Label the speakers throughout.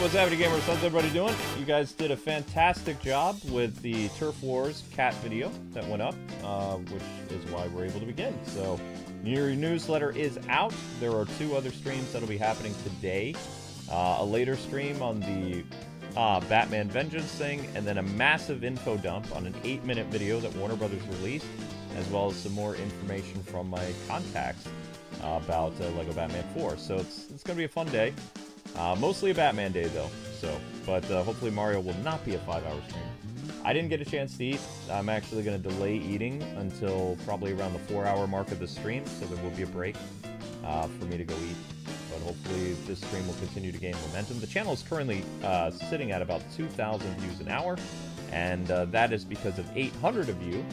Speaker 1: what's happening, gamers? How's everybody doing? You guys did a fantastic job with the Turf Wars cat video that went up, which is why we're able to begin. So, your newsletter is out. There are 2 other streams that'll be happening today. A later stream on the Batman Vengeance thing, and then a massive info dump on an 8-minute video that Warner Brothers released, as well as some more information from my contacts about Lego Batman 4. So it's going to be a fun day. Mostly a Batman day, though. But hopefully Mario will not be a 5-hour stream. I didn't get a chance to eat. I'm actually going to delay eating until probably around the 4-hour mark of the stream, so there will be a break for me to go eat. But hopefully this stream will continue to gain momentum. The channel is currently sitting at about 2,000 views an hour, and that is because of 800 of you,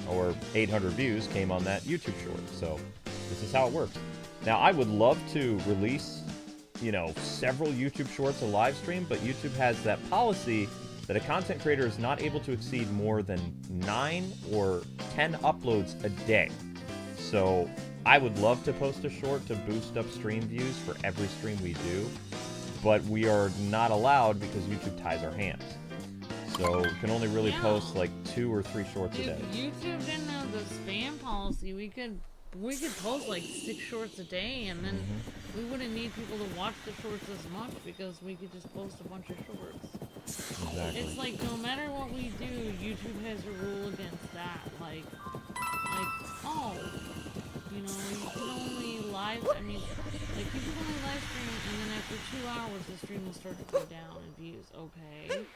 Speaker 1: or 800 views, came on that YouTube short. So this is how it works. Now, I would love to release, you know, several YouTube shorts a live stream, but YouTube has that policy that a content creator is not able to exceed more than 9 or 10 uploads a day. So I would love to post a short to boost up stream views for every stream we do, but we are not allowed because YouTube ties our hands. So we can only really post like 2 or 3 shorts a day.
Speaker 2: If YouTube didn't have the spam policy, we could post like 6 shorts a day, and then we wouldn't need people to watch the shorts as much because we could just post a bunch of shorts.
Speaker 1: Exactly.
Speaker 2: It's like no matter what we do, YouTube has a rule against that. Like, oh, you know, you can only live. I mean, like you can only live stream, and then after 2 hours, the stream will start to go down in views. Okay.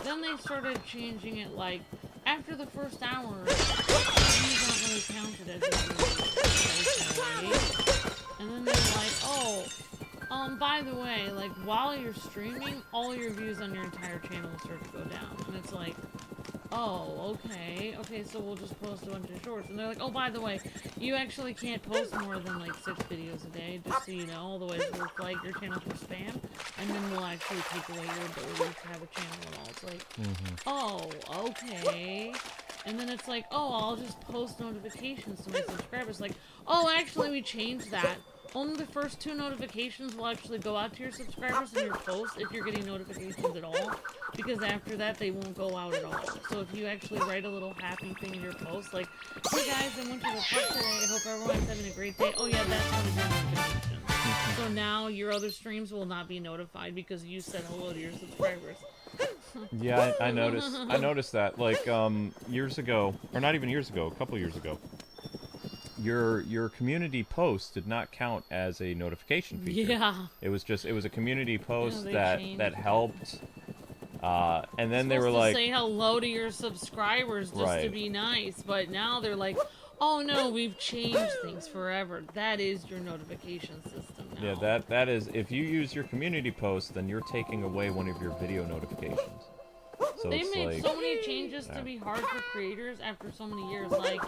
Speaker 2: Then they started changing it like after the first hour, views aren't really counted as views. Okay. And then they're like, oh, by the way, like while you're streaming, all your views on your entire channel will start to go down. And it's like, oh, okay, so we'll just post a bunch of shorts. And they're like, oh, by the way, you actually can't post more than like 6 videos a day, just so you know, otherwise we'll flag your channel for spam, and then we'll actually take away your ability to have a channel at all. It's like, oh, okay. And then it's like, oh, I'll just post notifications to my subscribers. Like, oh, actually, we changed that. Only the first 2 notifications will actually go out to your subscribers in your post if you're getting notifications at all. Because after that, they won't go out at all. So if you actually write a little happy thing in your post, like, hey guys, I went to the park today. I hope everyone's having a great day. Oh yeah, that's how to do notifications. So now your other streams will not be notified because you said hello to your subscribers.
Speaker 1: Yeah, I noticed that. Like, years ago, or not even years ago, a couple years ago, your community post did not count as a notification feature.
Speaker 2: Yeah.
Speaker 1: It was a community post that helped. And then they were like,
Speaker 2: say hello to your subscribers just to be nice, but now they're like, oh no, we've changed things forever. That is your notification system now.
Speaker 1: Yeah, that is, if you use your community post, then you're taking away one of your video notifications. So
Speaker 2: they made so many changes to be hard for creators after so many years. Like,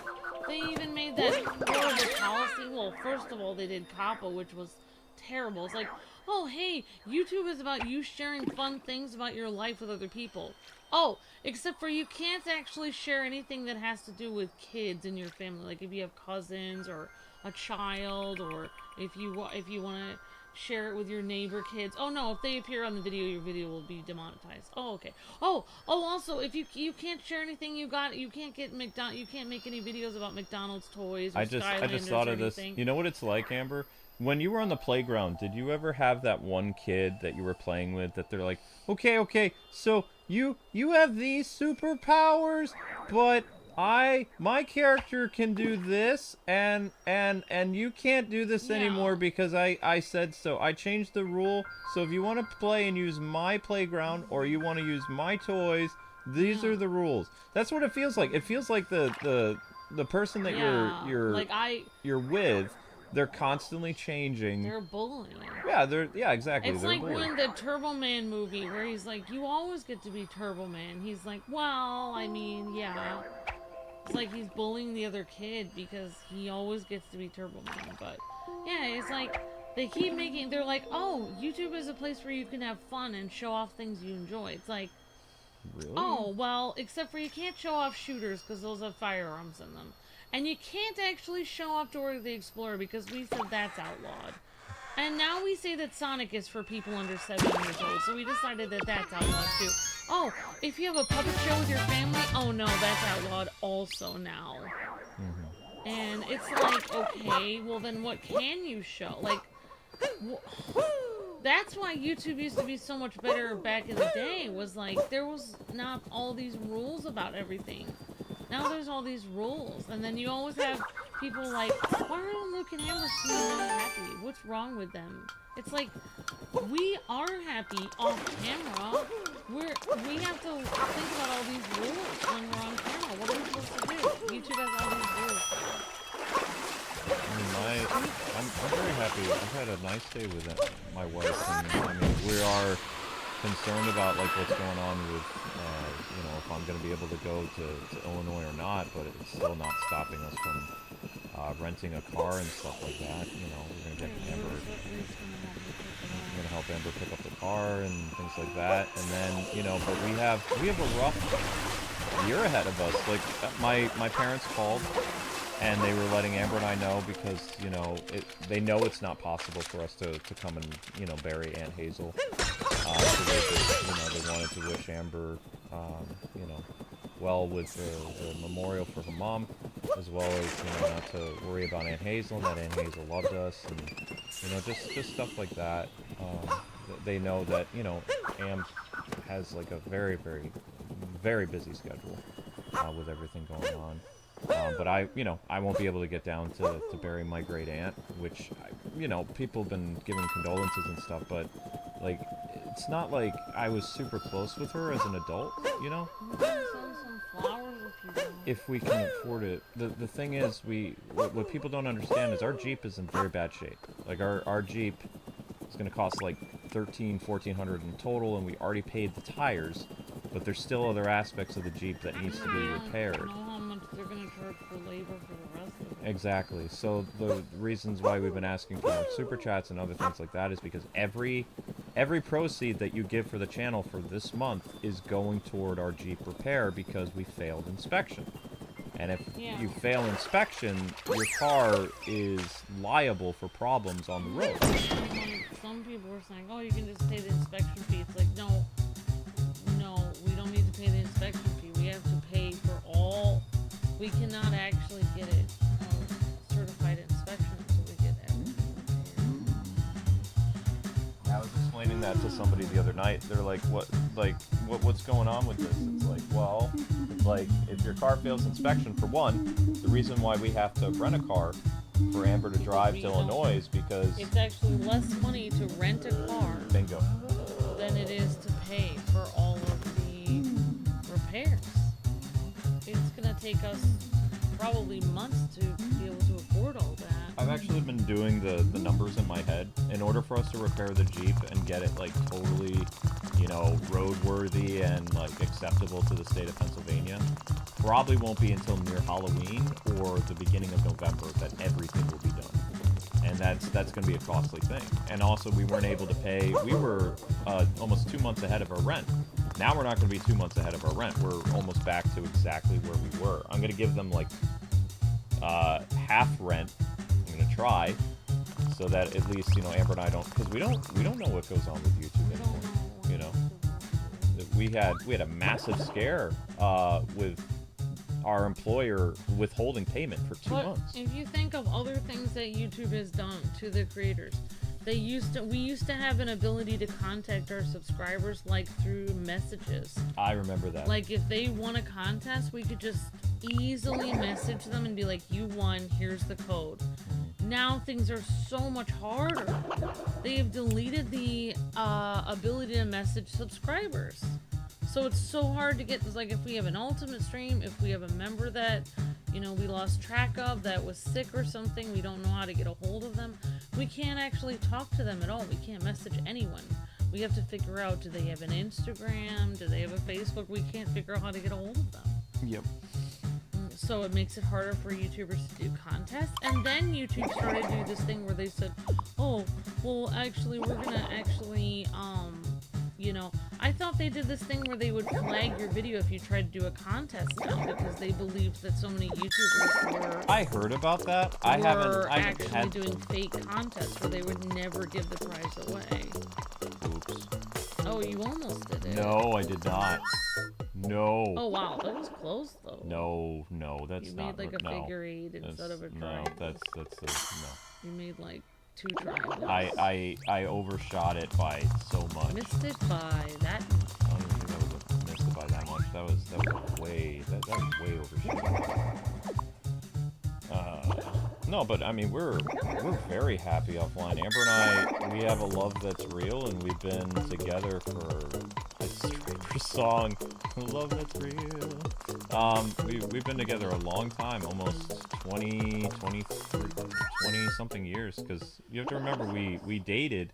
Speaker 2: they even made that horrible policy. Well, first of all, they did COPPA, which was terrible. It's like, oh, hey, YouTube is about you sharing fun things about your life with other people. Oh, except for you can't actually share anything that has to do with kids in your family. Like if you have cousins or a child, or if you want to share it with your neighbor kids. Oh no, if they appear on the video, your video will be demonetized. Oh, okay. Oh, also, if you can't share anything you can't get you can't make any videos about McDonald's toys or
Speaker 1: I just thought of this. You know what it's like, Amber? When you were on the playground, did you ever have that one kid that you were playing with that they're like, okay, so you have these superpowers, but my character can do this, and you can't do this anymore because I said so. I changed the rule, so if you want to play and use my playground or you want to use my toys, these are the rules. That's what it feels like. It feels like the person that you're with, they're constantly changing.
Speaker 2: They're bullying.
Speaker 1: Yeah, exactly.
Speaker 2: It's like when the Turbo Man movie where he's like, you always get to be Turbo Man. He's like, well, I mean, yeah. It's like he's bullying the other kid because he always gets to be Turbo Man. But yeah, it's like they keep they're like, oh, YouTube is a place where you can have fun and show off things you enjoy. It's like,
Speaker 1: really?
Speaker 2: Oh, well, except for you can't show off shooters because those have firearms in them. And you can't actually show off Dora the Explorer because we said that's outlawed. And now we say that Sonic is for people under 7 years old, so we decided that that's outlawed too. Oh, if you have a puppet show with your family, oh no, that's outlawed also now. And it's like, okay, well then what can you show? Like, that's why YouTube used to be so much better back in the day, was like, there was not all these rules about everything. Now there's all these rules, and then you always have people like, why are Luke and Amber so happy? What's wrong with them? It's like, we are happy off camera. We have to think about all these rules when we're on camera. What are we supposed to do? YouTube has all these rules.
Speaker 1: I mean, I'm very happy. I've had a nice day with it, my wife. And, I mean, we are concerned about like what's going on with, you know, if I'm going to be able to go to Illinois or not, but it's still not stopping us from renting a car and stuff like that. You know, we're going to get Amber. We're going to help Amber pick up the car and things like that. And then, you know, but we have a rough year ahead of us. Like my parents called. And they were letting Amber and I know because, you know, they know it's not possible for us to come and, you know, bury Aunt Hazel. So they just, you know, they wanted to wish Amber, you know, well with the memorial for her mom, as well as, you know, not to worry about Aunt Hazel and that Aunt Hazel loved us, and, you know, just stuff like that. They know that, you know, Am has like a very, very, very busy schedule with everything going on. But I won't be able to get down to bury my great aunt, which, you know, people have been giving condolences and stuff, but, like, it's not like I was super close with her as an adult, you know?
Speaker 2: Send some flowers if you want.
Speaker 1: If we can afford it. The thing is, what people don't understand is our Jeep is in very bad shape. Like, our Jeep is going to cost, like, $1,400 in total, and we already paid the tires, but there's still other aspects of the Jeep that needs to be repaired.
Speaker 2: They're going to charge for labor for the rest of it.
Speaker 1: Exactly. So the reasons why we've been asking for more super chats and other things like that is because every proceed that you give for the channel for this month is going toward our Jeep repair because we failed inspection. And if you fail inspection, your car is liable for problems on the road.
Speaker 2: Some people are saying, oh, you can just pay the inspection fee. It's like, no, we don't need to pay the inspection fee. We have to pay for all. We cannot actually get it certified inspection until we get everything.
Speaker 1: I was explaining that to somebody the other night. They're like, what's going on with this? It's like, well, it's like, if your car fails inspection, for one, the reason why we have to rent a car for Amber to drive to Illinois is because
Speaker 2: it's actually less money to rent a car
Speaker 1: bingo
Speaker 2: than it is to pay for all of the repairs. It's gonna take us probably months to be able to afford all that.
Speaker 1: I've actually been doing the numbers in my head. In order for us to repair the Jeep and get it like totally, you know, roadworthy and like acceptable to the state of Pennsylvania, probably won't be until near Halloween or the beginning of November that everything will be done. And that's going to be a costly thing. And also, we weren't able to pay. We were almost 2 months ahead of our rent. Now we're not going to be 2 months ahead of our rent. We're almost back to exactly where we were. I'm going to give them like half rent. I'm going to try so that at least, you know, Amber and I don't, because we don't know what goes on with YouTube anymore. You know, we had a massive scare with our employer withholding payment for 2 months.
Speaker 2: If you think of other things that YouTube has done to the creators, we used to have an ability to contact our subscribers like through messages.
Speaker 1: I remember that.
Speaker 2: Like if they won a contest, we could just easily message them and be like, you won, here's the code. Now things are so much harder. They have deleted the ability to message subscribers. So it's so hard to get, like if we have an ultimate stream, if we have a member that, you know, we lost track of that was sick or something, we don't know how to get a hold of them, we can't actually talk to them at all. We can't message anyone. We have to figure out, do they have an Instagram? Do they have a Facebook? We can't figure out how to get a hold of them.
Speaker 1: Yep.
Speaker 2: So it makes it harder for YouTubers to do contests. And then YouTube started to do this thing where they said, oh, well, actually, we're going to actually, you know, I thought they did this thing where they would flag your video if you tried to do a contest now because they believed that so many YouTubers were.
Speaker 1: I heard about that. I haven't. I
Speaker 2: actually
Speaker 1: had
Speaker 2: doing fake contests where they would never give the prize away.
Speaker 1: Oops.
Speaker 2: Oh, you almost did it.
Speaker 1: No, I did not. No.
Speaker 2: Oh wow, that was close though.
Speaker 1: No, that's
Speaker 2: you
Speaker 1: not.
Speaker 2: made like a
Speaker 1: no.
Speaker 2: figure 8 instead of a
Speaker 1: No,
Speaker 2: triangle.
Speaker 1: that's no.
Speaker 2: You made like 2 triangles.
Speaker 1: I overshot it by so much.
Speaker 2: Missed it by that much.
Speaker 1: I don't even think that was missed it by that much. That was way overshot. No, but I mean we're very happy offline. Amber and I, we have a love that's real, and we've been together for a Stranger song. Love that's real. We've been together a long time, almost 20 something years. Because you have to remember we dated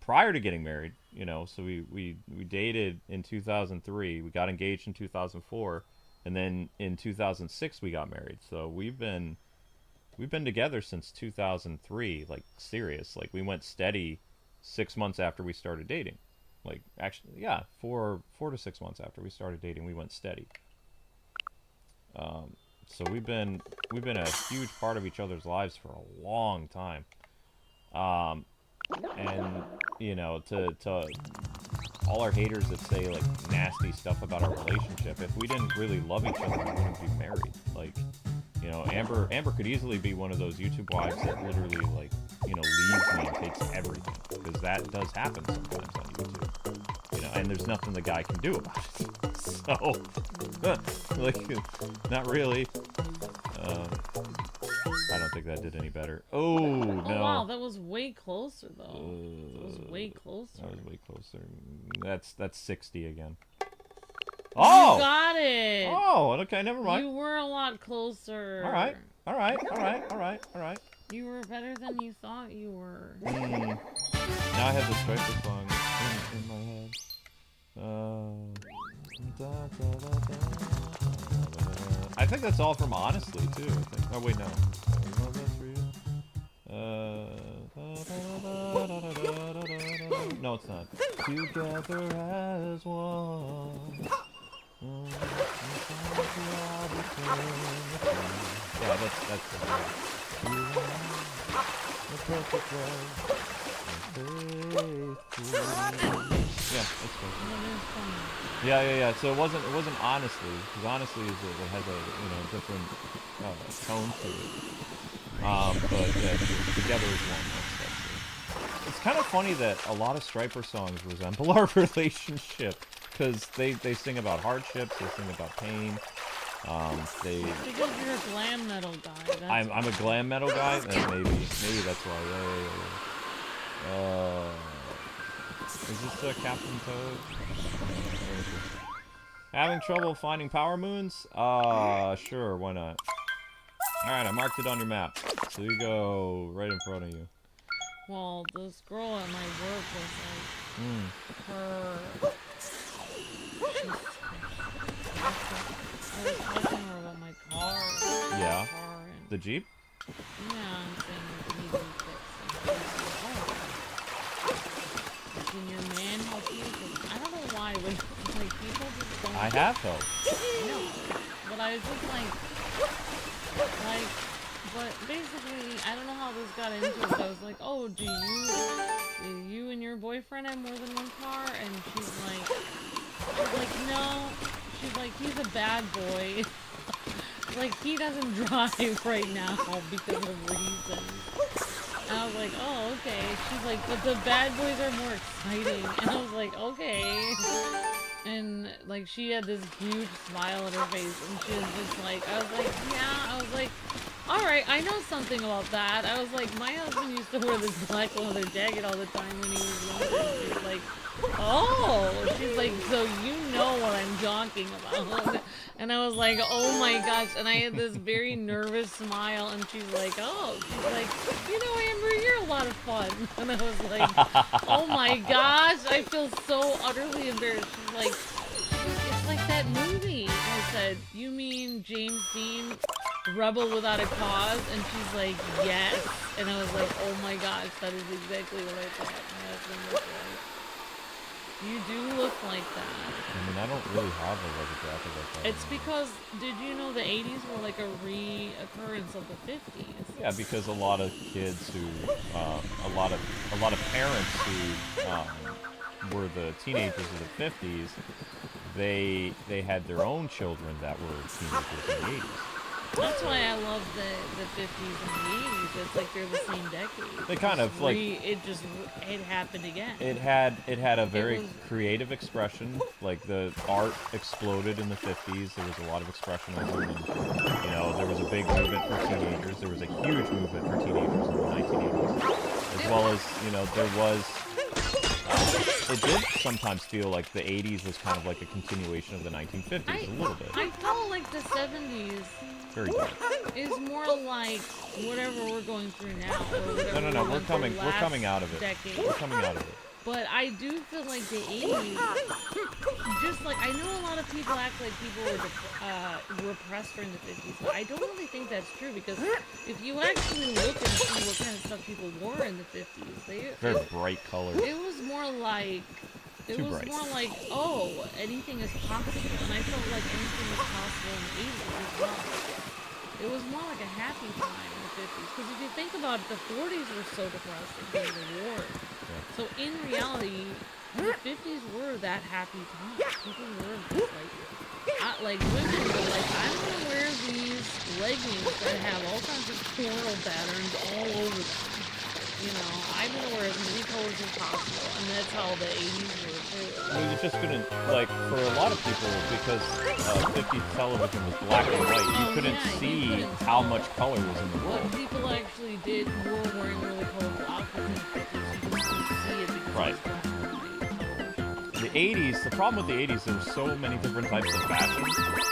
Speaker 1: prior to getting married. You know, so we dated in 2003. We got engaged in 2004, and then in 2006 we got married. So we've been together since 2003, like serious. Like we went steady 6 months after we started dating. Like actually, yeah, 4 to 6 months after we started dating, we went steady. So we've been a huge part of each other's lives for a long time. And you know, to all our haters that say like nasty stuff about our relationship, if we didn't really love each other, we wouldn't be married. Like, you know, Amber could easily be one of those YouTube wives that literally, like, you know, leaves me and takes everything, because that does happen sometimes on YouTube. You know, and there's nothing the guy can do about it. So, like, not really. I don't think that did any better. Oh no!
Speaker 2: Oh wow, that was way closer though. That was way closer.
Speaker 1: That was way closer. That's 60 again. Oh!
Speaker 2: You got it!
Speaker 1: Oh, okay, never mind.
Speaker 2: You were a lot closer.
Speaker 1: Alright.
Speaker 2: You were better than you thought you were.
Speaker 1: Now I have the Striper song in my head. I think that's all from Honestly, too, I think. Oh, wait, no. No, it's not. Together as one. Yeah, that's the perfect love. Yeah, that's good. Yeah. So it wasn't Honestly, because Honestly it has a different tone to it. But yeah, Together as one. That's it. It's kind of funny that a lot of Striper songs resemble our relationship. Because they sing about hardships, they sing about pain.
Speaker 2: Because you're a glam metal guy.
Speaker 1: I'm a glam metal guy. Maybe that's why. Yeah. Is this Captain Toad? Having trouble finding power moons? Sure, why not? All right, I marked it on your map, so you go right in front of you.
Speaker 2: Well, this girl at my work was like, her. I was talking to her about my car.
Speaker 1: Yeah.
Speaker 2: Car and,
Speaker 1: The Jeep?
Speaker 2: yeah, I'm saying it needs to be fixed. Can your man help you? 'Cause I don't know why, but like people just don't.
Speaker 1: I have help.
Speaker 2: No, but I was just like, but basically, I don't know how this got into it. But I was like, oh, do you and your boyfriend have more than one car? And she's like. I was like, no. She's like, he's a bad boy. Like, he doesn't drive right now because of reasons. And I was like, oh, okay. She's like, but the bad boys are more exciting. And I was like, okay. And, like, she had this huge smile on her face. And she was just like, I was like, yeah. I was like, alright, I know something about that. I was like, my husband used to wear this black leather jacket all the time when he was younger. And she was like, oh, she's like, so you know what I'm talking about. And I was like, oh my gosh. And I had this very nervous smile, and she's like, oh, she's like, you know, Amber, you're a lot of fun. And I was like, oh my gosh, I feel so utterly embarrassed. She's like, it's like that movie. And I said, you mean James Dean, Rebel Without a Cause? And she's like, yes. And I was like, oh my gosh, that is exactly what I thought. My husband was right. You do look like that.
Speaker 1: I mean, I don't really have like a jacket like that.
Speaker 2: It's because, did you know the 80s were like a reoccurrence of the 50s?
Speaker 1: Yeah, because a lot of kids who, a lot of parents who were the teenagers of the 50s, they had their own children that were teenagers in the 80s.
Speaker 2: That's why I love the 50s and the 80s. It's like they're the same decade.
Speaker 1: They kind of like
Speaker 2: it happened again.
Speaker 1: it had a very creative expression. Like the art exploded in the 50s. There was a lot of expressionism, and you know there was a big movement for teenagers. There was a huge movement for teenagers in the 1980s, as well as you know there was. It did sometimes feel like the 80s was kind of like a continuation of the 1950s, a little bit.
Speaker 2: I felt like the 70s
Speaker 1: Very dark.
Speaker 2: is more like whatever we're going through now. Or whatever
Speaker 1: No, we're coming out of it.
Speaker 2: Decade.
Speaker 1: We're coming out of it.
Speaker 2: But I do feel like the 80s, just like, I know a lot of people act like people were repressed during the 50s, but I don't really think that's true, because if you actually look and see what kind of stuff people wore in the 50s,
Speaker 1: very bright colors.
Speaker 2: It was more like, oh, anything is possible, and I felt like anything was possible in the 80s as well. It was more like a happy time in the 50s, because if you think about it, the 40s were so depressing during the war. So in reality, the 50s were that happy time. People were just like women were like, I'm gonna wear these leggings that have all kinds of floral patterns all over them. You know, I'm gonna wear as many colors as possible, and that's how the 80s were too.
Speaker 1: Well, you just couldn't, like, for a lot of people, because 50s television was black and white, you couldn't see how much color was in the world.
Speaker 2: But people actually were wearing really colorful outfits in the 50s. You just couldn't see it because
Speaker 1: right. The 80s, the problem with the 80s, there were so many different types of fashion.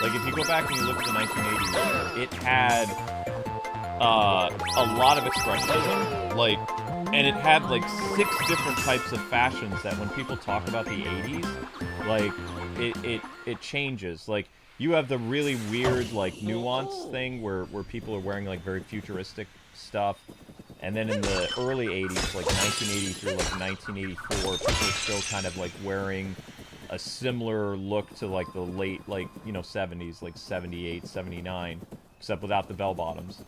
Speaker 1: Like, if you go back and you look at the 1980s, it had a lot of expressionism, like, and it had like 6 different types of fashions that when people talk about the 80s, like, it changes. Like, you have the really weird, like, nuance thing where people are wearing, like, very futuristic stuff. And then in the early 80s, like 1980 through like 1984, people are still kind of like wearing a similar look to like the late, like, you know, 70s, like 78, 79, except without the bell bottoms.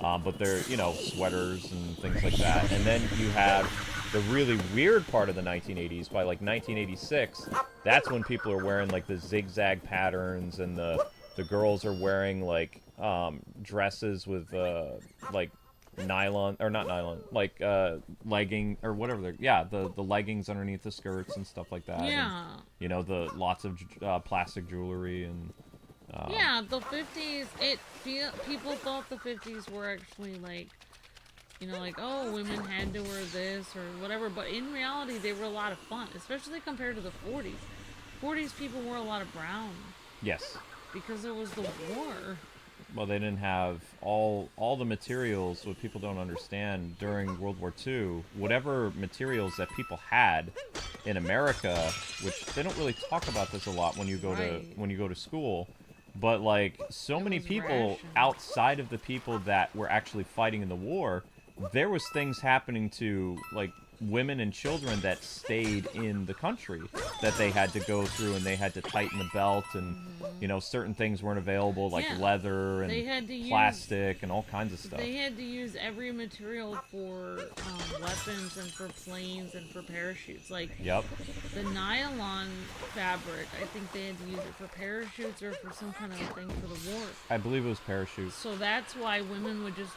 Speaker 1: But they're, you know, sweaters and things like that. And then you have the really weird part of the 1980s. By like 1986, that's when people are wearing like the zigzag patterns, and the girls are wearing like dresses with like nylon, or not nylon, like legging or whatever they're, the leggings underneath the skirts and stuff like that.
Speaker 2: Yeah.
Speaker 1: And, you know, the lots of plastic jewelry and
Speaker 2: yeah, the 50s, people thought the 50s were actually like, you know, like, oh, women had to wear this or whatever, but in reality they were a lot of fun, especially compared to the 40s. 40s people wore a lot of brown. Yes. Because it was the war.
Speaker 1: Well, they didn't have all the materials. What people don't understand, during World War II, whatever materials that people had in America, which they don't really talk about this a lot when you go to school, but like so many people outside of the people that were actually fighting in the war, there was things happening to like women and children that stayed in the country that they had to go through, and they had to tighten the belt, and you know, certain things weren't available, like leather and plastic and all kinds of stuff.
Speaker 2: They had to use every material for weapons and for planes and for parachutes. Like, the nylon fabric, I think they had to use it for parachutes or for some kind of thing for the war.
Speaker 1: I believe it was parachutes.
Speaker 2: So that's why women would just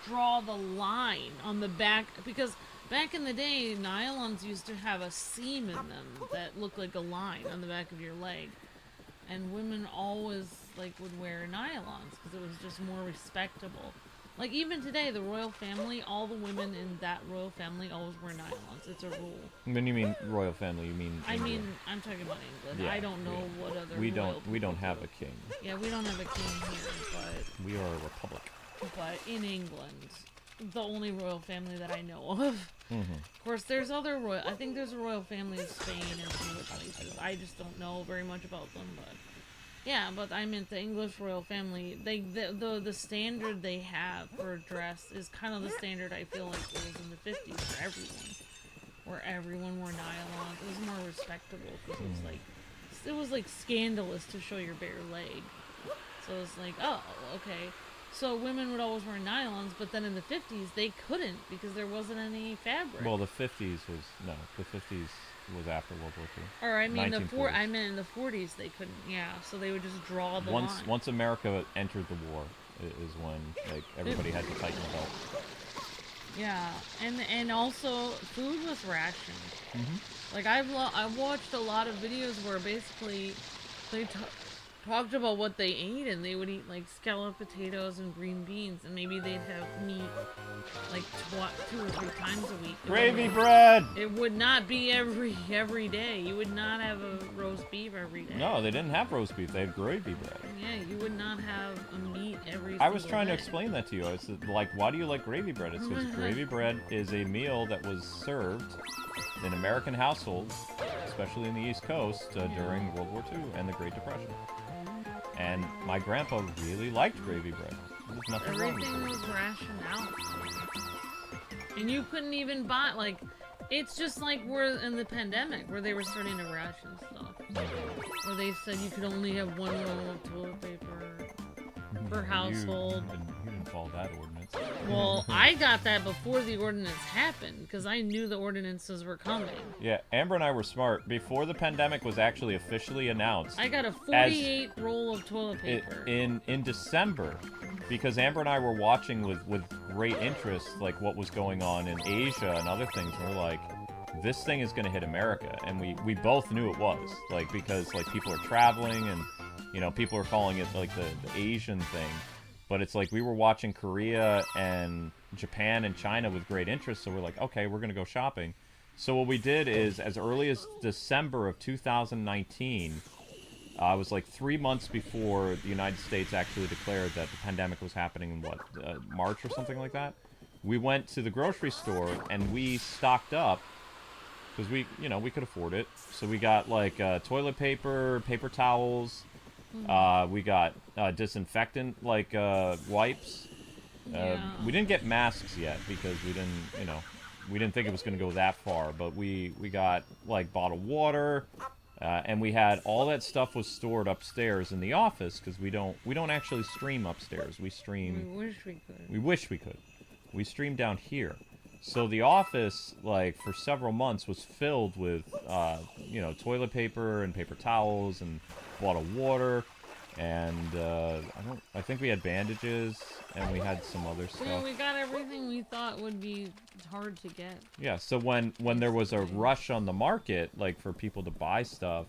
Speaker 2: draw the line on the back, because back in the day, nylons used to have a seam in them that looked like a line on the back of your leg. And women always, like, would wear nylons because it was just more respectable. Like, even today, the royal family, all the women in that royal family always wear nylons. It's a rule.
Speaker 1: When you mean royal family, you mean England.
Speaker 2: I mean, I'm talking about England. Yeah, I don't know what other
Speaker 1: we don't have a king.
Speaker 2: Yeah, we don't have a king here, but...
Speaker 1: We are a republic.
Speaker 2: But in England, the only royal family that I know of. Of course, there's other royal... I think there's a royal family in Spain and some other places. I just don't know very much about them, but... Yeah, but I meant the English royal family. The standard they have for dress is kind of the standard I feel like it was in the 50s for everyone. where everyone wore nylon. It was more respectable because it was like scandalous to show your bare leg. So it was like, oh, okay. So women would always wear nylons, but then in the 50s they couldn't because there wasn't any fabric.
Speaker 1: Well, the 50s was the 50s was after World War II.
Speaker 2: Or I mean I
Speaker 1: 1940s.
Speaker 2: meant in the 40s they couldn't. Yeah, so they would just draw the
Speaker 1: once
Speaker 2: line.
Speaker 1: once America entered the war is when like everybody had to tighten the belt.
Speaker 2: Yeah, and also food was rationed. Like I've watched a lot of videos where basically they talked about what they ate, and they would eat like scalloped potatoes and green beans, and maybe they'd have meat like 2 or 3 times a week.
Speaker 1: Gravy bread!
Speaker 2: It would not be every day. You would not have a roast beef every day.
Speaker 1: No, they didn't have roast beef. They had gravy bread.
Speaker 2: Yeah, you would not have a meat every
Speaker 1: I was
Speaker 2: single
Speaker 1: trying to
Speaker 2: day.
Speaker 1: explain that to you. It's like, why do you like gravy bread? It's because gravy bread is a meal that was served in American households, especially in the East Coast, during World War II and the Great Depression. And my grandpa really liked gravy bread. There's nothing wrong with
Speaker 2: Everything
Speaker 1: it.
Speaker 2: was rationed out. And you couldn't even buy, like, it's just like we're in the pandemic where they were starting to ration stuff. Where they said you could only have 1 roll of toilet paper per household.
Speaker 1: You didn't follow that ordinance.
Speaker 2: Well, I got that before the ordinance happened because I knew the ordinances were coming.
Speaker 1: Yeah, Amber and I were smart. Before the pandemic was actually officially announced,
Speaker 2: I got a 48 roll of toilet paper.
Speaker 1: in December, because Amber and I were watching with great interest like what was going on in Asia and other things, and we're like, this thing is going to hit America, and we both knew it was, like, because like people are traveling, and you know, people are calling it like the Asian thing, but it's like we were watching Korea and Japan and China with great interest, so we're like, okay, we're going to go shopping. So what we did is, as early as December of 2019, it was like 3 months before the United States actually declared that the pandemic was happening in, March or something like that. We went to the grocery store and we stocked up because we could afford it. So we got like toilet paper, paper towels. We got disinfectant like wipes. We didn't get masks yet because we didn't think it was going to go that far. But we got like bottled water. And we had all that stuff was stored upstairs in the office because we don't actually stream upstairs. We stream.
Speaker 2: We wish we could.
Speaker 1: We wish we could. We stream down here. So the office, like for several months, was filled with toilet paper and paper towels and bottled water, and I think we had bandages and we had some other stuff.
Speaker 2: Yeah, we got everything we thought would be hard to get.
Speaker 1: Yeah, so when there was a rush on the market, like for people to buy stuff,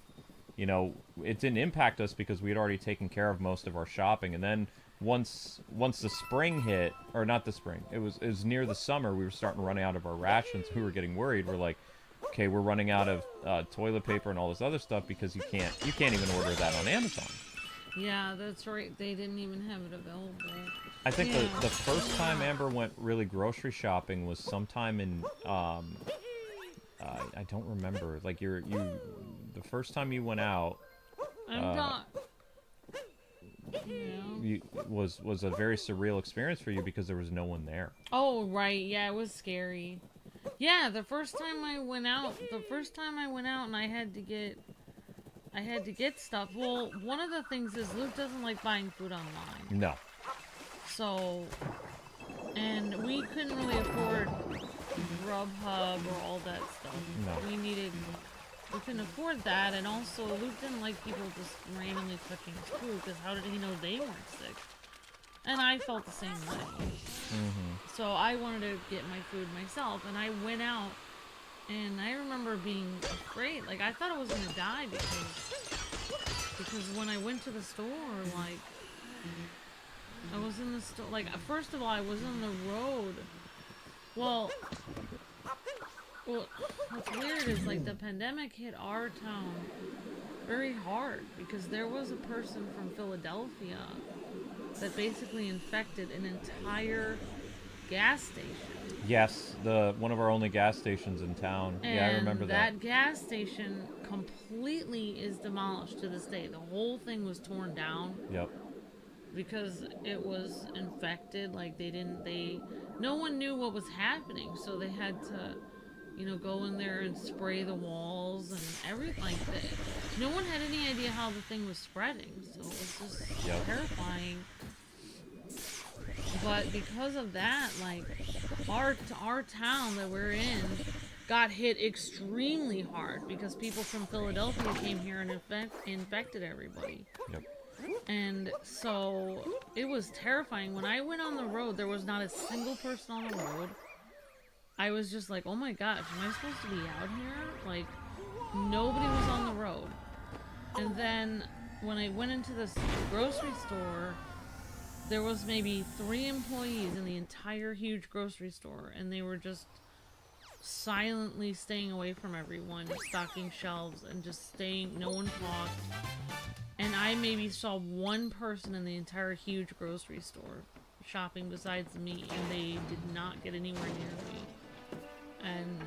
Speaker 1: it didn't impact us because we had already taken care of most of our shopping. And then once the spring hit, or not the spring, it was near the summer, we were starting to run out of our rations. We were getting worried. We're like, okay, we're running out of toilet paper and all this other stuff because you can't even order that on Amazon.
Speaker 2: Yeah, that's right. They didn't even have it available.
Speaker 1: I think the first time Amber went really grocery shopping was sometime in I don't remember. Like the first time you went out.
Speaker 2: I'm not.
Speaker 1: Was a very surreal experience for you because there was no one there.
Speaker 2: Oh right, yeah, it was scary. Yeah, the first time I went out and I had to get stuff. Well, one of the things is Luke doesn't like buying food online.
Speaker 1: No.
Speaker 2: So, and we couldn't really afford Grubhub or all that stuff.
Speaker 1: No.
Speaker 2: We couldn't afford that, and also Luke didn't like people just randomly touching his food, because how did he know they weren't sick? And I felt the same way. So I wanted to get my food myself, and I went out, and I remember being afraid. Like, I thought I was going to die because when I went to the store, like, I was in the store, like, first of all, I was on the road. Well, what's weird is, like, the pandemic hit our town very hard because there was a person from Philadelphia that basically infected an entire gas station.
Speaker 1: Yes, one of our only gas stations in town.
Speaker 2: And
Speaker 1: yeah, I remember that.
Speaker 2: That gas station completely is demolished to this day. The whole thing was torn down.
Speaker 1: Yep.
Speaker 2: Because it was infected. Like, no one knew what was happening, so they had to, you know, go in there and spray the walls and everything like that. No one had any idea how the thing was spreading, so it was just terrifying. But because of that, like, our town that we're in got hit extremely hard because people from Philadelphia came here and infected everybody.
Speaker 1: Yep.
Speaker 2: And so it was terrifying. When I went on the road, there was not a single person on the road. I was just like, oh my gosh, am I supposed to be out here? Like, nobody was on the road. And then when I went into this grocery store, there was maybe 3 employees in the entire huge grocery store, and they were just silently staying away from everyone, stocking shelves, and just staying, no one talked. And I maybe saw 1 person in the entire huge grocery store shopping besides me, and they did not get anywhere near me. And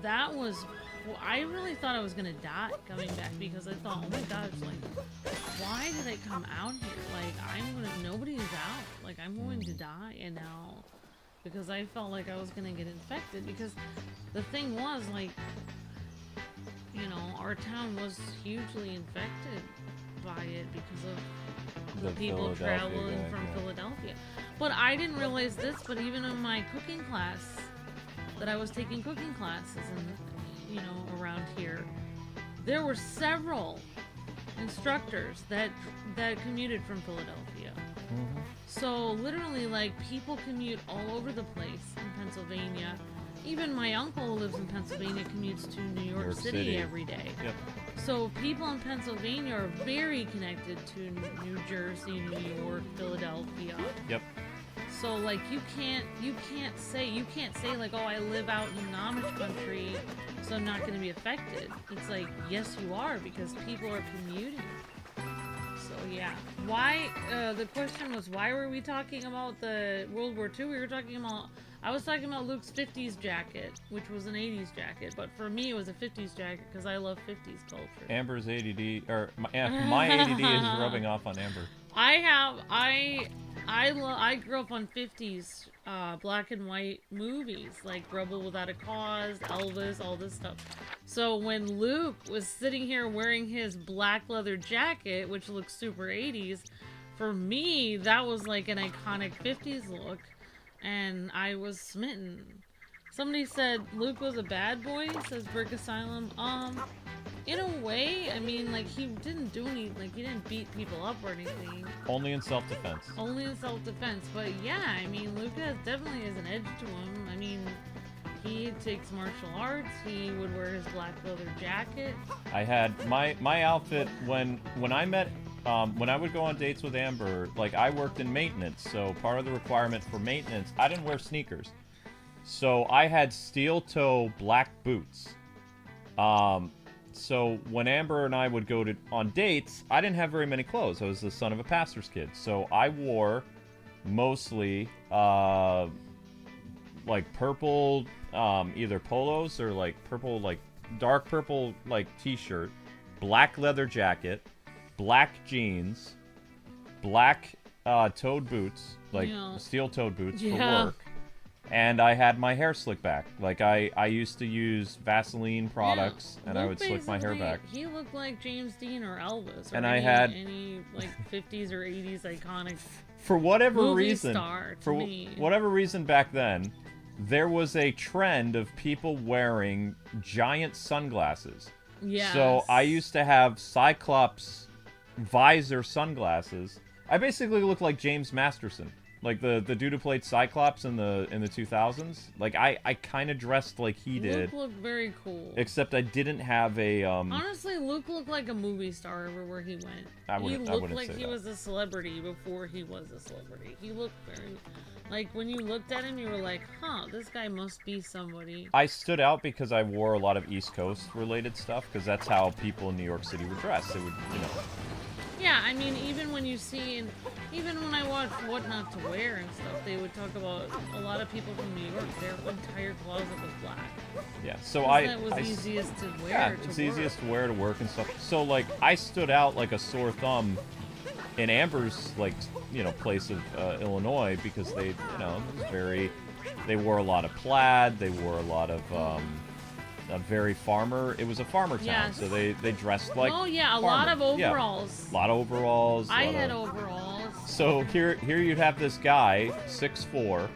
Speaker 2: that was, well, I really thought I was gonna die coming back, because I thought, oh my gosh, like, why did I come out here? Like, nobody is out. Like, I'm going to die. And now, because I felt like I was gonna get infected, because the thing was, like, you know, our town was hugely infected by it because of the people traveling from Philadelphia. But I didn't realize this, but even in my cooking class, that I was taking cooking classes and, you know, around here, there were several instructors that commuted from Philadelphia.
Speaker 1: Mm-hmm.
Speaker 2: So literally, like, people commute all over the place in Pennsylvania. Even my uncle who lives in Pennsylvania commutes to New York City every day.
Speaker 1: Yep.
Speaker 2: So people in Pennsylvania are very connected to New Jersey, New York, Philadelphia.
Speaker 1: Yep.
Speaker 2: So, like, you can't say like, oh, I live out in Amish country, so I'm not going to be affected. It's like, yes, you are, because people are commuting. So yeah, why? The question was, why were we talking about the World War II? I was talking about Luke's 50s jacket, which was an 80s jacket, but for me it was a 50s jacket because I love 50s culture.
Speaker 1: Amber's ADD, or my ADD is rubbing off on Amber.
Speaker 2: I grew up on 50s black and white movies, like Rebel Without a Cause, Elvis, all this stuff. So when Luke was sitting here wearing his black leather jacket, which looks super 80s, for me, that was like an iconic 50s look, and I was smitten. Somebody said Luke was a bad boy, says Brick Asylum. In a way, I mean, like, he didn't do any, like, he didn't beat people up or anything.
Speaker 1: Only in self-defense.
Speaker 2: Only in self-defense, but yeah, I mean, Luke definitely has an edge to him. I mean, he takes martial arts, he would wear his black leather jacket.
Speaker 1: I had my outfit when I met, when I would go on dates with Amber, like, I worked in maintenance, so part of the requirement for maintenance, I didn't wear sneakers. So I had steel-toe black boots. So when Amber and I would go on dates, I didn't have very many clothes. I was the son of a pastor's kid. So I wore mostly like purple, either polos or like purple, like dark purple, like t-shirt, black leather jacket, black jeans, black toed boots, like steel-toed boots for work. And I had my hair slicked back. Like, I used to use Vaseline products, and I would slick my hair back.
Speaker 2: He looked like James Dean or Elvis, or
Speaker 1: and
Speaker 2: any like 50s or 80s iconic
Speaker 1: for whatever
Speaker 2: movie
Speaker 1: reason,
Speaker 2: star
Speaker 1: for whatever reason back then, there was a trend of people wearing giant sunglasses.
Speaker 2: Yes.
Speaker 1: So I used to have Cyclops visor sunglasses. I basically looked like James Masterson. Like the dude who played Cyclops in the 2000s. Like I kind of dressed like he did.
Speaker 2: Luke looked very cool.
Speaker 1: Except I didn't have a
Speaker 2: Honestly, Luke looked like a movie star everywhere he went. He looked like he was a celebrity before he was a celebrity. He looked very, like, when you looked at him, you were like, huh, this guy must be somebody.
Speaker 1: I stood out because I wore a lot of East Coast related stuff, because that's how people in New York City would dress. They would, you know.
Speaker 2: Yeah, I mean, even when you see, and even when I watch What Not to Wear and stuff, they would talk about a lot of people from New York, their entire closet was black.
Speaker 1: Yeah, so
Speaker 2: that was easiest to wear.
Speaker 1: Yeah, it's easiest to wear to work and stuff. So, like, I stood out like a sore thumb in Amber's, like, you know, place of Illinois, because they, you know, it was very They wore a lot of plaid. They wore a lot of a very farmer. It was a farmer town,
Speaker 2: Yes.
Speaker 1: so they dressed like.
Speaker 2: Oh yeah, a
Speaker 1: farmer.
Speaker 2: lot of
Speaker 1: Yeah.
Speaker 2: overalls.
Speaker 1: A lot of overalls.
Speaker 2: I had overalls.
Speaker 1: So here you'd have this guy, 6'4",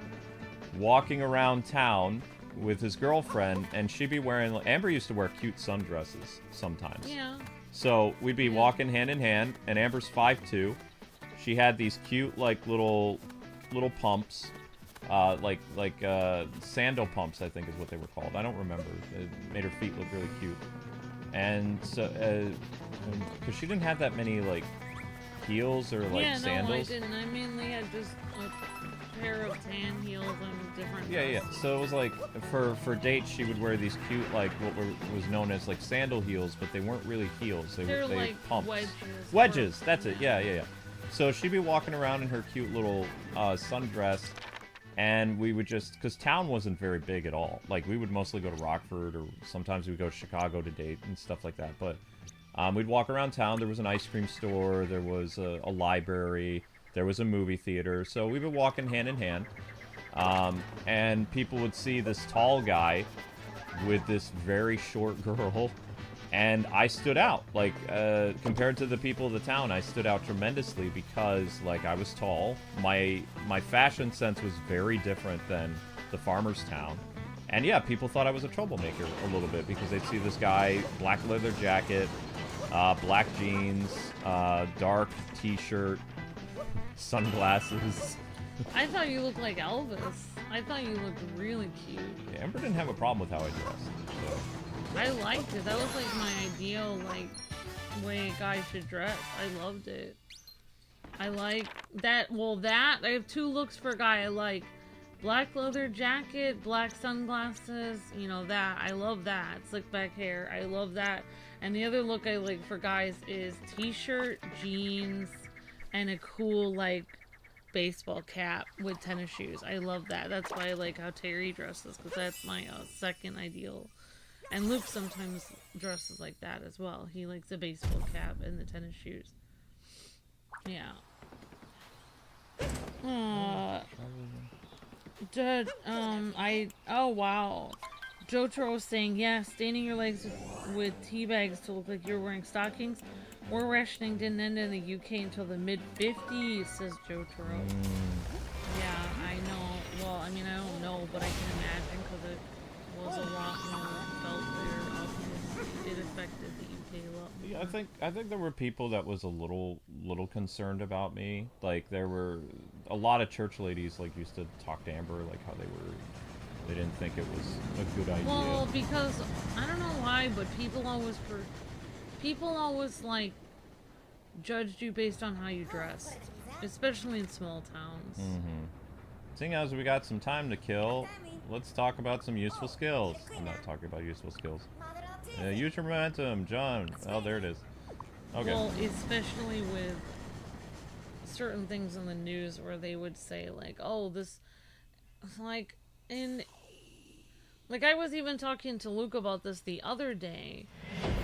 Speaker 1: walking around town with his girlfriend, and she'd be wearing. Amber used to wear cute sundresses sometimes.
Speaker 2: Yeah.
Speaker 1: So we'd be walking hand in hand, and Amber's 5'2". She had these cute like little pumps, like sandal pumps, I think is what they were called. I don't remember. It made her feet look really cute, and so because she didn't have that many like heels or like sandals.
Speaker 2: No, I didn't. I mainly had just a pair of tan heels and different.
Speaker 1: Yeah. So it was like for dates, she would wear these cute like what was known as like sandal heels, but they weren't really heels. They
Speaker 2: They're
Speaker 1: were
Speaker 2: like
Speaker 1: pumps.
Speaker 2: Wedges.
Speaker 1: That's it. Yeah. So she'd be walking around in her cute little sundress, and we would just, because town wasn't very big at all. Like, we would mostly go to Rockford, or sometimes we would go to Chicago to date and stuff like that. But we'd walk around town. There was an ice cream store. There was a library. There was a movie theater. So we would walk hand in hand. And people would see this tall guy with this very short girl. And I stood out, like, compared to the people of the town, I stood out tremendously because, like, I was tall. My fashion sense was very different than the farmer's town. And yeah, people thought I was a troublemaker a little bit because they'd see this guy, black leather jacket, black jeans, dark t-shirt, sunglasses.
Speaker 2: I thought you looked like Elvis. I thought you looked really cute.
Speaker 1: Yeah, Amber didn't have a problem with how I dressed, so...
Speaker 2: I liked it. That was like my ideal like way a guy should dress. I loved it. I like that. Well, I have two looks for a guy. I like black leather jacket, black sunglasses. You know that. I love that. Slick back hair. I love that. And the other look I like for guys is t-shirt, jeans, and a cool like baseball cap with tennis shoes. I love that. That's why I like how Terry dresses, because that's my second ideal. And Luke sometimes dresses like that as well. He likes a baseball cap and the tennis shoes. Yeah. Oh wow. Jotaro was saying, yeah, staining your legs with tea bags to look like you're wearing stockings. War rationing didn't end in the UK until the mid-50s, says Jotaro. Yeah, I know. Well, I mean, I don't know, but I can imagine because it was a lot more felt there. Obviously, it affected the UK a lot more.
Speaker 1: Yeah, I think there were people that was a little concerned about me. Like, there were a lot of church ladies like used to talk to Amber like how they didn't think it was a good idea.
Speaker 2: Well, because I don't know why, but people always like judged you based on how you dressed, especially in small towns.
Speaker 1: Seeing as we got some time to kill, let's talk about some useful skills. I'm not talking about useful skills. Use your momentum, John. Oh, there it is. Okay.
Speaker 2: Well, especially with certain things in the news where they would say like, oh, this, like, I was even talking to Luke about this the other day,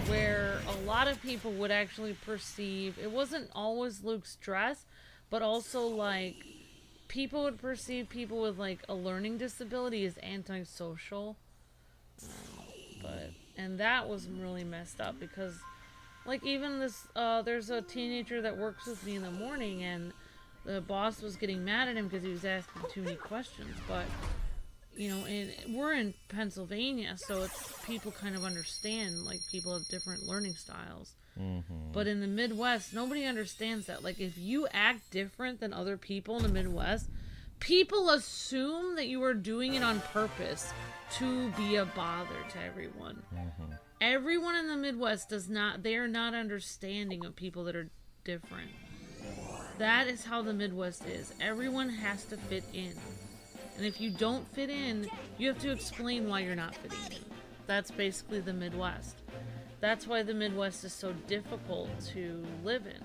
Speaker 2: where a lot of people would actually perceive, it wasn't always Luke's dress, but also, like, people would perceive people with, like, a learning disability as antisocial. And that was really messed up because, like, even this, there's a teenager that works with me in the morning, and the boss was getting mad at him because he was asking too many questions, but, you know, we're in Pennsylvania, so it's, people kind of understand, like, people have different learning styles. But in the Midwest, nobody understands that. Like, if you act different than other people in the Midwest, people assume that you are doing it on purpose to be a bother to everyone. Everyone in the Midwest they are not understanding of people that are different. That is how the Midwest is. Everyone has to fit in. And if you don't fit in, you have to explain why you're not fitting in. That's basically the Midwest. That's why the Midwest is so difficult to live in.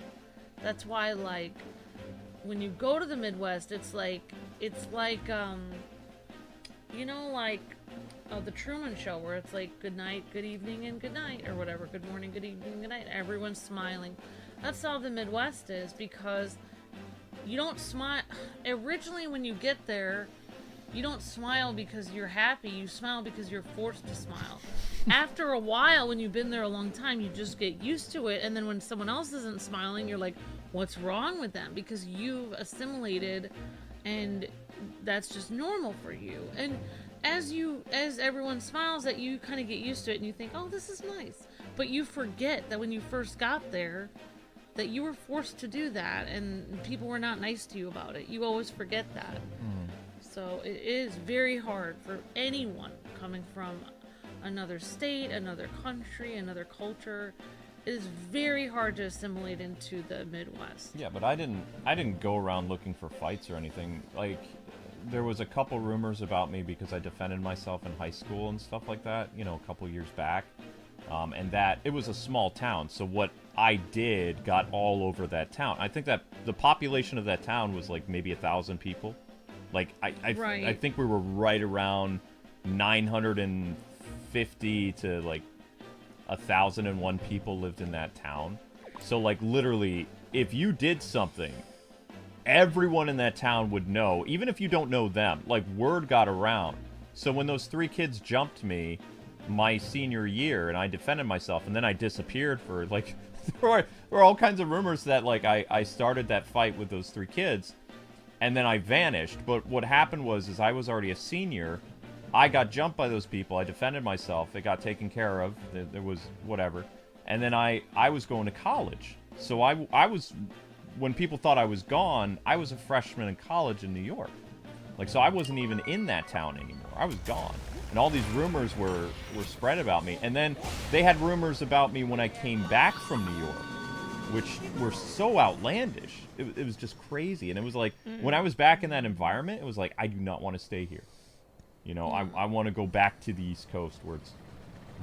Speaker 2: That's why, like, when you go to the Midwest, it's like, you know, like, the Truman Show, where it's like, good night, good evening, and good night, or whatever, good morning, good evening, good night, everyone's smiling. That's how the Midwest is, because you don't smile. Originally, when you get there, you don't smile because you're happy. You smile because you're forced to smile. After a while, when you've been there a long time, you just get used to it. And then when someone else isn't smiling, you're like, what's wrong with them? Because you've assimilated, and that's just normal for you. And as everyone smiles at you, kind of get used to it, and you think, oh, this is nice. But you forget that when you first got there, that you were forced to do that, and people were not nice to you about it. You always forget that. So it is very hard for anyone coming from another state, another country, another culture. It is very hard to assimilate into the Midwest.
Speaker 1: Yeah, but I didn't go around looking for fights or anything. Like, there was a couple rumors about me because I defended myself in high school and stuff like that, you know, a couple years back. And that it was a small town, so what I did got all over that town. I think that the population of that town was like maybe 1,000 people. Like I think we were right around 950 to like 1,001 people lived in that town. So like literally, if you did something, everyone in that town would know, even if you don't know them. Like word got around. So when those 3 kids jumped me my senior year and I defended myself and then I disappeared for like there were all kinds of rumors that like I started that fight with those 3 kids and then I vanished. But what happened was I was already a senior. I got jumped by those people. I defended myself. It got taken care of. There was whatever. And then I was going to college. So I was, when people thought I was gone, I was a freshman in college in New York. Like, so I wasn't even in that town anymore. I was gone. And all these rumors were spread about me. And then they had rumors about me when I came back from New York, which were so outlandish. It was just crazy. And it was like, when I was back in that environment, it was like, I do not want to stay here. You know, I want to go back to the East Coast where it's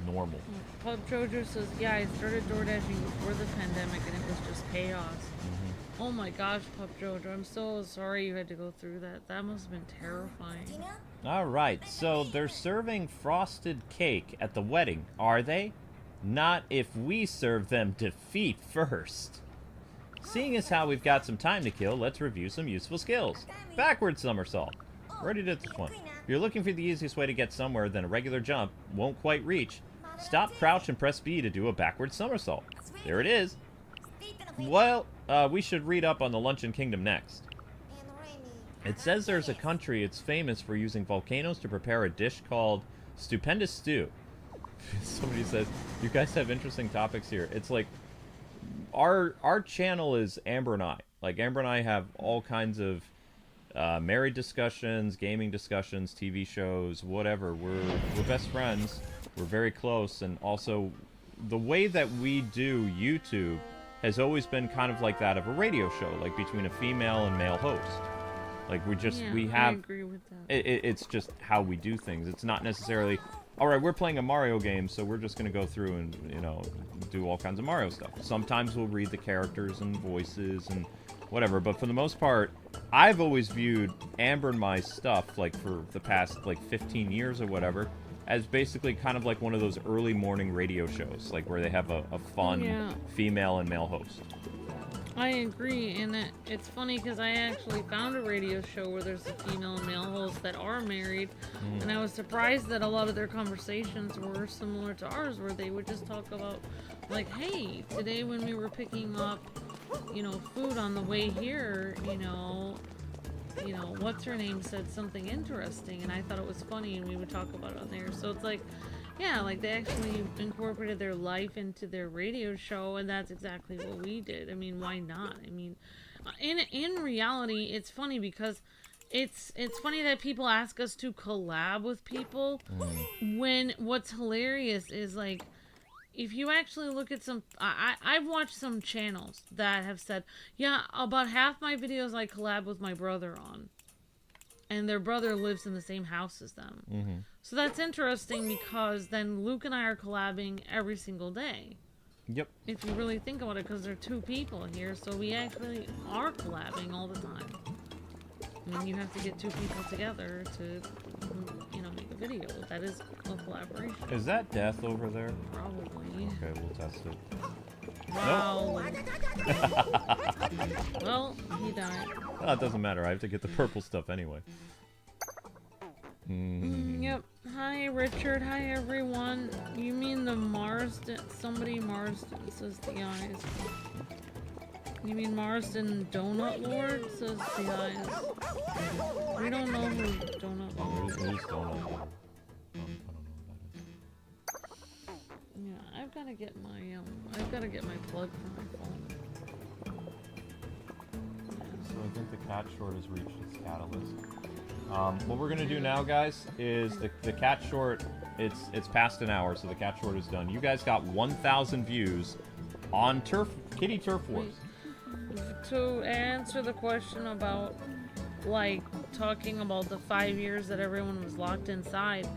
Speaker 1: normal.
Speaker 2: Pub Jojo says, yeah, I started door dashing before the pandemic and it was just chaos. Oh my gosh, Pup Jojo, I'm so sorry you had to go through that. That must have been terrifying.
Speaker 1: Alright, so they're serving frosted cake at the wedding, are they? Not if we serve them defeat first. Seeing as how we've got some time to kill, let's review some useful skills. Backward somersault. Already did this one. If you're looking for the easiest way to get somewhere than a regular jump won't quite reach, stop, crouch, and press B to do a backward somersault. There it is. Well, we should read up on the Luncheon Kingdom next. It says there's a country it's famous for using volcanoes to prepare a dish called stupendous stew. Somebody says, you guys have interesting topics here. It's like, our channel is Amber and I. Like, Amber and I have all kinds of married discussions, gaming discussions, TV shows, whatever. We're best friends. We're very close. And also, the way that we do YouTube has always been kind of like that of a radio show, like between a female and male host. Like we have.
Speaker 2: I agree with that.
Speaker 1: It's just how we do things. It's not necessarily, all right, we're playing a Mario game, so we're just gonna go through and, you know, do all kinds of Mario stuff. Sometimes we'll read the characters and voices and whatever, but for the most part, I've always viewed Amber and my stuff, like for the past like 15 years or whatever, as basically kind of like one of those early morning radio shows, like where they have a fun female and male host.
Speaker 2: I agree, and it's funny because I actually found a radio show where there's a female and male host that are married, and I was surprised that a lot of their conversations were similar to ours, where they would just talk about, like, hey, today when we were picking up, you know, food on the way here, you know, what's her name said something interesting, and I thought it was funny, and we would talk about it on there. So it's like, yeah, like they actually incorporated their life into their radio show, and that's exactly what we did. I mean, why not? I mean, in reality, it's funny because it's funny that people ask us to collab with people when what's hilarious is, like, if you actually look at some, I've watched some channels that have said, yeah, about half my videos I collab with my brother on. And their brother lives in the same house as them. So that's interesting because then Luke and I are collabing every single day.
Speaker 1: Yep.
Speaker 2: If you really think about it, because there are 2 people here, so we actually are collabing all the time. I mean, you have to get 2 people together to, you know, make a video. That is a collaboration.
Speaker 1: Is that death over there?
Speaker 2: Probably.
Speaker 1: Okay, we'll test it.
Speaker 2: Wow. Well, he died.
Speaker 1: Well, it doesn't matter. I have to get the purple stuff anyway.
Speaker 2: Yep. Hi, Richard. Hi, everyone. You mean the Marsden? Somebody Marsden says the eyes. You mean Marsden Donut Lord says the eyes. We don't know who Donut Lord is.
Speaker 1: Who's Donut Lord? I don't know who
Speaker 2: Yeah, I've got to get my plug for my phone.
Speaker 1: So I think the cat short has reached its catalyst. What we're gonna do now, guys, is the cat short. It's past an hour, so the cat short is done. You guys got 1,000 views on Kitty Turf Wars.
Speaker 2: To answer the question about, like, talking about the 5 years that everyone was locked inside,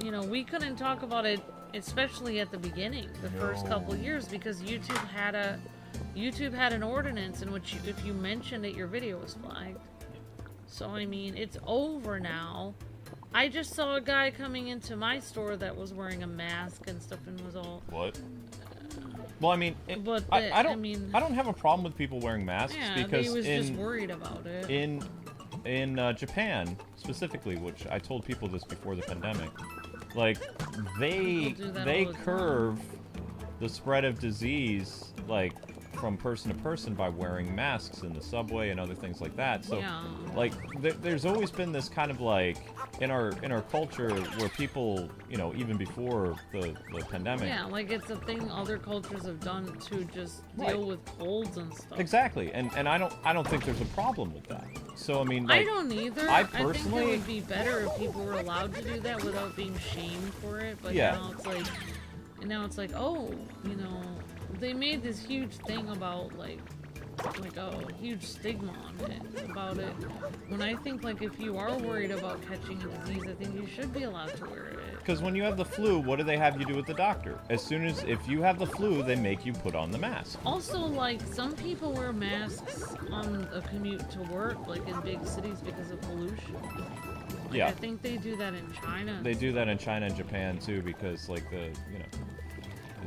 Speaker 2: you know, we couldn't talk about it, especially at the beginning, the first couple years, because YouTube had an ordinance in which if you mentioned it, your video was flagged. So, I mean, it's over now. I just saw a guy coming into my store that was wearing a mask and stuff and was all...
Speaker 1: What? Well, I mean, I don't have a problem with people wearing masks because
Speaker 2: he was just worried about it.
Speaker 1: In Japan, specifically, which I told people this before the pandemic, like, they curve the spread of disease, like, from person to person by wearing masks in the subway and other things like that. So, like, there's always been this kind of, like, in our culture where people, you know, even before the pandemic.
Speaker 2: Yeah, like, it's a thing other cultures have done to just deal with colds and stuff.
Speaker 1: Exactly, and I don't think there's a problem with that. So, I mean, like,
Speaker 2: I don't either.
Speaker 1: I personally...
Speaker 2: think it would be better if people were allowed to do that without being shamed for it, but now it's like, oh, you know, they made this huge thing about, like a huge stigma on it, about it. When I think, like, if you are worried about catching a disease, I think you should be allowed to wear it.
Speaker 1: Because when you have the flu, what do they have you do with the doctor? As soon as, if you have the flu, they make you put on the mask.
Speaker 2: Also, like, some people wear masks on a commute to work, like, in big cities because of pollution. Like,
Speaker 1: yeah.
Speaker 2: I think they do that in China.
Speaker 1: They do that in China and Japan, too, because, like,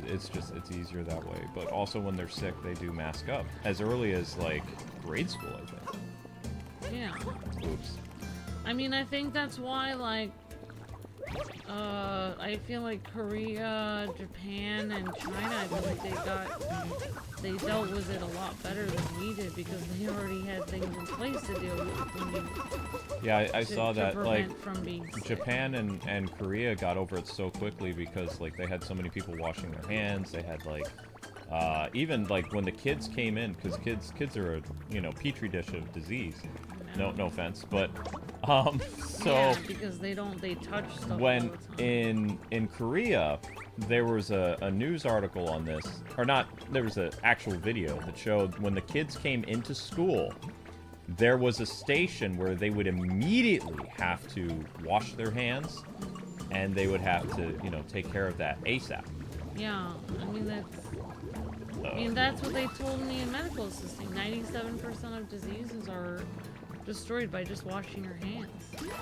Speaker 1: it's easier that way. But also when they're sick, they do mask up. As early as, like, grade school, I think.
Speaker 2: Yeah.
Speaker 1: Oops.
Speaker 2: I mean, I think that's why, like, I feel like Korea, Japan, and China, I feel like they dealt with it a lot better than we did because they already had things in place to deal with.
Speaker 1: Yeah, I saw that, like,
Speaker 2: from being
Speaker 1: Japan and Korea got over it so quickly because, like, they had so many people washing their hands. They had, like, even, like, when the kids came in, because kids are a, you know, petri dish of disease. No offense, but so
Speaker 2: yeah, because they touch stuff
Speaker 1: when
Speaker 2: all the time.
Speaker 1: in Korea there was a news article on this, or not, there was an actual video that showed when the kids came into school, there was a station where they would immediately have to wash their hands, and they would have to, you know, take care of that ASAP.
Speaker 2: Yeah, I mean that's what they told me in medical assisting. 97% of diseases are destroyed by just washing your hands. They even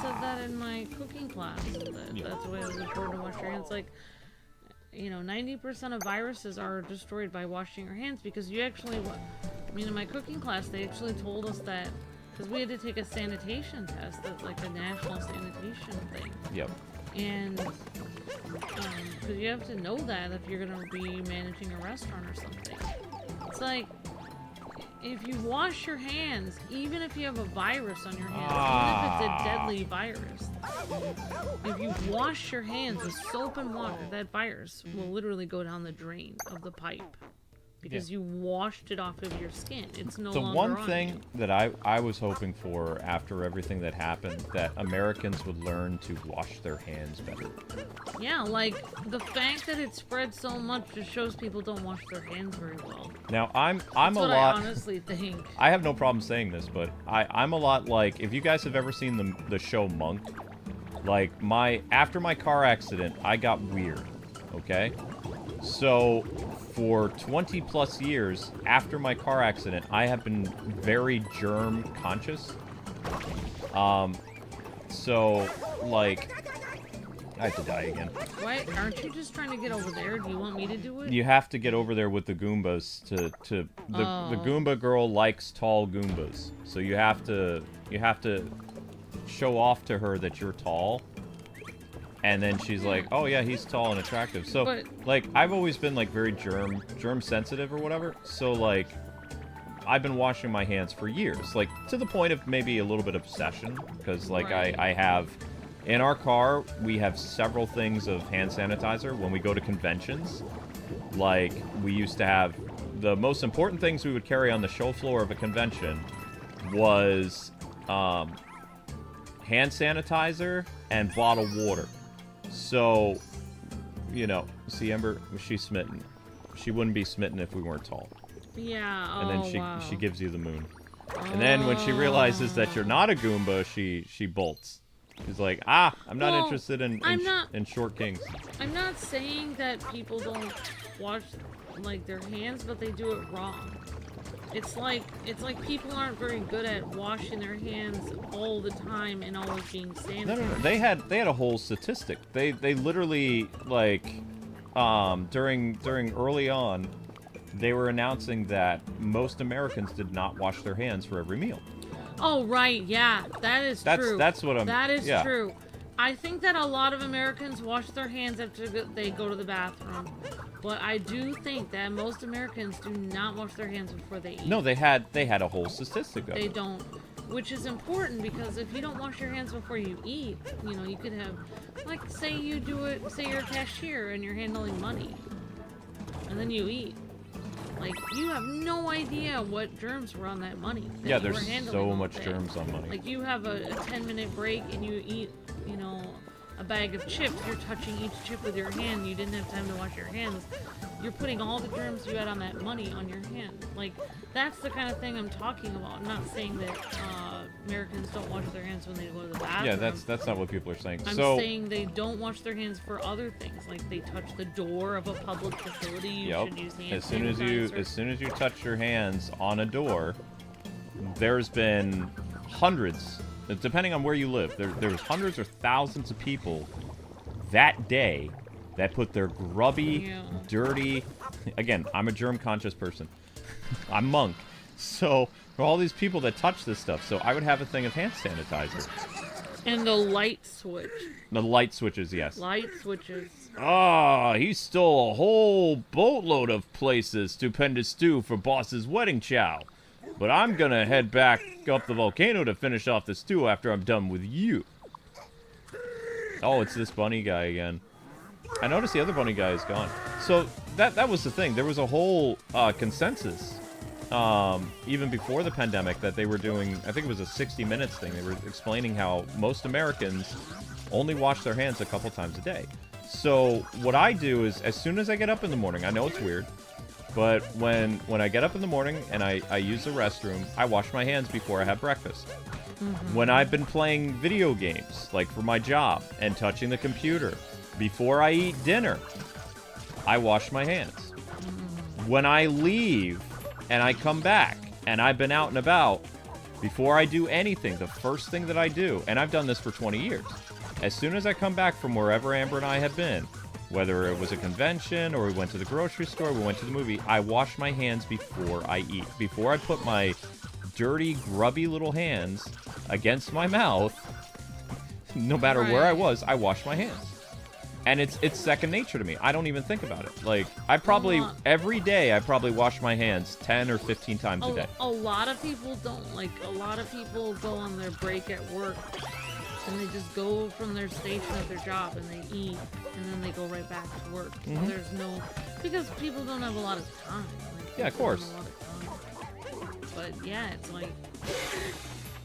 Speaker 2: said that in my cooking class. That's why it was important to wash your hands. Like, you know, 90% of viruses are destroyed by washing your hands because you actually, I mean, in my cooking class, they actually told us that because we had to take a sanitation test, that's like a national sanitation thing.
Speaker 1: Yep.
Speaker 2: And because you have to know that if you're going to be managing a restaurant or something. It's like, if you wash your hands, even if you have a virus on your hands, even if it's a deadly virus, if you wash your hands with soap and water, that virus will literally go down the drain of the pipe. Because you washed it off of your skin. It's no longer
Speaker 1: The one
Speaker 2: on
Speaker 1: thing
Speaker 2: you.
Speaker 1: that I was hoping for after everything that happened, that Americans would learn to wash their hands better.
Speaker 2: Yeah, like, the fact that it spread so much just shows people don't wash their hands very well.
Speaker 1: Now, I'm
Speaker 2: That's
Speaker 1: a
Speaker 2: what
Speaker 1: lot...
Speaker 2: I honestly think.
Speaker 1: I have no problem saying this, but I'm a lot like... If you guys have ever seen the show Monk, like, after my car accident, I got weird, okay? So, for 20 plus years after my car accident, I have been very germ conscious. So, like, I have to die again.
Speaker 2: Why aren't you just trying to get over there? Do you want me to do it?
Speaker 1: You have to get over there with the Goombas the Goomba girl likes tall Goombas. So you have to show off to her that you're tall. And then she's like, "Oh yeah, he's tall and attractive." So like I've always been like very germ sensitive or whatever. So like I've been washing my hands for years, like to the point of maybe a little bit of obsession, because like I have in our car we have several things of hand sanitizer when we go to conventions. Like we used to have the most important things we would carry on the show floor of a convention was hand sanitizer and bottled water. So, you know, see Ember, she's smitten. She wouldn't be smitten if we weren't tall.
Speaker 2: Yeah.
Speaker 1: And then she gives you the moon. And then when she realizes that you're not a Goomba, she bolts. She's like, I'm not interested in short kings.
Speaker 2: I'm not saying that people don't wash like their hands, but they do it wrong. It's like people aren't very good at washing their hands all the time and always being sanitized.
Speaker 1: No. They had a whole statistic. They literally like during early on, they were announcing that most Americans did not wash their hands for every meal.
Speaker 2: Oh right, yeah, that is true.
Speaker 1: That's what I'm.
Speaker 2: That is true. I think that a lot of Americans wash their hands after they go to the bathroom. But I do think that most Americans do not wash their hands before they eat.
Speaker 1: No, they had a whole statistic of it.
Speaker 2: They don't, which is important because if you don't wash your hands before you eat, you know, you could have, like, say you do it, say you're a cashier and you're handling money, and then you eat. Like, you have no idea what germs were on that money.
Speaker 1: Yeah, there's so much germs on money.
Speaker 2: Like, you have a 10-minute break and you eat, you know, a bag of chips. You're touching each chip with your hand. You didn't have time to wash your hands. You're putting all the germs you had on that money on your hand. Like, that's the kind of thing I'm talking about. I'm not saying that Americans don't wash their hands when they go to the bathroom.
Speaker 1: Yeah, that's not what people are saying.
Speaker 2: I'm saying they don't wash their hands for other things. Like, they touch the door of a public facility. You should use hand sanitizer.
Speaker 1: As soon as you touch your hands on a door, there's been hundreds, depending on where you live, there's hundreds or thousands of people that day that put their grubby, dirty... Again, I'm a germ-conscious person. I'm monk. So, there are all these people that touch this stuff. So, I would have a thing of hand sanitizer.
Speaker 2: And the light switch.
Speaker 1: The light switches, yes.
Speaker 2: Light switches.
Speaker 1: He stole a whole boatload of places, stupendous stew for boss's wedding chow. But I'm gonna head back up the volcano to finish off the stew after I'm done with you. Oh, it's this bunny guy again. I noticed the other bunny guy is gone. So that was the thing. There was a whole consensus, even before the pandemic, that they were doing, I think it was a 60 Minutes thing. They were explaining how most Americans only wash their hands a couple times a day. So what I do is, as soon as I get up in the morning, I know it's weird, but when I get up in the morning and I use the restroom, I wash my hands before I have breakfast. Mm-hmm. When I've been playing video games, like for my job, and touching the computer, before I eat dinner, I wash my hands. Mm-hmm. When I leave and I come back and I've been out and about, before I do anything, the first thing that I do, and I've done this for 20 years, as soon as I come back from wherever Amber and I have been, whether it was a convention or we went to the grocery store, we went to the movie, I wash my hands before I eat. Before I put my dirty, grubby little hands against my mouth, no matter where I was, I wash my hands. And it's second nature to me. I don't even think about it. Like, I probably, every day, I probably wash my hands 10 or 15 times a day.
Speaker 2: A lot of people don't. Like, a lot of people go on their break at work, and they just go from their station at their job, and they eat, and then they go right back to work. Mm-hmm. So there's no... Because people don't have a lot of time. Like,
Speaker 1: yeah, of course.
Speaker 2: But, yeah, it's like...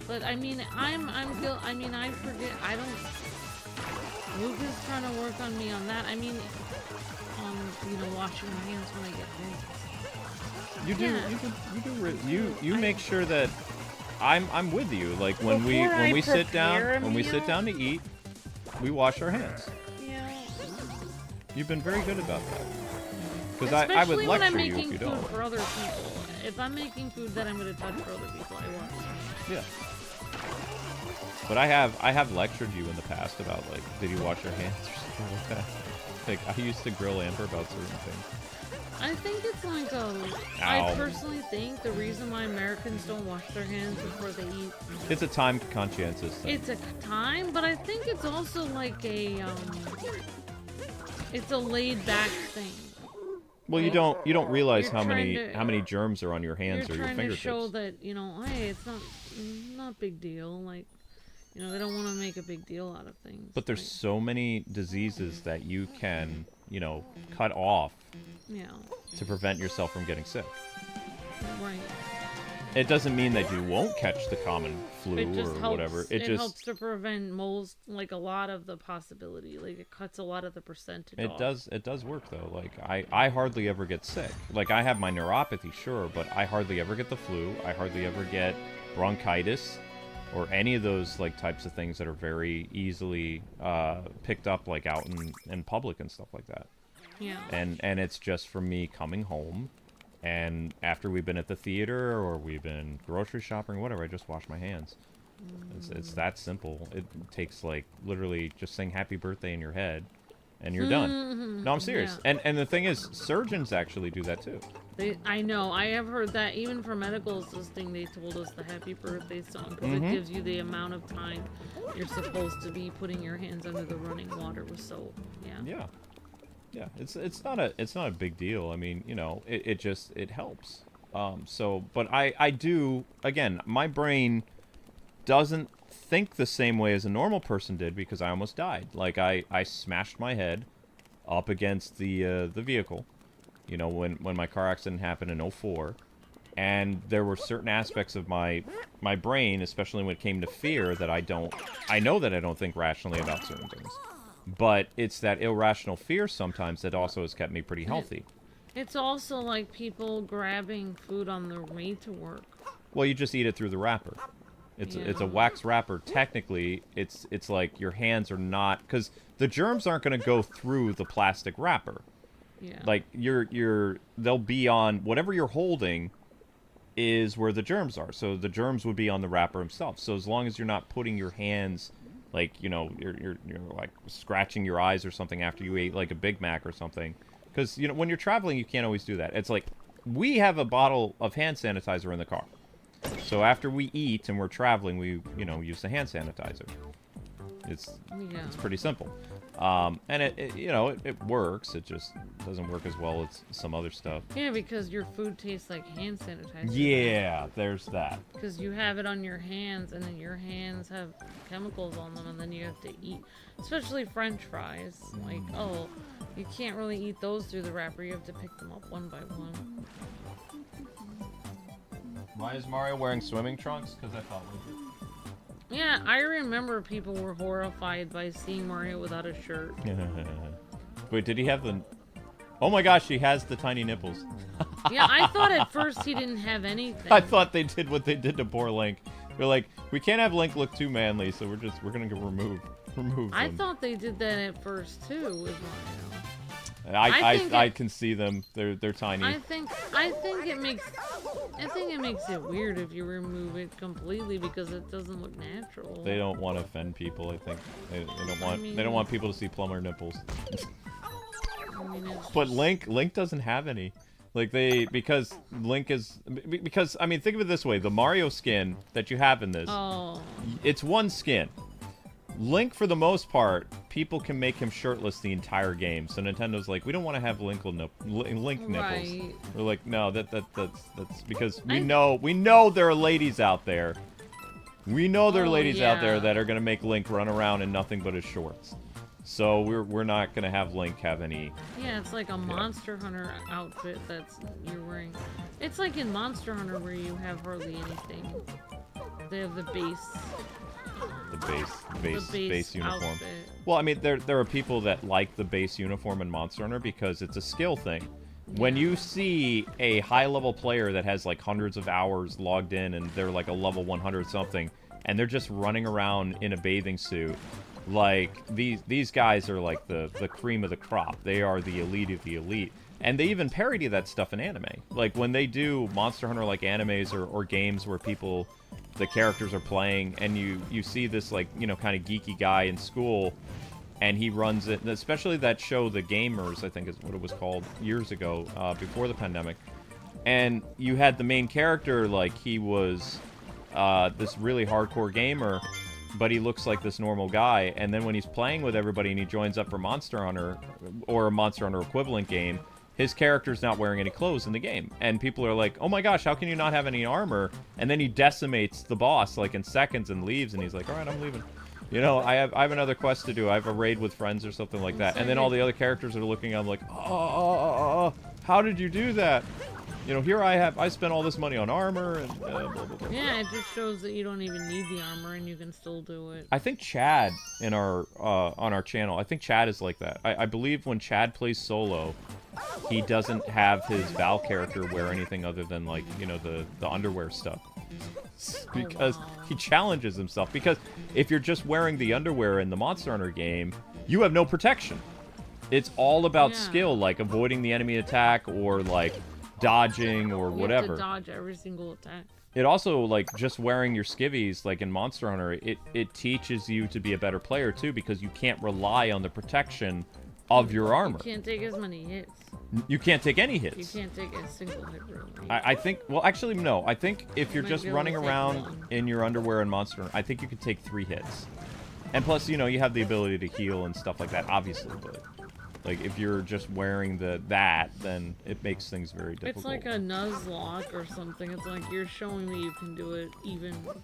Speaker 2: But, I mean, I forget... I don't... Luke is trying to work on me on that. I mean, you know, washing my hands when I get home.
Speaker 1: You make sure that I'm with you. Like when we sit down to eat, we wash our hands.
Speaker 2: Yeah.
Speaker 1: You've been very good about that. Because I would lecture you if you don't.
Speaker 2: Especially when I'm making food for other people. If I'm making food that I'm going to touch for other people, I wash.
Speaker 1: Yeah. But I have lectured you in the past about, like, did you wash your hands or something like that? Like, I used to grill Amber about certain things.
Speaker 2: I think it's like I personally think the reason why Americans don't wash their hands before they eat.
Speaker 1: It's a time conscientious thing.
Speaker 2: It's a time, but I think it's also like it's a laid back thing.
Speaker 1: Well, you don't realize how many germs are on your hands or your fingertips.
Speaker 2: You're trying to show that, you know, hey, it's not big deal. Like, you know, they don't want to make a big deal out of things.
Speaker 1: But there's so many diseases that you can, you know, cut off.
Speaker 2: Yeah.
Speaker 1: To prevent yourself from getting sick.
Speaker 2: Right.
Speaker 1: It doesn't mean that you won't catch the common flu or whatever.
Speaker 2: It just helps to prevent like a lot of the possibility. Like it cuts a lot of the percentage off.
Speaker 1: It does work though. Like I hardly ever get sick. Like I have my neuropathy, sure, but I hardly ever get the flu. I hardly ever get bronchitis or any of those like types of things that are very easily picked up like out in public and stuff like that.
Speaker 2: Yeah.
Speaker 1: And it's just from me coming home, and after we've been at the theater or we've been grocery shopping or whatever, I just wash my hands. It's that simple. It takes like literally just saying happy birthday in your head, and you're done. No, I'm serious.
Speaker 2: Yeah.
Speaker 1: And the thing is, surgeons actually do that too.
Speaker 2: I know. I have heard that even for medical assisting, they told us the happy birthday song because it gives you the amount of time you're supposed to be putting your hands under the running water with soap. Yeah.
Speaker 1: Yeah. Yeah, it's not a big deal. I mean, you know, it helps. But I do, again, my brain doesn't think the same way as a normal person did because I almost died. Like I smashed my head up against the vehicle, you know, when my car accident happened in 04, and there were certain aspects of my brain, especially when it came to fear, that I know that I don't think rationally about certain things. But it's that irrational fear sometimes that also has kept me pretty healthy.
Speaker 2: It's also like people grabbing food on their way to work.
Speaker 1: Well, you just eat it through the wrapper. It's a wax wrapper. Technically, it's like your hands are not, because the germs aren't going to go through the plastic wrapper.
Speaker 2: Yeah.
Speaker 1: Like they'll be on whatever you're holding is where the germs are. So the germs would be on the wrapper himself. So as long as you're not putting your hands, like, you know, you're like scratching your eyes or something after you ate like a Big Mac or something. Because, you know, when you're traveling, you can't always do that. It's like, we have a bottle of hand sanitizer in the car. So after we eat and we're traveling, we, you know, use the hand sanitizer. It's pretty simple. And it works. It just doesn't work as well as some other stuff.
Speaker 2: Yeah, because your food tastes like hand sanitizer.
Speaker 1: Yeah, there's that.
Speaker 2: Because you have it on your hands, and then your hands have chemicals on them, and then you have to eat. Especially French fries. Like, oh, you can't really eat those through the wrapper. You have to pick them up one by one.
Speaker 1: Why is Mario wearing swimming trunks? Because I thought we did.
Speaker 2: Yeah, I remember people were horrified by seeing Mario without a shirt.
Speaker 1: Wait, did he have the... Oh my gosh, he has the tiny nipples.
Speaker 2: Yeah, I thought at first he didn't have anything.
Speaker 1: I thought they did what they did to poor Link. They're like, we can't have Link look too manly, so we're gonna remove
Speaker 2: I
Speaker 1: them.
Speaker 2: Thought they did that at first too with Mario.
Speaker 1: I can see them. They're tiny.
Speaker 2: I think it makes it weird if you remove it completely because it doesn't look natural.
Speaker 1: They don't want to offend people. I think they don't want people to see plumber nipples. But Link doesn't have any. Like because Link is because I mean think of it this way: the Mario skin that you have in this, it's one skin. Link, for the most part, people can make him shirtless the entire game. So Nintendo's like, we don't want to have Link nipples.
Speaker 2: Right.
Speaker 1: We're like, no, that's because we know there are ladies out there. We know there are ladies out there that are gonna make Link run around in nothing but his shorts. So we're not gonna have Link have any. Yeah,
Speaker 2: it's like a Monster Hunter outfit you're wearing. It's like in Monster Hunter where you have hardly anything. They have the base.
Speaker 1: The base uniform.
Speaker 2: Outfit.
Speaker 1: Well, I mean, there are people that like the base uniform in Monster Hunter because it's a skill thing. When you see a high-level player that has like hundreds of hours logged in and they're like a level 100 something, and they're just running around in a bathing suit Like, these guys are like the cream of the crop. They are the elite of the elite. And they even parody that stuff in anime. Like, when they do Monster Hunter-like animes or games where the characters are playing, and you see this, like, you know, kind of geeky guy in school, and he runs it, and especially that show, The Gamers, I think is what it was called, years ago, before the pandemic. And you had the main character, like, he was this really hardcore gamer, but he looks like this normal guy, and then when he's playing with everybody and he joins up for Monster Hunter, or a Monster Hunter equivalent game, his character's not wearing any clothes in the game. And people are like, oh my gosh, how can you not have any armor? And then he decimates the boss, like, in seconds and leaves, and he's like, alright, I'm leaving. You know, I have another quest to do. I have a raid with friends or something like that. And then all the other characters are looking at him like, how did you do that? You know, here I spent all this money on armor and blah, blah, blah.
Speaker 2: Yeah, it just shows that you don't even need the armor and you can still do it.
Speaker 1: I think Chad in our on our channel, I think Chad is like that. I believe when Chad plays solo, he doesn't have his Val character wear anything other than, like, you know, the underwear stuff. Because he challenges himself. Because if you're just wearing the underwear in the Monster Hunter game, you have no protection. It's all about skill, like avoiding the enemy attack or, like, dodging or whatever.
Speaker 2: You have to dodge every single attack.
Speaker 1: It also, like, just wearing your skivvies, like in Monster Hunter, it teaches you to be a better player, too, because you can't rely on the protection of your armor.
Speaker 2: You can't take as many hits.
Speaker 1: You can't take any hits.
Speaker 2: You can't take a single hit, really.
Speaker 1: I think, well, actually, no. I think if you're just running around in your underwear in Monster Hunter, I think you can take 3 hits. And plus, you know, you have the ability to heal and stuff like that, obviously, but... Like, if you're just wearing that, then it makes things very difficult.
Speaker 2: It's like a Nuzlocke or something. It's like you're showing me you can do it even with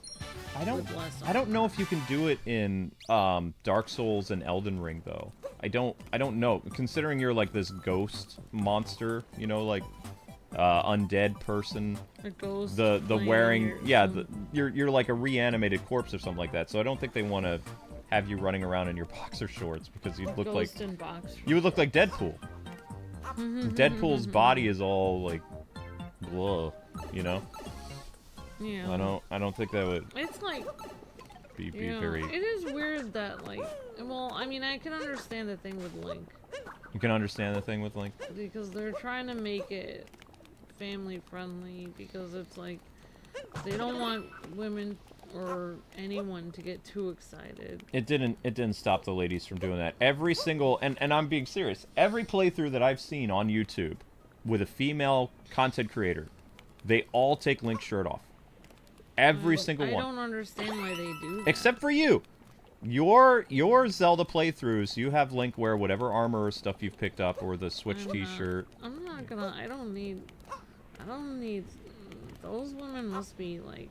Speaker 2: less.
Speaker 1: I don't know if you can do it in Dark Souls and Elden Ring, though. I don't know. Considering you're like this ghost monster, you know, like undead person.
Speaker 2: A ghost.
Speaker 1: The wearing, you're like a reanimated corpse or something like that. So I don't think they want to have you running around in your boxer shorts because you'd look like you would look like Deadpool. Deadpool's body is all like, whoa, you know.
Speaker 2: Yeah.
Speaker 1: I don't think that would.
Speaker 2: It's like
Speaker 1: be very.
Speaker 2: It is weird that, like, well, I mean, I can understand the thing with Link.
Speaker 1: You can understand the thing with Link
Speaker 2: because they're trying to make it family friendly because it's like they don't want women or anyone to get too excited.
Speaker 1: It didn't stop the ladies from doing that. Every single and I'm being serious. Every playthrough that I've seen on YouTube with a female content creator, they all take Link's shirt off. Every single one.
Speaker 2: I don't understand why they do that.
Speaker 1: Except for you. Your Zelda playthroughs, you have Link wear whatever armor or stuff you've picked up or the Switch t-shirt.
Speaker 2: I'm not gonna I don't need those women must be, like,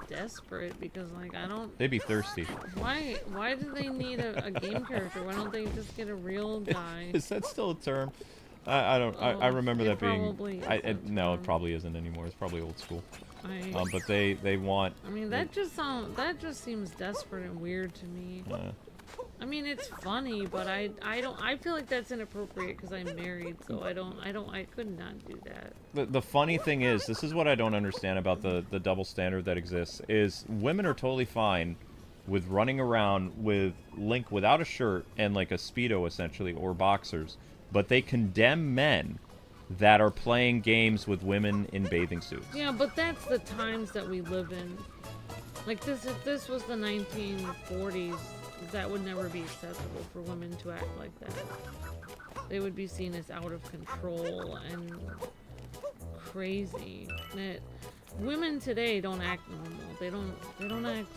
Speaker 2: desperate because, like, I don't...
Speaker 1: They'd be thirsty.
Speaker 2: Why do they need a game character? Why don't they just get a real guy?
Speaker 1: Is that still a term? I don't... I remember that being... No, it probably isn't anymore. It's probably old school. But they want...
Speaker 2: I mean, that just seems desperate and weird to me. I mean, it's funny, but I feel like that's inappropriate because I'm married, so I could not do that.
Speaker 1: The funny thing is, this is what I don't understand about the double standard that exists, is women are totally fine with running around with Link without a shirt and like a Speedo, essentially, or boxers, but they condemn men that are playing games with women in bathing suits.
Speaker 2: Yeah, but that's the times that we live in. Like, if this was the 1940s, that would never be acceptable for women to act like that. They would be seen as out of control and crazy. That women today don't act normal. They don't act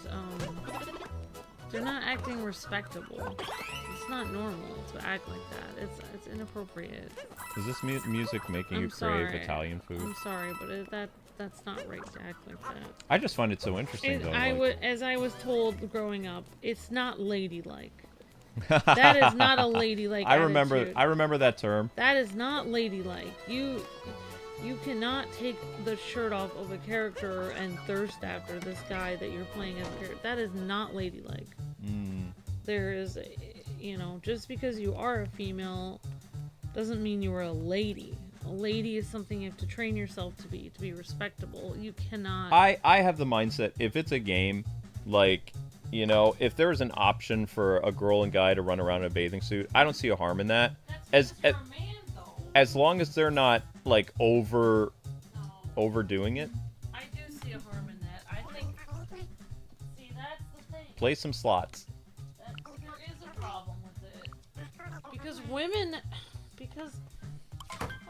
Speaker 2: they're not acting respectable. It's not normal to act like that. It's inappropriate.
Speaker 1: Is this music making you crave Italian food?
Speaker 2: I'm sorry, but that's not right to act like that.
Speaker 1: I just find it so interesting, though.
Speaker 2: As I was told growing up, it's not ladylike. That is not a ladylike attitude.
Speaker 1: I remember that term.
Speaker 2: That is not ladylike. You cannot take the shirt off of a character and thirst after this guy that you're playing as a character. That is not ladylike. There is, just because you are a female doesn't mean you are a lady. A lady is something you have to train yourself to be respectable. You cannot...
Speaker 1: I have the mindset, if it's a game, like, You know, if there's an option for a girl and guy to run around in a bathing suit, I don't see a harm in that. As long as they're not like overdoing it.
Speaker 2: I do see a harm in that. I think. See, that's the thing.
Speaker 1: Play some slots.
Speaker 2: There is a problem with it because women.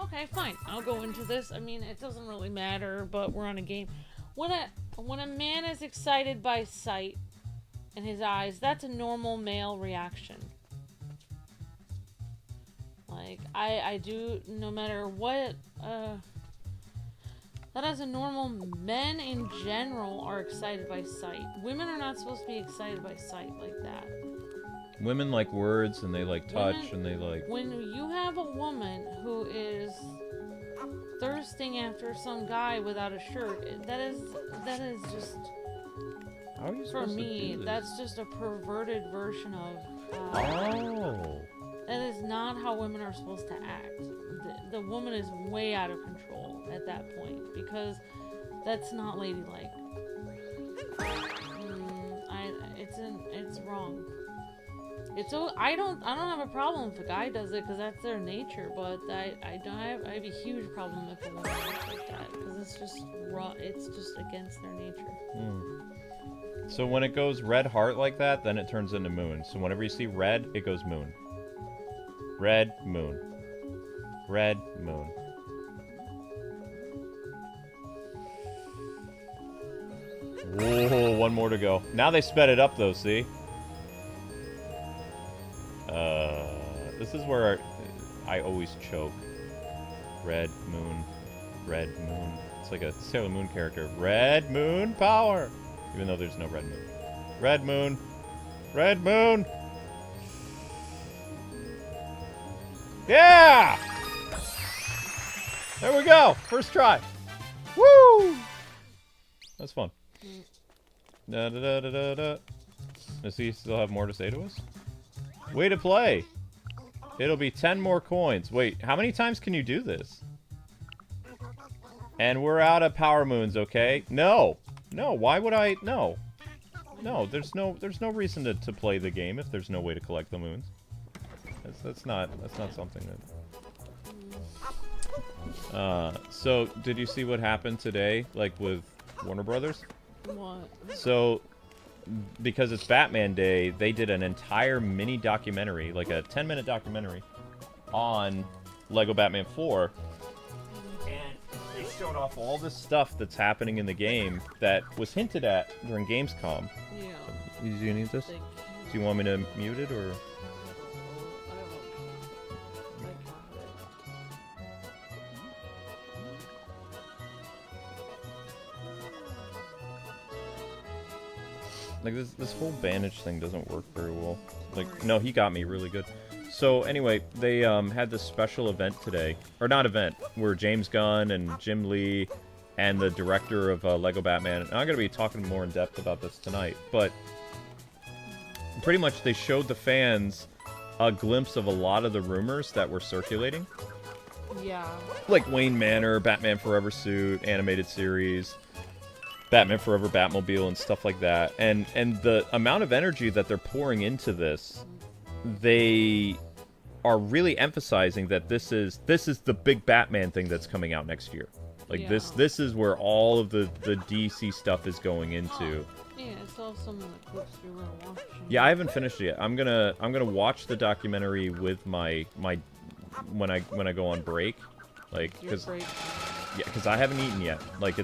Speaker 2: Okay, fine. I'll go into this. I mean, it doesn't really matter, but we're on a game. When a man is excited by sight in his eyes, that's a normal male reaction. Like, I do, no matter what, that is a normal, men in general are excited by sight. Women are not supposed to be excited by sight like that.
Speaker 1: Women like words, and they like touch, and they like...
Speaker 2: When you have a woman who is thirsting after some guy without a shirt, that is just...
Speaker 1: How are you
Speaker 2: for
Speaker 1: supposed
Speaker 2: me,
Speaker 1: to do this?
Speaker 2: that's just a perverted version of...
Speaker 1: Oh!
Speaker 2: That is not how women are supposed to act. The woman is way out of control at that point, because that's not ladylike. It's wrong. I don't have a problem if a guy does it because that's their nature, but I have a huge problem if a woman acts like that because it's just raw. It's just against their nature.
Speaker 1: So when it goes red heart like that, then it turns into moon. So whenever you see red, it goes moon. Red moon. Red moon. Whoa, one more to go. Now they sped it up though, see? This is where I always choke. Red moon. Red moon. It's like a Sailor Moon character. Red moon power! Even though there's no red moon. Red moon. Red moon! Yeah! There we go! First try! Woo! That's fun. Da da da da da da. Does he still have more to say to us? Way to play! It'll be 10 more coins. Wait, how many times can you do this? And we're out of power moons, okay? No! No, why would I? No. No, there's no reason to play the game if there's no way to collect the moons. That's not something that... So, did you see what happened today, like, with Warner Brothers?
Speaker 2: What?
Speaker 1: So, because it's Batman Day, they did an entire mini documentary, like a 10-minute documentary, on Lego Batman 4. And they showed off all this stuff that's happening in the game that was hinted at during Gamescom.
Speaker 2: Yeah.
Speaker 1: Do you need this? Do you want me to mute it, or...? Like, this whole bandage thing doesn't work very well. Like, no, he got me really good. So, anyway, they had this special event today. Or not event, where James Gunn and Jim Lee and the director of Lego Batman... And I'm going to be talking more in depth about this tonight. But, pretty much they showed the fans a glimpse of a lot of the rumors that were circulating.
Speaker 2: Yeah.
Speaker 1: Like Wayne Manor, Batman Forever suit, animated series... Batman Forever Batmobile and stuff like that. And the amount of energy that they're pouring into this, they are really emphasizing that this is the big Batman thing that's coming out next year. Like,
Speaker 2: yeah.
Speaker 1: this is where all of the DC stuff is going into.
Speaker 2: Yeah, I still have some of the clips we were watching.
Speaker 1: Yeah, I haven't finished it yet. I'm gonna watch the documentary with my when I go on break, like, because I haven't eaten yet. Like,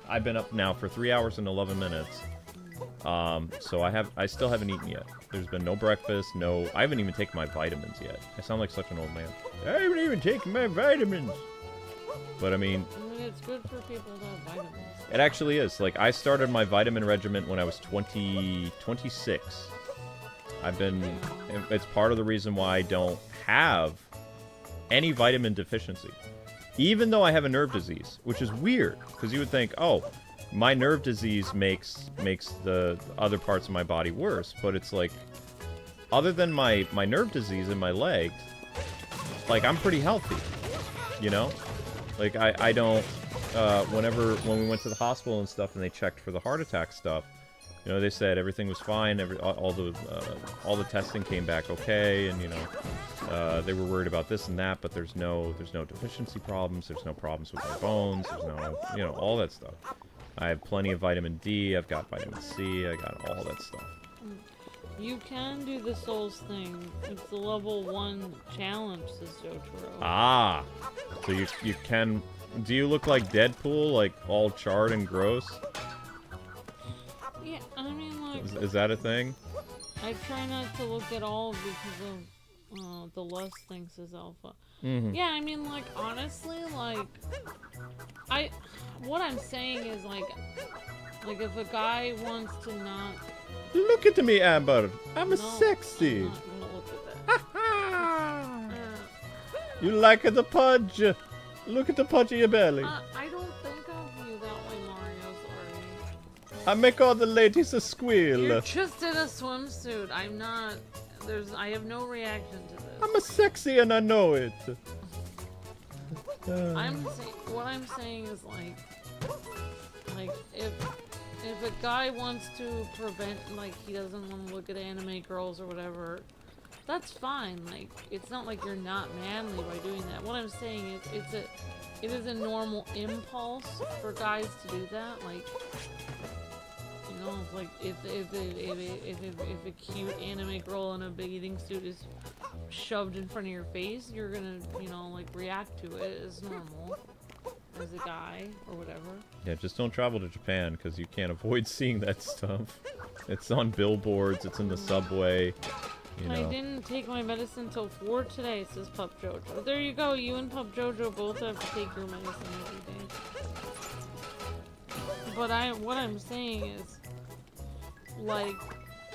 Speaker 1: I've been up now for 3 hours and 11 minutes. So I still haven't eaten yet. There's been no breakfast, I haven't even taken my vitamins yet. I sound like such an old man. I haven't even taken my vitamins. But I mean,
Speaker 2: it's good for people to have vitamins.
Speaker 1: It actually is. Like, I started my vitamin regimen when I was 26. It's part of the reason why I don't have any vitamin deficiency. Even though I have a nerve disease, which is weird, because you would think, oh, my nerve disease makes the other parts of my body worse. But it's like, other than my nerve disease in my legs, like, I'm pretty healthy, you know? Like, I don't, when we went to the hospital and stuff and they checked for the heart attack stuff, You know, they said everything was fine. All the testing came back okay, and you know, they were worried about this and that, but there's no deficiency problems. There's no problems with my bones. There's no, you know, all that stuff. I have plenty of vitamin D. I've got vitamin C. I got all that stuff.
Speaker 2: You can do the souls thing. It's the level 1 challenge, says Jotaro.
Speaker 1: Ah, so you can. Do you look like Deadpool, like all charred and gross?
Speaker 2: Yeah, I mean, like...
Speaker 1: Is that a thing?
Speaker 2: I try not to look at all because of the lust thing, says Alpha.
Speaker 1: Mm-hmm.
Speaker 2: Yeah, I mean, like, honestly, like... What I'm saying is, like, if a guy wants to not...
Speaker 1: Look at me, Amber. I'm sexy.
Speaker 2: I'm not gonna look at that.
Speaker 1: You like the pudge? Look at the pudge of your belly.
Speaker 2: I don't think of you that way, Mario. Sorry.
Speaker 1: I make all the ladies a squeal.
Speaker 2: You're just in a swimsuit. I'm not. I have no reaction to this.
Speaker 1: I'm a sexy and I know it.
Speaker 2: What I'm saying is like if a guy wants to prevent, like, he doesn't want to look at anime girls or whatever, that's fine. Like, it's not like you're not manly by doing that. What I'm saying is it is a normal impulse for guys to do that. Like, you know, it's like if a cute anime girl in a bathing suit is shoved in front of your face, you're gonna, you know, like, react to it as normal. As a guy, or whatever.
Speaker 1: Yeah, just don't travel to Japan, because you can't avoid seeing that stuff. It's on billboards, it's in the subway, you know.
Speaker 2: I didn't take my medicine till 4 today, says Pup Jojo. There you go, you and Pup Jojo both have to take your medicine every day. But what I'm saying is, like,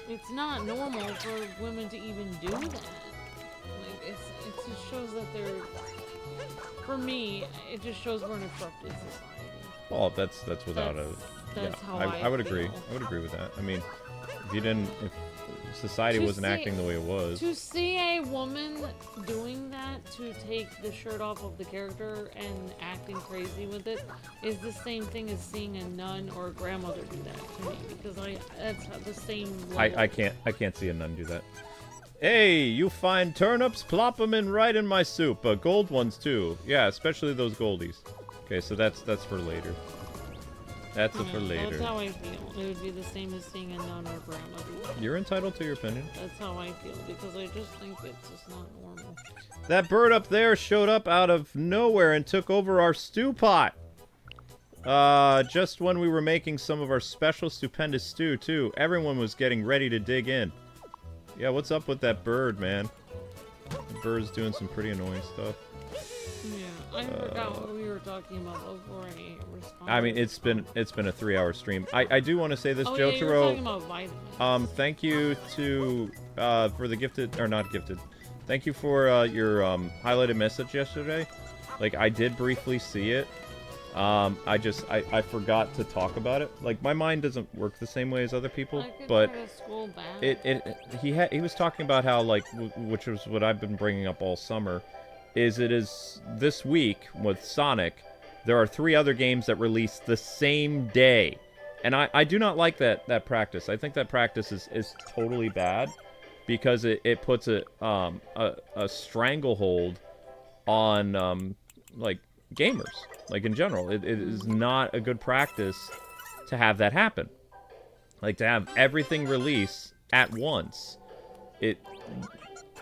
Speaker 2: it's not normal for women to even do that. Like, it just shows that they're... For me, it just shows we're in a corrupted society.
Speaker 1: Well, that's without
Speaker 2: that's
Speaker 1: yeah,
Speaker 2: how
Speaker 1: I would
Speaker 2: feel.
Speaker 1: agree. I would agree with that. I mean, if society wasn't acting the way it was.
Speaker 2: To see a woman doing that, to take the shirt off of the character and acting crazy with it, is the same thing as seeing a nun or a grandmother do that to me. Because that's the same level.
Speaker 1: I can't see a nun do that. Hey, you find turnips? Plop them in right in my soup. Gold ones too. Yeah, especially those goldies. Okay, so that's for later. That's for later.
Speaker 2: That's how I feel. It would be the same as seeing a nun or grandmother.
Speaker 1: You're entitled to your opinion.
Speaker 2: That's how I feel, because I just think it's just not normal.
Speaker 1: That bird up there showed up out of nowhere and took over our stew pot. Just when we were making some of our special stupendous stew too. Everyone was getting ready to dig in. Yeah, what's up with that bird, man? The bird's doing some pretty annoying stuff.
Speaker 2: Yeah, I forgot what we were talking about before I responded.
Speaker 1: I mean, it's been a 3-hour stream. I do want to say this,
Speaker 2: Jotaro.
Speaker 1: yeah,
Speaker 2: you were talking about vitamins.
Speaker 1: Thank you to for the gifted, or not gifted. Thank you for your highlighted message yesterday. Like, I did briefly see it. I forgot to talk about it. Like, my mind doesn't work the same way as other people, but he was talking about how, like, which was what I've been bringing up all summer, is this week with Sonic, there are 3 other games that release the same day, and I do not like that practice. I think that practice is totally bad, because it puts a stranglehold on like gamers. Like, in general, it is not a good practice to have that happen. Like, to have everything release at once.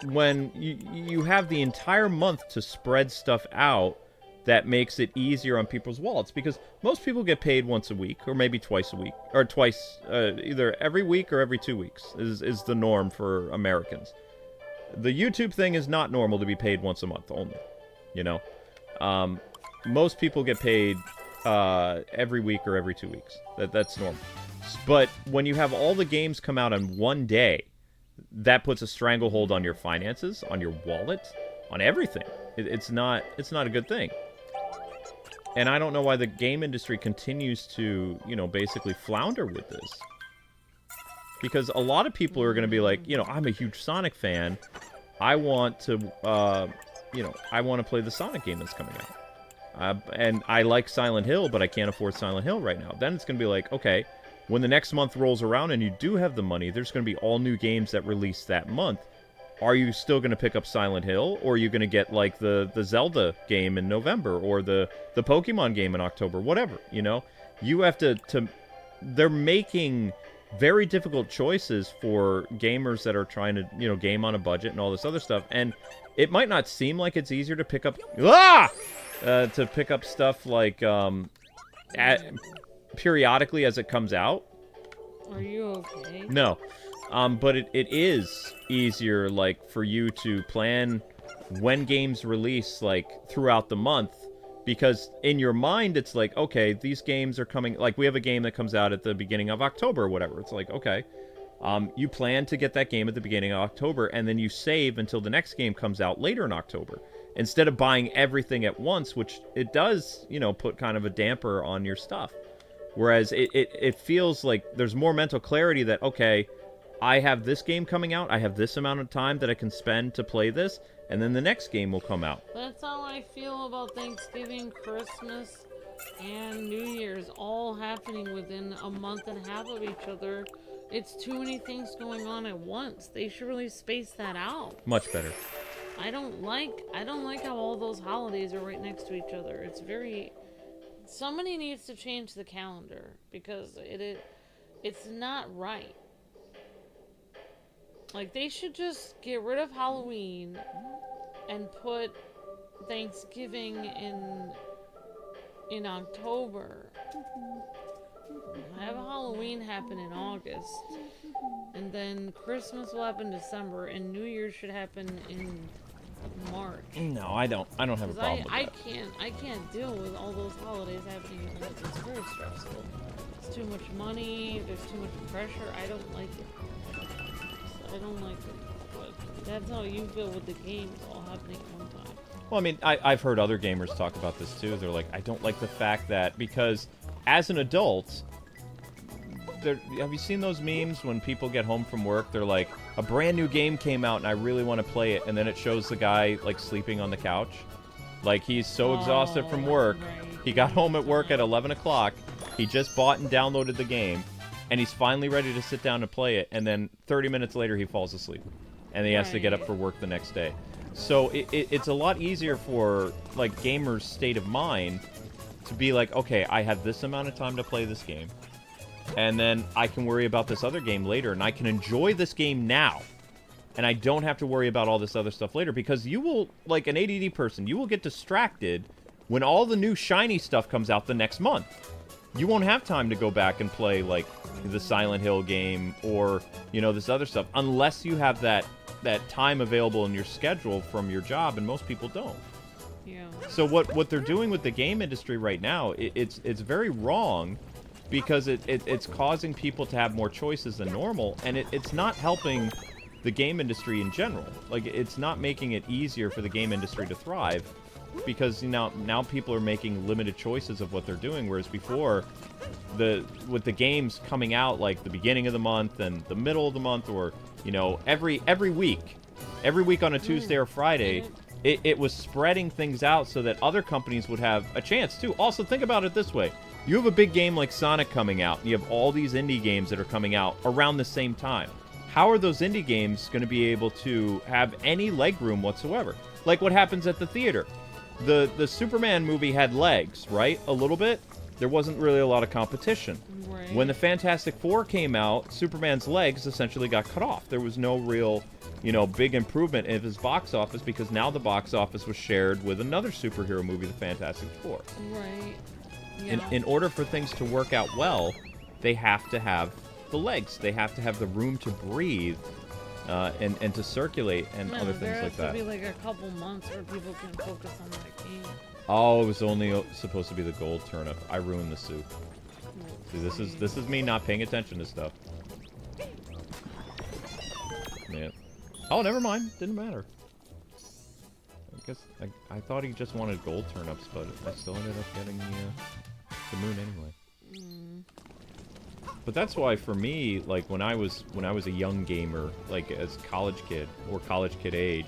Speaker 1: When you have the entire month to spread stuff out, that makes it easier on people's wallets. Because most people get paid once a week, or maybe twice a week. Or twice, either every week or every 2 weeks is the norm for Americans. The YouTube thing is not normal to be paid once a month only. You know? Most people get paid every week or every 2 weeks. That's normal. But when you have all the games come out on one day, that puts a stranglehold on your finances, on your wallet, on everything. It's not a good thing. And I don't know why the game industry continues to, you know, basically flounder with this. Because a lot of people are going to be like, you know, I'm a huge Sonic fan. I want to, you know, I want to play the Sonic game that's coming out. And I like Silent Hill, but I can't afford Silent Hill right now. Then it's going to be like, okay, when the next month rolls around and you do have the money, there's going to be all new games that release that month. Are you still going to pick up Silent Hill, or are you going to get like the Zelda game in November, or the Pokemon game in October, whatever, you know? You have to they're making very difficult choices for gamers that are trying to, you know, game on a budget and all this other stuff. And it might not seem like it's easier to pick up to pick up stuff like periodically as it comes out.
Speaker 2: Are you okay?
Speaker 1: No. But it is easier, like, for you to plan when games release, like, throughout the month. Because in your mind, it's like, okay, these games are coming... Like, we have a game that comes out at the beginning of October or whatever. It's like, okay, you plan to get that game at the beginning of October, and then you save until the next game comes out later in October. Instead of buying everything at once, which it does, you know, put kind of a damper on your stuff. Whereas it feels like there's more mental clarity that, okay, I have this game coming out, I have this amount of time that I can spend to play this, and then the next game will come out.
Speaker 2: That's how I feel about Thanksgiving, Christmas, and New Year's all happening within a month and a half of each other. It's too many things going on at once. They should really space that out.
Speaker 1: Much better.
Speaker 2: I don't like how all those holidays are right next to each other. It's very... Somebody needs to change the calendar, because it's not right. Like, they should just get rid of Halloween and put Thanksgiving in October. Have Halloween happen in August. And then Christmas will happen in December, and New Year's should happen in March.
Speaker 1: No, I don't have a problem with that.
Speaker 2: I can't deal with all those holidays happening at once. It's very stressful. It's too much money, there's too much pressure. I don't like it. I don't like it, but that's how you feel with the games all happening at one time.
Speaker 1: Well, I mean, I've heard other gamers talk about this too. They're like, I don't like the fact that, because as an adult, have you seen those memes when people get home from work, they're like, a brand new game came out and I really want to play it, and then it shows the guy, like, sleeping on the couch? Like, he's so exhausted from work,
Speaker 2: right.
Speaker 1: He got home at work at 11 o'clock, he just bought and downloaded the game, and he's finally ready to sit down and play it, and then 30 minutes later he falls asleep. And he has to get up for work the next day. So it's a lot easier for, like, gamers' state of mind to be like, okay, I have this amount of time to play this game, and then I can worry about this other game later, and I can enjoy this game now, and I don't have to worry about all this other stuff later, because you will, like an ADD person, you will get distracted when all the new shiny stuff comes out the next month. You won't have time to go back and play, like, the Silent Hill game or, you know, this other stuff, unless you have that time available in your schedule from your job, and most people don't.
Speaker 2: Yeah.
Speaker 1: So what they're doing with the game industry right now, it's very wrong, because it's causing people to have more choices than normal, and it's not helping the game industry in general. Like, it's not making it easier for the game industry to thrive, because, you know, now people are making limited choices of what they're doing, whereas before, with the games coming out, like, the beginning of the month and the middle of the month, or, you know, every week on a Tuesday or Friday, it was spreading things out so that other companies would have a chance too. Also, think about it this way. You have a big game like Sonic coming out, and you have all these indie games that are coming out around the same time. How are those indie games going to be able to have any leg room whatsoever? Like what happens at the theater. The Superman movie had legs, right? A little bit. There wasn't really a lot of competition.
Speaker 2: Right.
Speaker 1: When the Fantastic Four came out, Superman's legs essentially got cut off. There was no real, you know, big improvement in his box office, because now the box office was shared with another superhero movie, the Fantastic Four.
Speaker 2: Right. Yeah.
Speaker 1: In order for things to work out well, they have to have the legs. They have to have the room to breathe, and to circulate, and other things like that.
Speaker 2: There has to be like a couple months where people can focus on that game.
Speaker 1: Oh, it was only supposed to be the gold turnip. I ruined the soup. See, this is me not paying attention to stuff. Yeah. Oh, never mind. Didn't matter. I guess I thought he just wanted gold turnips, but I still ended up getting the moon anyway. But that's why, for me, like, when I was a young gamer, like as a college kid or college kid age,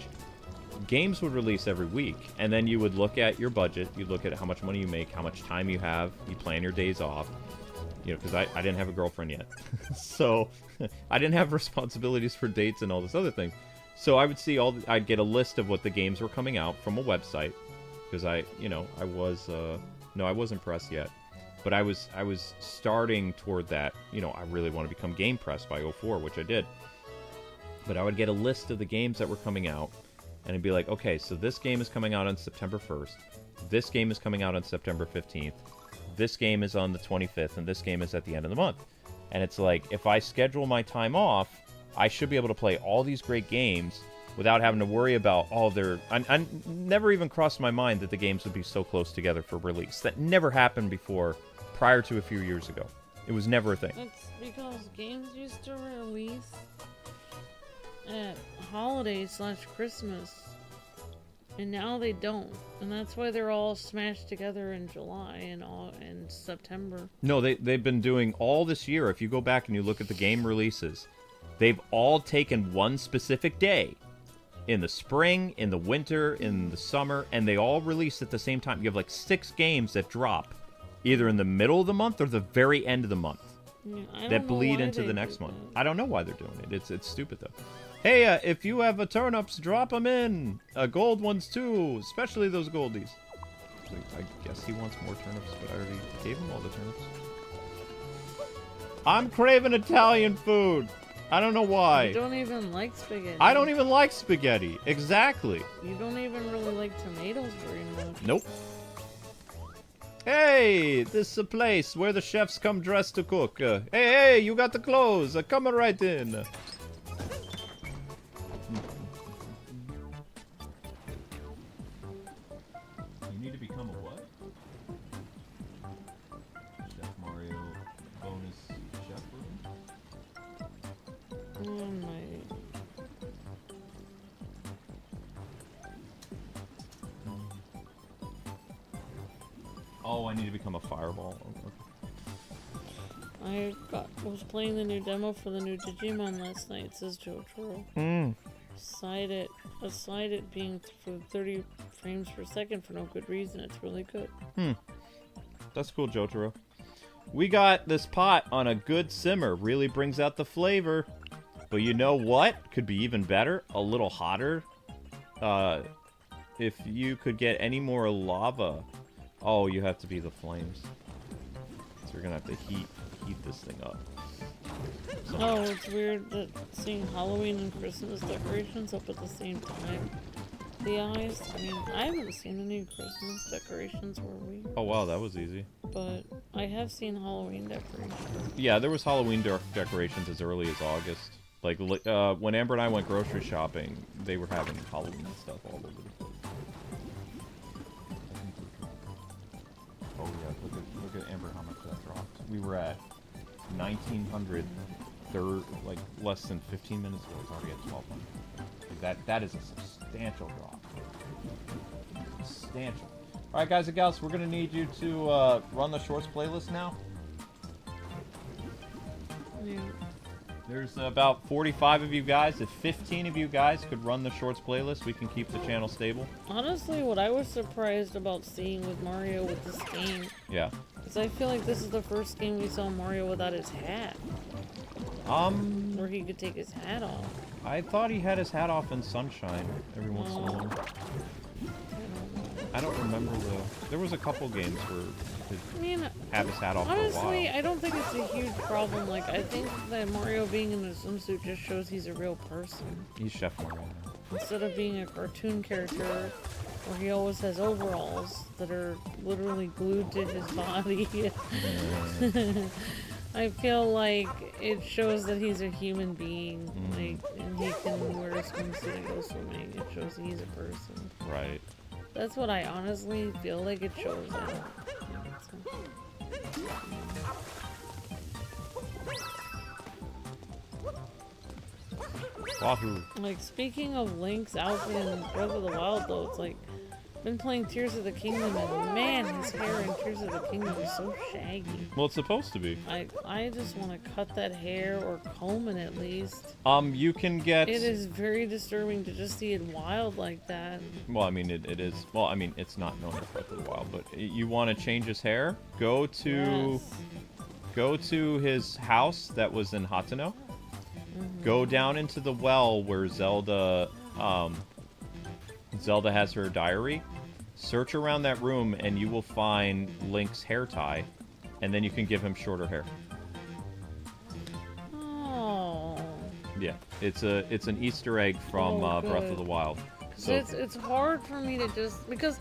Speaker 1: games would release every week, and then you would look at your budget, you'd look at how much money you make, how much time you have, you plan your days off, You know, because I didn't have a girlfriend yet. So I didn't have responsibilities for dates and all this other thing. So I would see I'd get a list of what the games were coming out from a website. Because I wasn't pressed yet. But I was starting toward that, you know, I really want to become game pressed by 04, which I did. But I would get a list of the games that were coming out. And it'd be like, okay, so this game is coming out on September 1st. This game is coming out on September 15th. This game is on the 25th, and this game is at the end of the month. And it's like, if I schedule my time off, I should be able to play all these great games without having to worry about all their... I never even crossed my mind that the games would be so close together for release. That never happened before, prior to a few years ago. It was never a thing.
Speaker 2: It's because games used to release at holiday/Christmas. And now they don't, and that's why they're all smashed together in July and September.
Speaker 1: No, they've been doing all this year. If you go back and you look at the game releases, they've all taken one specific day in the spring, in the winter, in the summer, and they all release at the same time. You have like 6 games that drop either in the middle of the month or the very end of the month that bleed into the next month. I don't know why they're doing it. It's stupid though. Hey, if you have turnips, drop them in. Gold ones too, especially those goldies. I guess he wants more turnips, but I already gave him all the turnips. I'm craving Italian food. I don't know why.
Speaker 2: You don't even like spaghetti.
Speaker 1: I don't even like spaghetti. Exactly.
Speaker 2: You don't even really like tomatoes very much.
Speaker 1: Nope. Hey, this is a place where the chefs come dressed to cook. Hey, you got the clothes. Come right in. You need to become a what? Chef Mario bonus chef room?
Speaker 2: Oh my.
Speaker 1: Oh, I need to become a fireball.
Speaker 2: I was playing the new demo for the new Digimon last night. It says Jotaro. Aside it being for 30 frames per second for no good reason, it's really good.
Speaker 1: That's cool, Jotaro. We got this pot on a good simmer. Really brings out the flavor. But you know what? Could be even better. A little hotter. If you could get any more lava. Oh, you have to be the flames. So you're gonna have to heat this thing up. So.
Speaker 2: Oh, it's weird that seeing Halloween and Christmas decorations up at the same time. The eyes. I mean, I haven't seen any Christmas decorations where we.
Speaker 1: Oh wow, that was easy.
Speaker 2: But I have seen Halloween decorations.
Speaker 1: Yeah, there was Halloween decorations as early as August. Like when Amber and I went grocery shopping, they were having Halloween stuff all over the place. Oh yeah, look at Amber, how much that dropped. We were at 1900, like less than 15 minutes ago. It's already at 1200. That is a substantial drop. Substantial. All right, guys and gals, we're gonna need you to run the shorts playlist now.
Speaker 2: Yeah.
Speaker 1: There's about 45 of you guys. If 15 of you guys could run the shorts playlist, we can keep the channel stable.
Speaker 2: Honestly, what I was surprised about seeing with Mario with this game,
Speaker 1: Yeah.
Speaker 2: is I feel like this is the first game we saw Mario without his hat. Where he could take his hat off.
Speaker 1: I thought he had his hat off in Sunshine every once in a while. I don't remember there was a couple games where he could have his hat off
Speaker 2: honestly,
Speaker 1: for a while.
Speaker 2: I don't think it's a huge problem. Like, I think that Mario being in a swimsuit just shows he's a real person.
Speaker 1: He's Chef Mario.
Speaker 2: Instead of being a cartoon character where he always has overalls that are literally glued to his body. I feel like it shows that he's a human being, like, and he can wear a swimsuit and go swimming. It shows he's a person.
Speaker 1: Right.
Speaker 2: That's what I honestly feel like it shows.
Speaker 1: Wahoo.
Speaker 2: Like, speaking of Link's outfit in Breath of the Wild, though, it's like, I've been playing Tears of the Kingdom, and man, his hair in Tears of the Kingdom is so shaggy.
Speaker 1: Well, it's supposed to be.
Speaker 2: I just want to cut that hair or comb it at least.
Speaker 1: You can get...
Speaker 2: It is very disturbing to just see it wild like that.
Speaker 1: Well, I mean, it is... Well, I mean, it's not known as Breath of the Wild, but you want to change his hair? Go to...
Speaker 2: Yes.
Speaker 1: go to his house that was in Hateno. Go down into the well where Zelda has her diary. Search around that room and you will find Link's hair tie, and then you can give him shorter hair.
Speaker 2: Oh.
Speaker 1: Yeah, it's an Easter egg from Breath of the Wild. So
Speaker 2: it's hard for me to just because,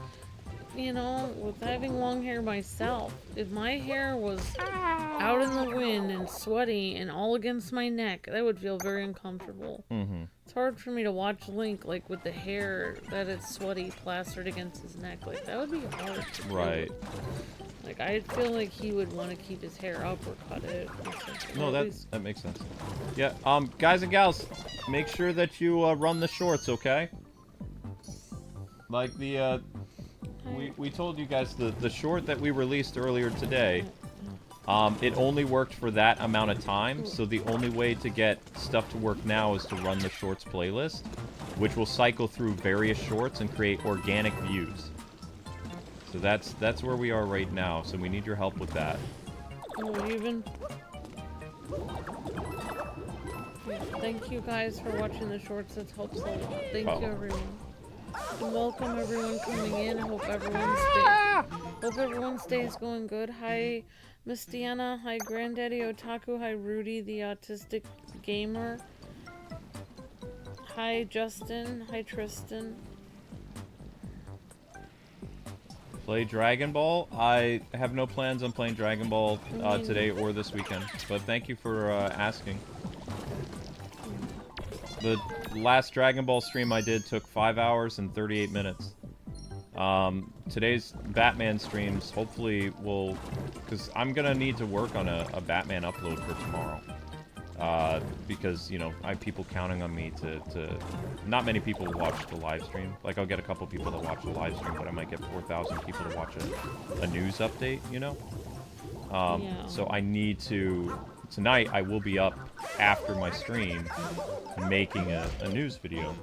Speaker 2: you know, with having long hair myself, if my hair was out in the wind and sweaty and all against my neck, that would feel very uncomfortable. It's hard for me to watch Link, like, with the hair that is sweaty plastered against his neck. Like, that would be hard to deal
Speaker 1: right.
Speaker 2: with. Like, I feel like he would want to keep his hair up or cut it.
Speaker 1: No, that makes sense. Yeah, guys and gals, make sure that you run the shorts, okay? Like the we told you guys the short that we released earlier today. It only worked for that amount of time, so the only way to get stuff to work now is to run the shorts playlist, which will cycle through various shorts and create organic views. So that's where we are right now, so we need your help with that.
Speaker 2: Oh, even. Yeah, thank you guys for watching the shorts. It helps a lot. Thank you, everyone. And welcome everyone coming in. I hope everyone stays going good. Hi, Miss Deanna. Hi, Granddaddy Otaku. Hi, Rudy, the autistic gamer. Hi, Justin. Hi, Tristan.
Speaker 1: Play Dragon Ball? I have no plans on playing Dragon Ball today or this weekend, but thank you for asking. The last Dragon Ball stream I did took 5 hours and 38 minutes. Today's Batman streams hopefully will... Because I'm going to need to work on a Batman upload for tomorrow. Because, you know, I have people counting on me to... Not many people watch the live stream. Like, I'll get a couple people to watch the live stream, but I might get 4,000 people to watch a news update, you know?
Speaker 2: Yeah.
Speaker 1: So I need to... Tonight, I will be up after my stream making a news video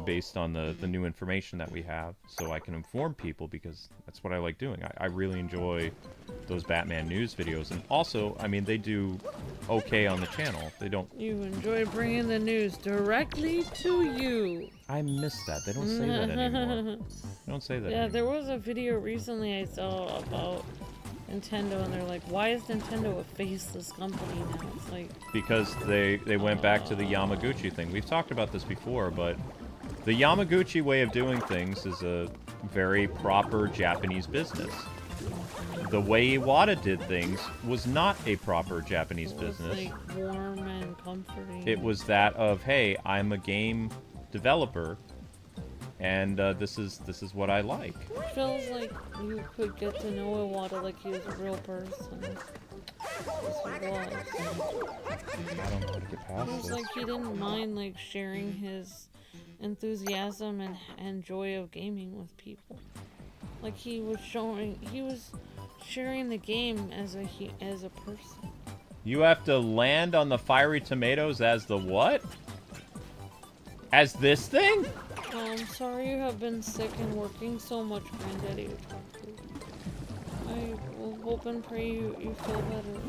Speaker 1: based on the new information that we have, so I can inform people, because that's what I like doing. I really enjoy those Batman news videos, and also, I mean, they do okay on the channel. They don't... You
Speaker 2: enjoy bringing the news directly to you.
Speaker 1: I miss that. They don't say that anymore. They don't say that anymore.
Speaker 2: There was a video recently I saw about Nintendo, and they're like, why is Nintendo a faceless company now? It's like... Because
Speaker 1: they went back to the Yamaguchi thing. We've talked about this before, but the Yamaguchi way of doing things is a very proper Japanese business. The way Iwata did things was not a proper Japanese business.
Speaker 2: It was like warm and comforting.
Speaker 1: It was that of, hey, I'm a game developer, and this is what I like.
Speaker 2: It feels like you could get to know Iwata like he was a real person. Yes, he was.
Speaker 1: I don't know how to get past
Speaker 2: this. It was like he didn't mind like sharing his enthusiasm and joy of gaming with people. Like he was sharing the game as a person.
Speaker 1: You have to land on the fiery tomatoes as the what? As this thing?
Speaker 2: I'm sorry you have been sick and working so much, Granddaddy Otaku. I will hope and pray you feel better.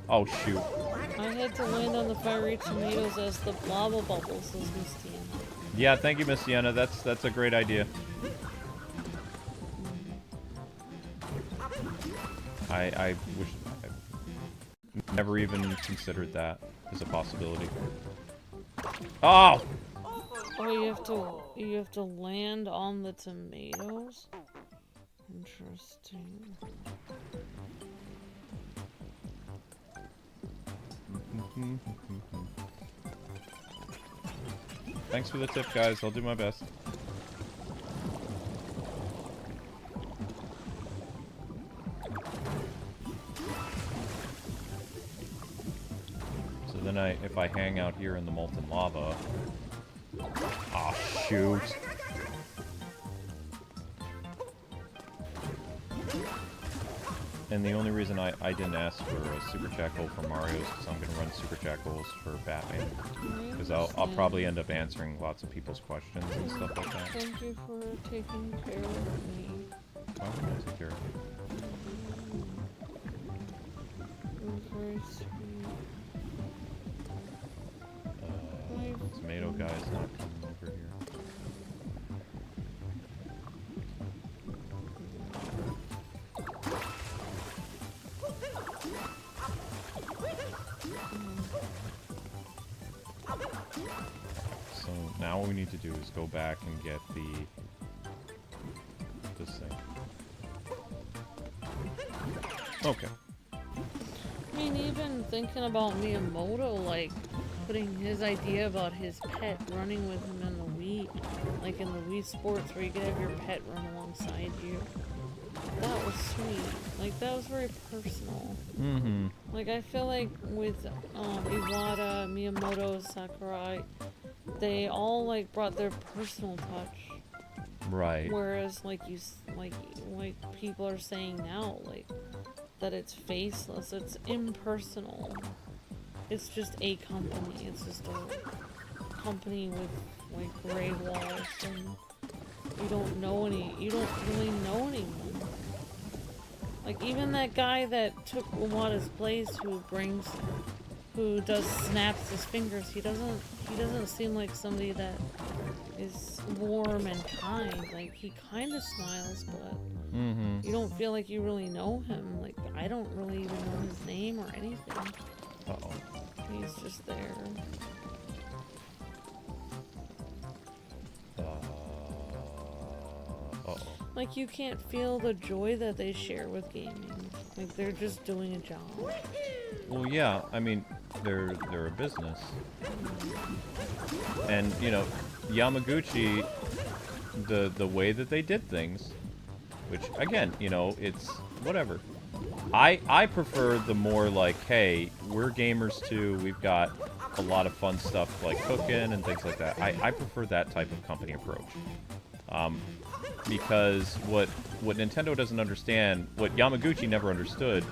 Speaker 1: Oh, shoot.
Speaker 2: I had to land on the fiery tomatoes as the lava bubbles, says Miss Deanna.
Speaker 1: Yeah, thank you, Miss Deanna. That's a great idea. I wish... I've never even considered that as a possibility. Oh!
Speaker 2: Oh, you have to land on the tomatoes? Interesting.
Speaker 1: Thanks for the tip, guys. I'll do my best. So then if I hang out here in the molten lava... Oh, shoot. And the only reason I didn't ask for a super chat goal for Mario is because I'm going to run super chat goals for Batman. Because I'll probably end up answering lots of people's questions and stuff like that.
Speaker 2: Thank you for taking care of me.
Speaker 1: Why would I take care of it?
Speaker 2: Very sweet.
Speaker 1: Tomato guy's not coming over here. So now what we need to do is go back and get this thing. Okay.
Speaker 2: I mean, even thinking about Miyamoto, like, putting his idea about his pet running with him in the Wii, like in the Wii Sports, where you could have your pet run alongside you. That was sweet. Like, that was very personal.
Speaker 1: Mm-hmm.
Speaker 2: Like, I feel like with Iwata, Miyamoto, Sakurai, they all, like, brought their personal touch.
Speaker 1: Right.
Speaker 2: Whereas, like people are saying now, like, that it's faceless, it's impersonal. It's just a company. It's just a company with, like, gray walls, and you don't really know anyone. Like, even that guy that took Iwata's place, who does snaps his fingers, he doesn't seem like somebody that is warm and kind. Like, he kind of smiles, but you don't feel like you really know him. Like, I don't really even know his name or anything.
Speaker 1: Uh-oh.
Speaker 2: He's just there.
Speaker 1: Uh-oh.
Speaker 2: Like, you can't feel the joy that they share with gaming. Like, they're just doing a job.
Speaker 1: Well, yeah, I mean, they're a business. And, you know, Yamaguchi, the way that they did things, which, again, you know, it's whatever. I prefer the more like, hey, we're gamers too, we've got a lot of fun stuff like cooking and things like that. I prefer that type of company approach. Because what Nintendo doesn't understand, what Yamaguchi never understood,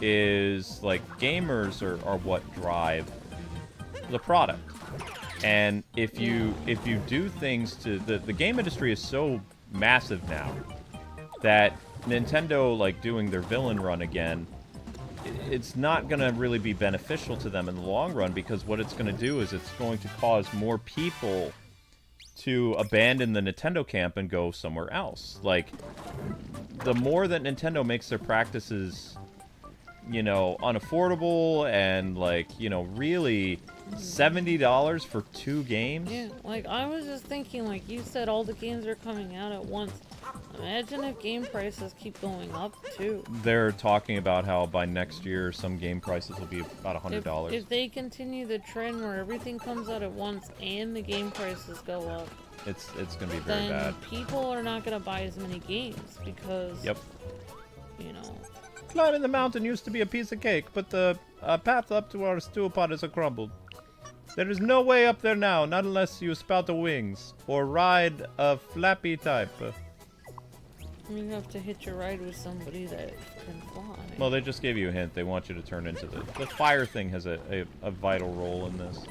Speaker 1: is like gamers are what drive the product. And if you do things to the game industry is so massive now that Nintendo, like, doing their villain run again, it's not going to really be beneficial to them in the long run, because what it's going to do is it's going to cause more people to abandon the Nintendo camp and go somewhere else. Like, the more that Nintendo makes their practices, you know, unaffordable and, like, you know, really $70 for 2 games?
Speaker 2: Yeah, like, I was just thinking, like, you said all the games are coming out at once. Imagine if game prices keep going up, too.
Speaker 1: They're talking about how by next year some game prices will be about $100.
Speaker 2: If they continue the trend where everything comes out at once and the game prices go up,
Speaker 1: it's going to be very
Speaker 2: then
Speaker 1: bad.
Speaker 2: people are not going to buy as many games because,
Speaker 1: Yep.
Speaker 2: you know...
Speaker 1: Climbing the mountain used to be a piece of cake, but the path up to our stew pot is a crumbled. There is no way up there now, not unless you spout the wings or ride a flappy type.
Speaker 2: You have to hitch a ride with somebody that can fly.
Speaker 1: Well, they just gave you a hint. They want you to turn into the fire thing has a vital role in this.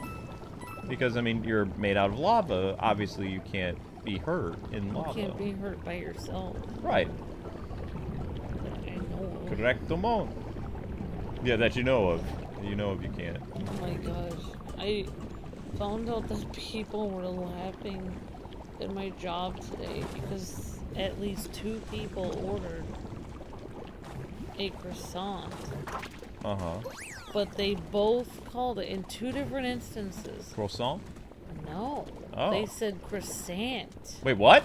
Speaker 1: Because, I mean, you're made out of lava. Obviously, you can't be hurt in lava.
Speaker 2: You can't be hurt by yourself.
Speaker 1: Right.
Speaker 2: I know.
Speaker 1: Correctement. Yeah, that you know of. You know of you can't.
Speaker 2: Oh my gosh. I found out that people were laughing at my job today because at least 2 people ordered a croissant.
Speaker 1: Uh-huh.
Speaker 2: But they both called it in 2 different instances.
Speaker 1: Croissant?
Speaker 2: No.
Speaker 1: Oh.
Speaker 2: They said croissant.
Speaker 1: Wait, what?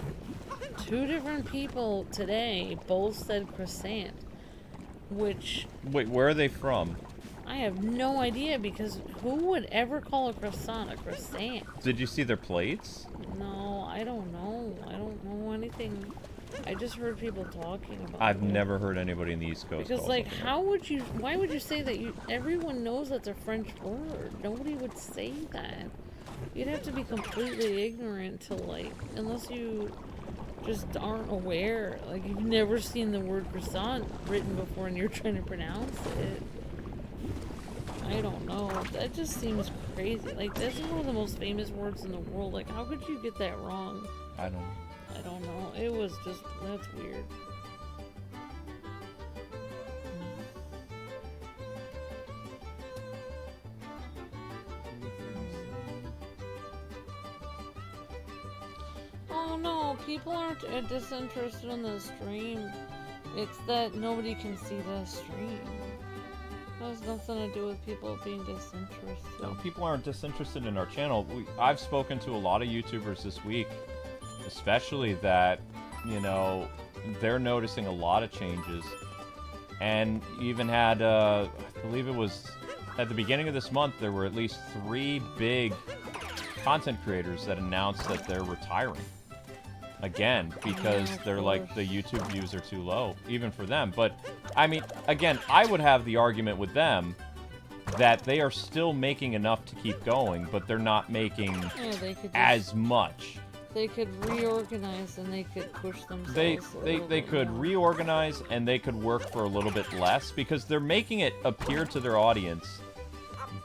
Speaker 2: 2 different people today both said croissant. Which...
Speaker 1: Wait, where are they from?
Speaker 2: I have no idea, because who would ever call a croissant a croissant?
Speaker 1: Did you see their plates?
Speaker 2: No, I don't know. I don't know anything. I just heard people talking about
Speaker 1: I've
Speaker 2: it.
Speaker 1: never heard anybody in the East Coast
Speaker 2: Because,
Speaker 1: call
Speaker 2: like,
Speaker 1: something
Speaker 2: how would you... Why would you say that? Everyone knows that's a French word. Nobody would say that. You'd have to be completely ignorant to, like... Unless you just aren't aware. Like, you've never seen the word croissant written before and you're trying to pronounce it. I don't know. That just seems crazy. Like, that's one of the most famous words in the world. Like, how could you get that wrong?
Speaker 1: I don't know.
Speaker 2: I don't know. It was just... That's weird. Oh no, people aren't disinterested in the stream. It's that nobody can see the stream. It has nothing to do with people being disinterested.
Speaker 1: No, people aren't disinterested in our channel. I've spoken to a lot of YouTubers this week, especially that, you know, they're noticing a lot of changes. And even had, I believe it was at the beginning of this month, there were at least 3 big content creators that announced that they're retiring. Again, because they're like, the YouTube views are too low, even for them. But, I mean, again, I would have the argument with them that they are still making enough to keep going, but they're not making as much.
Speaker 2: They could reorganize and they could push themselves.
Speaker 1: They could reorganize and they could work for a little bit less, because they're making it appear to their audience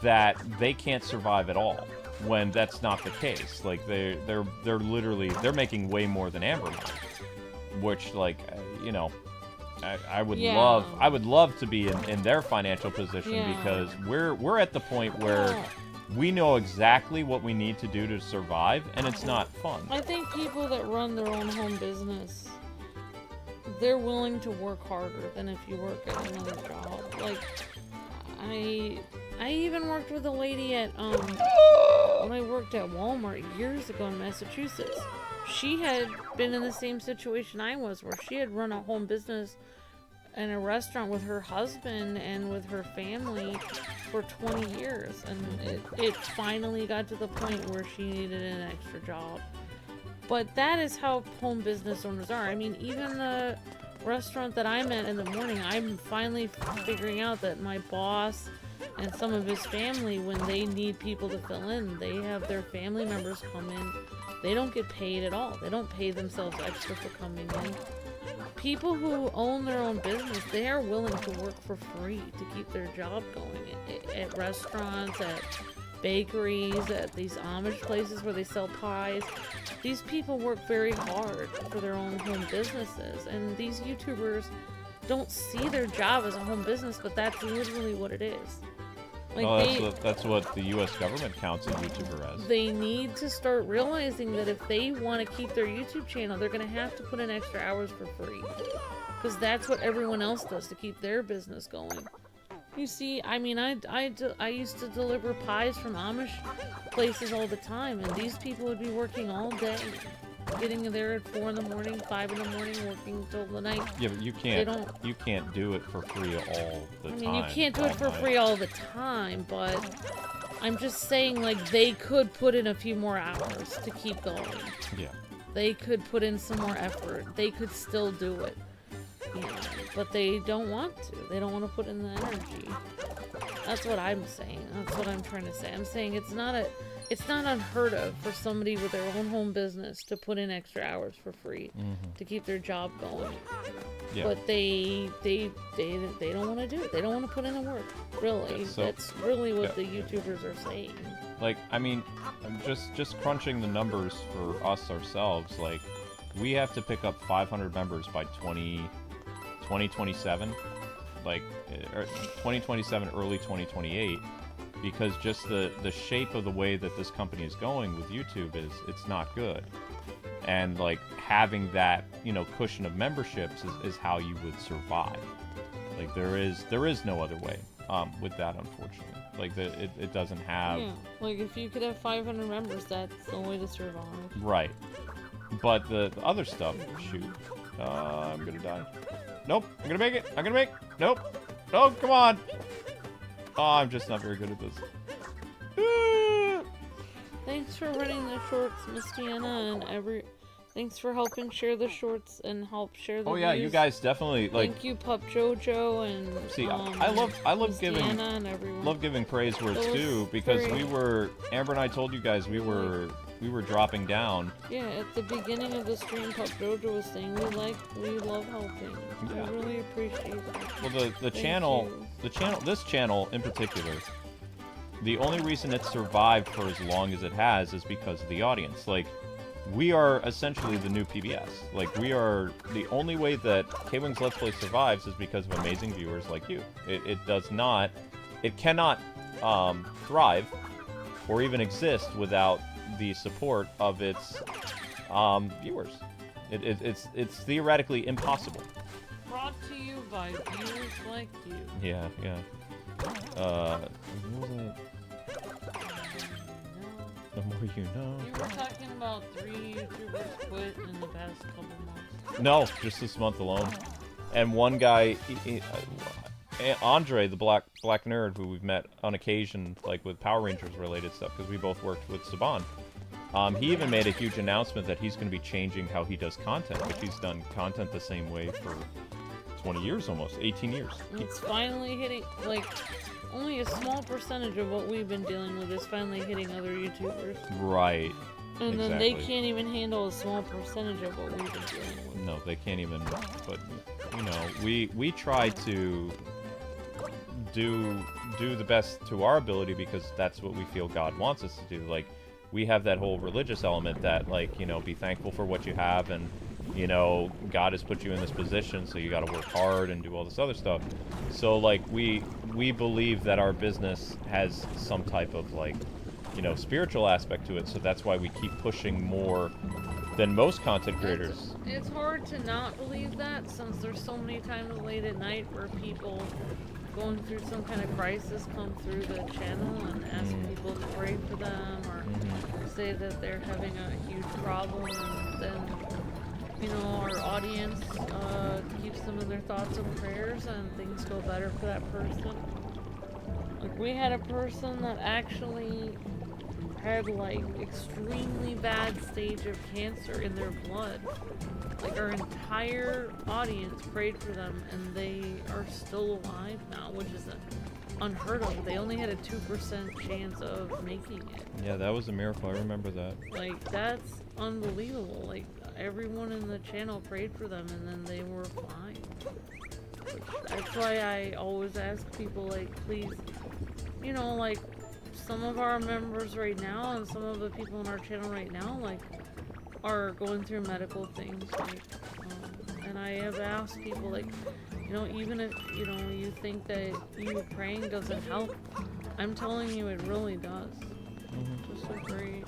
Speaker 1: that they can't survive at all, when that's not the case. Like they're literally making way more than Amber Mine, which, like, you know, I would love to be in their financial position, because we're at the point where we know exactly what we need to do to survive, and it's not fun.
Speaker 2: I think people that run their own home business, they're willing to work harder than if you work at another job. Like, I even worked with a lady at, when I worked at Walmart years ago in Massachusetts. She had been in the same situation I was, where she had run a home business in a restaurant with her husband and with her family for 20 years. And it finally got to the point where she needed an extra job. But that is how home business owners are. I mean, even the restaurant that I'm at in the morning, I'm finally figuring out that my boss and some of his family, when they need people to fill in, they have their family members come in. They don't get paid at all. They don't pay themselves extra for coming in. People who own their own business, they are willing to work for free to keep their job going. At restaurants, at bakeries, at these Amish places where they sell pies. These people work very hard for their own home businesses. And these YouTubers don't see their job as a home business, but that's literally what it is. Like,
Speaker 1: well, that's what the U.S. government counts a YouTuber as.
Speaker 2: They need to start realizing that if they want to keep their YouTube channel, they're going to have to put in extra hours for free. Because that's what everyone else does to keep their business going. You see, I mean, I used to deliver pies from Amish places all the time, and these people would be working all day. Getting there at 4 in the morning, 5 in the morning, working till the night.
Speaker 1: Yeah, but you can't do it for free all the time.
Speaker 2: I mean, you can't do it for free all the time, but I'm just saying, like, they could put in a few more hours to keep going.
Speaker 1: Yeah.
Speaker 2: They could put in some more effort. They could still do it. You know, but they don't want to. They don't want to put in the energy. That's what I'm saying. That's what I'm trying to say. I'm saying it's not unheard of for somebody with their own home business to put in extra hours for free to keep their job going. Yeah. But they don't want to do it. They don't want to put in the work. Really, that's really what the YouTubers are saying.
Speaker 1: Like, I mean, just crunching the numbers for us ourselves. Like, we have to pick up 500 members by 2027, like 2027, early 2028. Because just the shape of the way that this company is going with YouTube it's not good. And, like, having that, you know, cushion of memberships is how you would survive. Like, there is no other way with that, unfortunately. Like, it doesn't have...
Speaker 2: Yeah, like, if you could have 500 members, that's the way to survive.
Speaker 1: Right. But the other stuff, shoot. I'm gonna die. Nope, I'm gonna make it. I'm gonna make... Nope. Oh, come on. Oh, I'm just not very good at this.
Speaker 2: Thanks for running the shorts, Miss Deanna, and thanks for helping share the shorts and help share the views.
Speaker 1: You guys definitely, like...
Speaker 2: Thank you, Pup Jojo, and
Speaker 1: see, I love giving praise where it's due, because Amber and I told you guys we were dropping down.
Speaker 2: Yeah, at the beginning of the stream, Pup Jojo was saying we love helping. Yeah. I really appreciate that.
Speaker 1: Well, this channel in particular, the only reason it's survived for as long as it has is because of the audience. Like, we are essentially the new PBS. Like, we are the only way that KwingsLetsPlays survives is because of amazing viewers like you. It cannot thrive or even exist without the support of its Viewers. It's theoretically impossible.
Speaker 2: Brought to you by viewers like you.
Speaker 1: Yeah, yeah. What was it? The more you know.
Speaker 2: You were talking about 3 YouTubers quit in the past couple months.
Speaker 1: No, just this month alone. And one guy, Andre, the black nerd, who we've met on occasion, like with Power Rangers related stuff, because we both worked with Saban. He even made a huge announcement that he's going to be changing how he does content, which he's done content the same way for 20 years almost, 18 years.
Speaker 2: It's finally hitting, like, only a small percentage of what we've been dealing with is finally hitting other YouTubers.
Speaker 1: Right.
Speaker 2: And then they can't even handle a small percentage of what we've been dealing with.
Speaker 1: No, they can't even, but, you know, we try to do the best to our ability because that's what we feel God wants us to do. Like, we have that whole religious element that, like, you know, be thankful for what you have, and, you know, God has put you in this position, so you got to work hard and do all this other stuff. So, like, we believe that our business has some type of, like, you know, spiritual aspect to it, so that's why we keep pushing more than most content creators.
Speaker 2: It's hard to not believe that, since there's so many times late at night where people going through some kind of crisis come through the channel and ask people to pray for them, or say that they're having a huge problem, and then, you know, our audience keeps them in their thoughts and prayers, and things go better for that person. Like, we had a person that actually had, like, extremely bad stage of cancer in their blood. Like, our entire audience prayed for them, and they are still alive now, which is unheard of. They only had a 2% chance of making it. Yeah,
Speaker 1: that was a miracle. I remember that.
Speaker 2: Like, that's unbelievable. Like, everyone in the channel prayed for them, and then they were fine. That's why I always ask people, like, please, you know, like, some of our members right now and some of the people on our channel right now, like, are going through medical things, like, and I have asked people, like, you know, even if, you know, you think that you praying doesn't help, I'm telling you it really does. It's so great.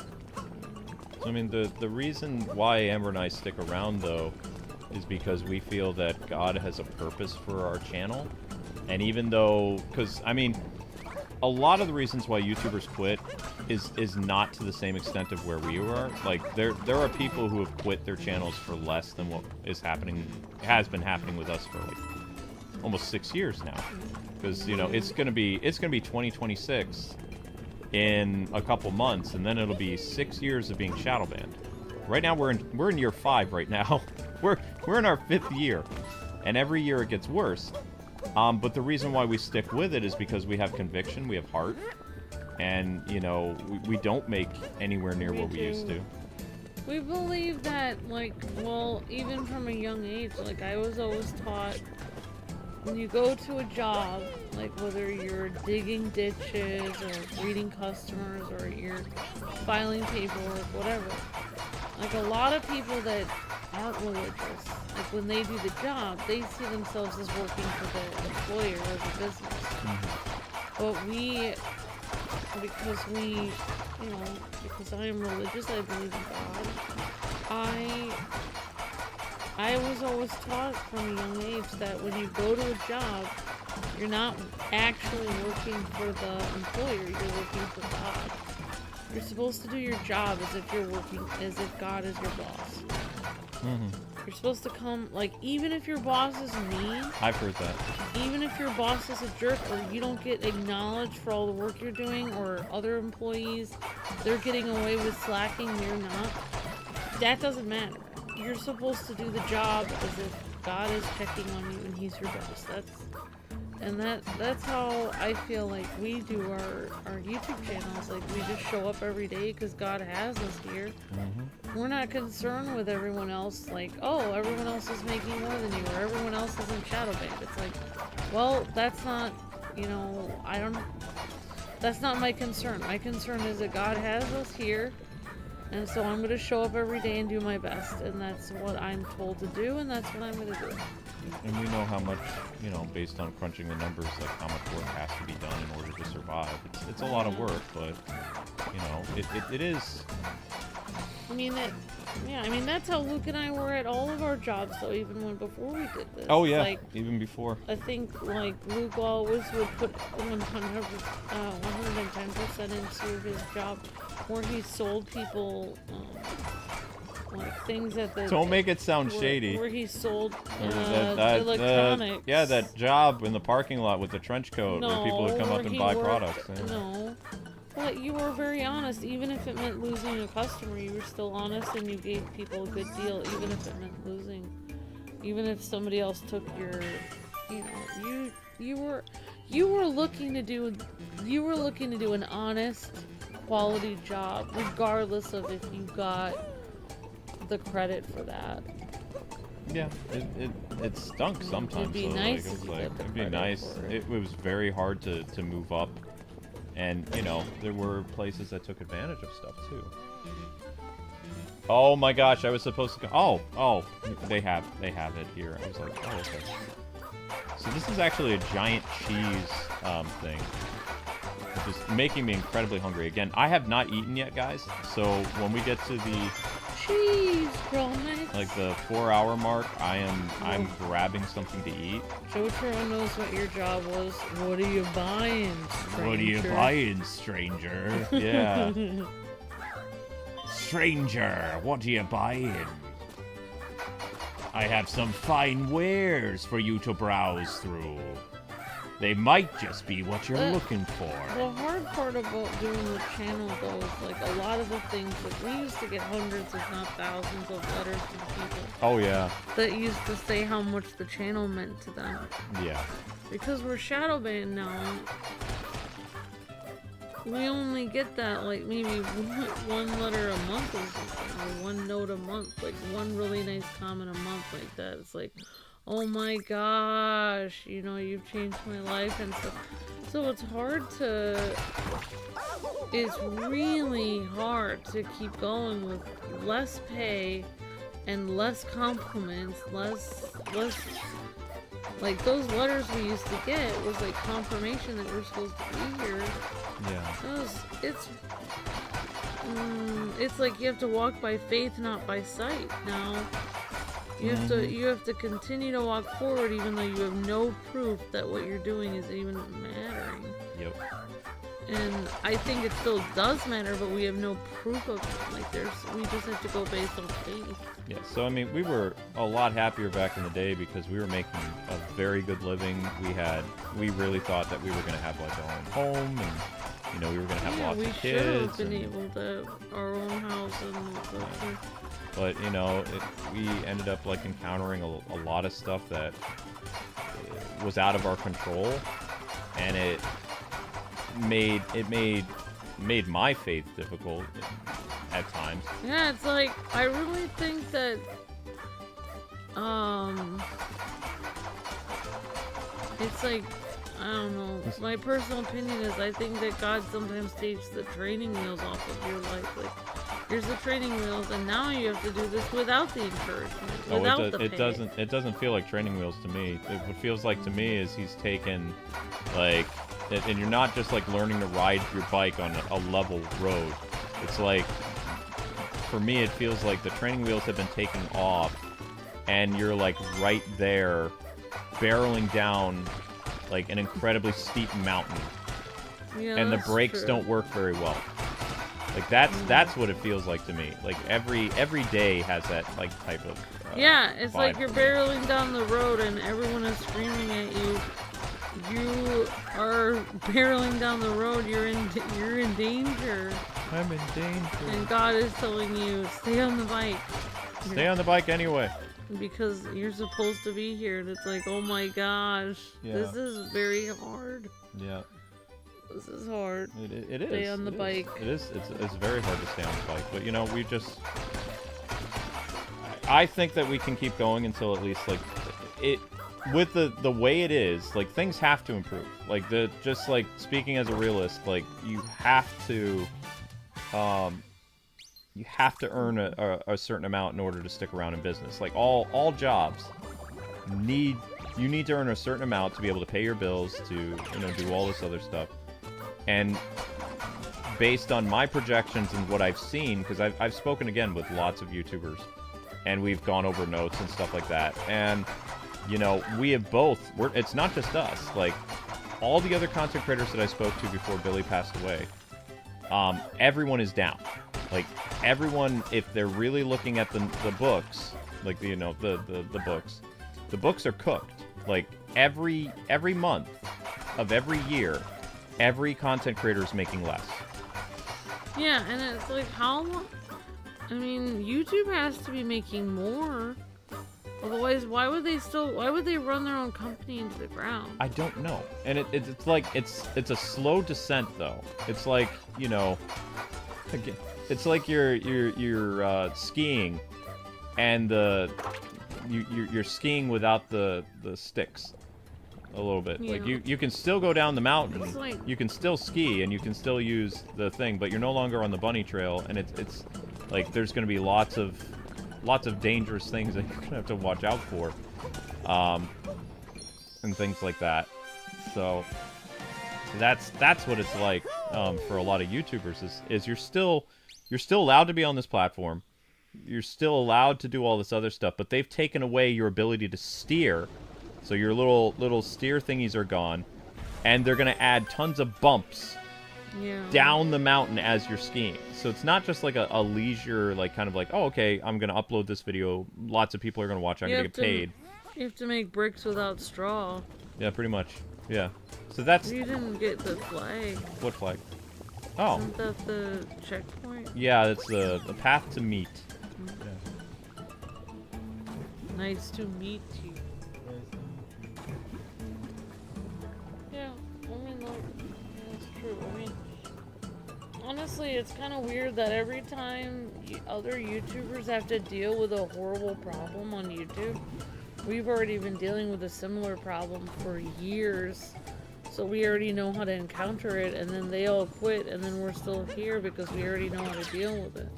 Speaker 1: So, I mean, the reason why Amber and I stick around, though, is because we feel that God has a purpose for our channel. And even though, because, I mean, a lot of the reasons why YouTubers quit is not to the same extent of where we were. Like, there are people who have quit their channels for less than what has been happening with us for, like, almost 6 years now. Because, you know, it's gonna be 2026 in a couple months, and then it'll be 6 years of being shadow banned. Right now we're in year 5 right now. we're in our 5th year, and every year it gets worse. But the reason why we stick with it is because we have conviction, we have heart, and, you know, we don't make anywhere near what we used to.
Speaker 2: We believe that, like, well, even from a young age, like, I was always taught, when you go to a job, like, whether you're digging ditches or greeting customers or you're filing paperwork, whatever, like, a lot of people that aren't religious, like, when they do the job, they see themselves as working for the employer or the business. But we, because I am religious, I believe in God, I was always taught from a young age that when you go to a job, you're not actually working for the employer, you're working for God. You're supposed to do your job as if you're working, as if God is your boss. You're supposed to come, like, even if your boss is mean.
Speaker 1: I've heard that.
Speaker 2: Even if your boss is a jerk, or you don't get acknowledged for all the work you're doing, or other employees, they're getting away with slacking, you're not. That doesn't matter. You're supposed to do the job as if God is checking on you and he's your boss. That's how I feel like we do our YouTube channels. Like, we just show up every day because God has us here. We're not concerned with everyone else, like, oh, everyone else is making more than you, or everyone else is in shadow banned. It's like, well, that's not, you know, that's not my concern. My concern is that God has us here, and so I'm going to show up every day and do my best, and that's what I'm told to do, and that's what I'm going to do.
Speaker 1: And we know how much, you know, based on crunching the numbers, like, how much work has to be done in order to survive. It's a lot of work, but, you know, it is...
Speaker 2: I mean that. Yeah, I mean that's how Luke and I were at all of our jobs, though. Even when before we did this.
Speaker 1: Oh yeah,
Speaker 2: like,
Speaker 1: even before.
Speaker 2: I think like Luke always would put 110% into his job, where he sold people like things at the.
Speaker 1: Don't make it sound shady.
Speaker 2: Where he sold
Speaker 1: electronics. Yeah, that job in the parking lot with the trench coat, where people would come up and buy products. Yeah.
Speaker 2: No. But you were very honest, even if it meant losing a customer, you were still honest and you gave people a good deal, even if it meant losing. Even if somebody else took your, you know, you were looking to do an honest, quality job, regardless of if you got the credit for that.
Speaker 1: Yeah, it stunk sometimes.
Speaker 2: It'd be nice. It'd
Speaker 1: be nice. It was very hard to move up. And, you know, there were places that took advantage of stuff, too. Oh my gosh, I was supposed to go... Oh, they have it here. I was like, oh, okay. So this is actually a giant cheese thing. Which is making me incredibly hungry. Again, I have not eaten yet, guys. So when we get to the...
Speaker 2: Cheese grommets.
Speaker 1: Like the 4-hour mark, I'm grabbing something to eat.
Speaker 2: Jotaro knows what your job was. What are you buying, stranger?
Speaker 1: What are you buying, stranger? Yeah. Stranger, what are you buying? I have some fine wares for you to browse through. They might just be what you're looking for.
Speaker 2: The hard part about doing the channel, though, is like a lot of the things that we used to get hundreds, if not thousands, of letters from people.
Speaker 1: Oh yeah.
Speaker 2: That used to say how much the channel meant to them.
Speaker 1: Yeah.
Speaker 2: Because we're shadow banned now, we only get that like maybe one letter a month or something, or one note a month, like one really nice comment a month like that. It's like, oh my gosh, you know, you've changed my life and stuff. So it's really hard to keep going with less pay and less compliments, less, like those letters we used to get was like confirmation that we're supposed to be here.
Speaker 1: Yeah.
Speaker 2: It's like you have to walk by faith, not by sight now. You have to continue to walk forward even though you have no proof that what you're doing is even mattering.
Speaker 1: Yep.
Speaker 2: And I think it still does matter, but we have no proof of it. Like we just have to go based on faith.
Speaker 1: Yeah, so I mean, we were a lot happier back in the day because we were making a very good living. We really thought that we were going to have like our own home, and you know, we were going to have lots of kids.
Speaker 2: We should have been able to have our own house and
Speaker 1: but you know, we ended up like encountering a lot of stuff that was out of our control, and it made my faith difficult at times.
Speaker 2: Yeah, it's like I really think that it's like, I don't know, my personal opinion is I think that God sometimes takes the training wheels off of your life. Like, here's the training wheels, and now you have to do this without the encouragement, without the pay.
Speaker 1: It doesn't feel like training wheels to me. What feels like to me is he's taken, like, and you're not just like learning to ride your bike on a level road. It's like, for me, it feels like the training wheels have been taken off, and you're like right there, barreling down like an incredibly steep mountain,
Speaker 2: Yeah,
Speaker 1: and the
Speaker 2: that's
Speaker 1: brakes
Speaker 2: true.
Speaker 1: don't work very well. Like that's what it feels like to me. Like every day has that like type of
Speaker 2: yeah, it's
Speaker 1: vibe
Speaker 2: like you're
Speaker 1: to me.
Speaker 2: barreling down the road and everyone is screaming at you. You are barreling down the road. You're in danger.
Speaker 1: I'm in danger.
Speaker 2: And God is telling you, stay on the bike.
Speaker 1: Stay on the bike anyway.
Speaker 2: Because you're supposed to be here. And it's like, oh my gosh,
Speaker 1: Yeah.
Speaker 2: this is very hard.
Speaker 1: Yeah.
Speaker 2: This is hard.
Speaker 1: It is.
Speaker 2: Stay on the bike.
Speaker 1: It is. It's very hard to stay on the bike. But you know, we just. I think that we can keep going until at least like it. With the way it is, like things have to improve. Like just like speaking as a realist, like you have to earn a certain amount in order to stick around in business. Like all jobs you need to earn a certain amount to be able to pay your bills, to do all this other stuff. And based on my projections and what I've seen, because I've spoken again with lots of YouTubers, and we've gone over notes and stuff like that, and, you know, we have both, it's not just us, like, all the other content creators that I spoke to before Billy passed away, everyone is down. Like, everyone, if they're really looking at the books, like, you know, the books are cooked. Like, every month of every year, every content creator is making less.
Speaker 2: Yeah, and it's like, how long? I mean, YouTube has to be making more. Otherwise, why would they run their own company into the ground?
Speaker 1: I don't know. And it's like, it's a slow descent, though. It's like, you know, it's like you're skiing, and you're skiing without the sticks. A little bit.
Speaker 2: Yeah.
Speaker 1: Like, you can still go down the mountain,
Speaker 2: like,
Speaker 1: you can still ski, and you can still use the thing, but you're no longer on the bunny trail, and it's like, there's going to be lots of dangerous things that you're going to have to watch out for, and things like that. So that's what it's like, for a lot of YouTubers, is you're still allowed to be on this platform, you're still allowed to do all this other stuff, but they've taken away your ability to steer. So your little steer thingies are gone, and they're gonna add tons of bumps down the mountain as you're skiing. So it's not just like a leisure, like, kind of like, oh, okay, I'm gonna upload this video, lots of people are gonna watch, I'm gonna get paid.
Speaker 2: You have to make bricks without straw.
Speaker 1: Yeah, pretty much. Yeah. So that's.
Speaker 2: You didn't get the flag.
Speaker 1: What flag? Oh.
Speaker 2: Isn't that the checkpoint?
Speaker 1: Yeah, it's the path to meet.
Speaker 2: Mm-hmm.
Speaker 1: Yeah.
Speaker 2: Nice to meet you. Yeah, I mean, like, that's true. I mean, honestly, it's kind of weird that every time other YouTubers have to deal with a horrible problem on YouTube, we've already been dealing with a similar problem for years. So we already know how to encounter it, and then they all quit, and then we're still here because we already know how to deal with it.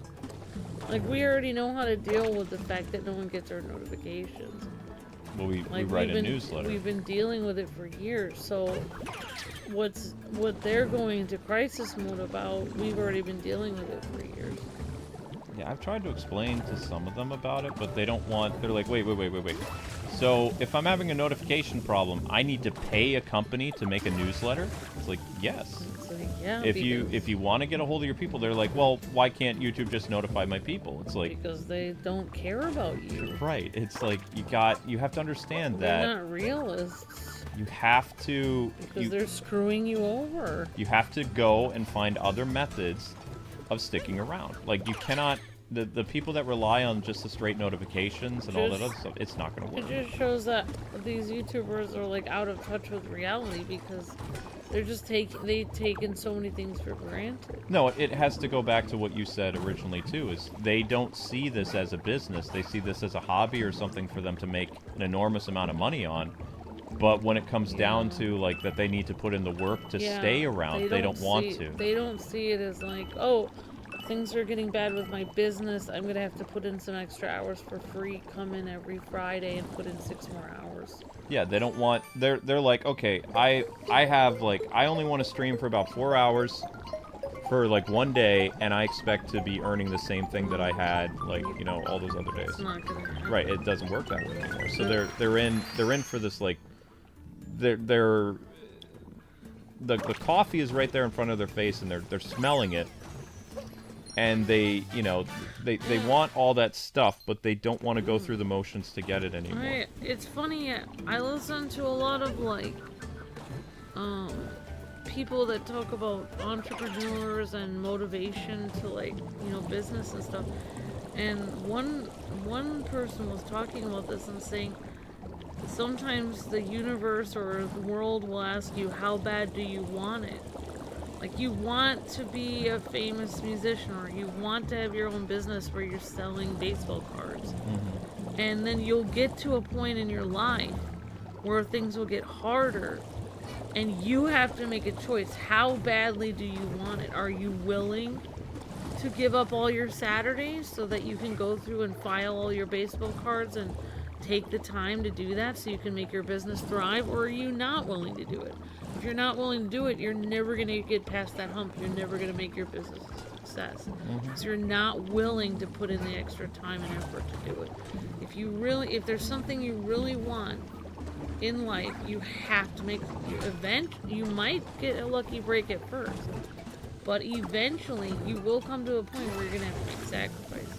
Speaker 2: Like, we already know how to deal with the fact that no one gets our notifications.
Speaker 1: Well, we write a newsletter.
Speaker 2: We've been dealing with it for years, so what they're going into crisis mode about, we've already been dealing with it for years.
Speaker 1: Yeah, I've tried to explain to some of them about it, but they don't want, they're like, wait. So, if I'm having a notification problem, I need to pay a company to make a newsletter? It's like, yes.
Speaker 2: It's like, yeah,
Speaker 1: if you want to get a hold of your people, they're like, well, why can't YouTube just notify my people? It's like,
Speaker 2: because they don't care about you.
Speaker 1: Right. It's like, you have to understand that
Speaker 2: they're not realists.
Speaker 1: You have to,
Speaker 2: because they're screwing you over.
Speaker 1: You have to go and find other methods of sticking around. Like, you cannot, the people that rely on just the straight notifications and all that other stuff, it's not going to work.
Speaker 2: It just shows that these YouTubers are, like, out of touch with reality because they're just they've taken so many things for granted.
Speaker 1: No, it has to go back to what you said originally too, is they don't see this as a business. They see this as a hobby or something for them to make an enormous amount of money on. But when it comes down to, like, that they need to put in the work to stay around, they don't want to.
Speaker 2: They don't see it as like, oh, things are getting bad with my business, I'm gonna have to put in some extra hours for free, come in every Friday and put in 6 more hours.
Speaker 1: Yeah, they don't want, they're like, okay, I have, like, I only want to stream for about 4 hours for, like, one day, and I expect to be earning the same thing that I had, like, you know, all those other days.
Speaker 2: It's not gonna happen.
Speaker 1: Right, it doesn't work that way anymore. So they're in for this, like, the coffee is right there in front of their face, and they're smelling it. And they, you know, they want all that stuff, but they don't want to go through the motions to get it anymore.
Speaker 2: It's funny, I listen to a lot of, like, people that talk about entrepreneurs and motivation to, like, you know, business and stuff. And one person was talking about this and saying, sometimes the universe or the world will ask you, how bad do you want it? Like, you want to be a famous musician, or you want to have your own business where you're selling baseball cards. Mm-hmm. And then you'll get to a point in your life where things will get harder, and you have to make a choice. How badly do you want it? Are you willing to give up all your Saturdays so that you can go through and file all your baseball cards and take the time to do that so you can make your business thrive, or are you not willing to do it? If you're not willing to do it, you're never going to get past that hump. You're never going to make your business a success. Because you're not willing to put in the extra time and effort to do it. If there's something you really want in life, you have to make your event. You might get a lucky break at first, but eventually you will come to a point where you're going to have to make sacrifices.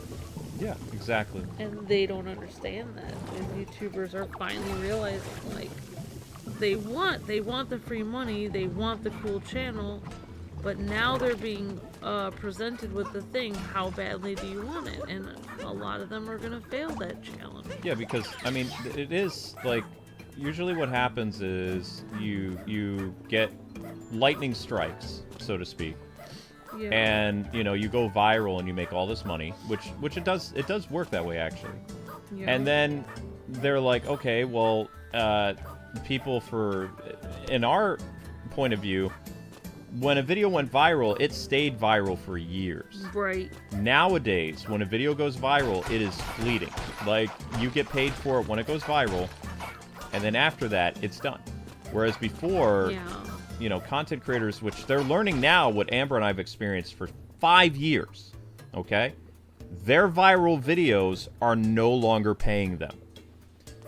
Speaker 1: Yeah, exactly.
Speaker 2: And they don't understand that. And YouTubers are finally realizing, like, they want the free money, they want the cool channel, but now they're being presented with the thing, how badly do you want it? And a lot of them are going to fail that challenge.
Speaker 1: Yeah, because, I mean, it is, like, usually what happens is you get lightning strikes, so to speak.
Speaker 2: Yeah.
Speaker 1: And, you know, you go viral and you make all this money, which it does work that way, actually.
Speaker 2: Yeah.
Speaker 1: And then they're like, okay, well, people in our point of view, when a video went viral, it stayed viral for years.
Speaker 2: Right.
Speaker 1: Nowadays, when a video goes viral, it is fleeting. Like, you get paid for it when it goes viral, and then after that, it's done. Whereas before, you know, content creators, which they're learning now what Amber and I have experienced for 5 years, okay? Their viral videos are no longer paying them.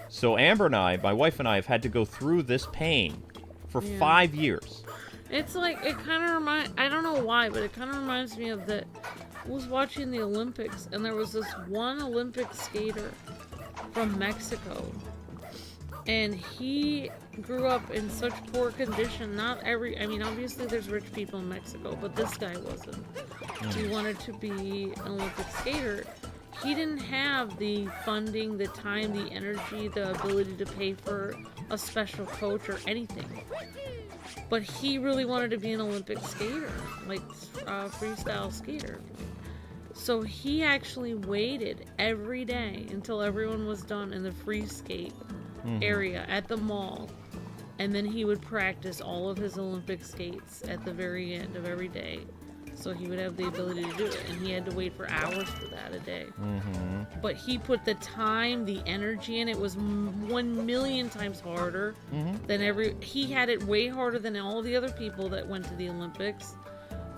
Speaker 1: So Amber and I, my wife and I, have had to go through this pain for 5 years.
Speaker 2: It's like, it kind of I don't know why, but it kind of reminds me of that. I was watching the Olympics, and there was this one Olympic skater from Mexico. And he grew up in such poor condition. I mean, obviously there's rich people in Mexico, but this guy wasn't. He wanted to be an Olympic skater. He didn't have the funding, the time, the energy, the ability to pay for a special coach or anything. But he really wanted to be an Olympic skater, like a freestyle skater. So he actually waited every day until everyone was done in the free skate area at the mall, and then he would practice all of his Olympic skates at the very end of every day, so he would have the ability to do it. And he had to wait for hours for that a day. But he put the time, the energy in. It was 1 million times harder than he had it way harder than all the other people that went to the Olympics,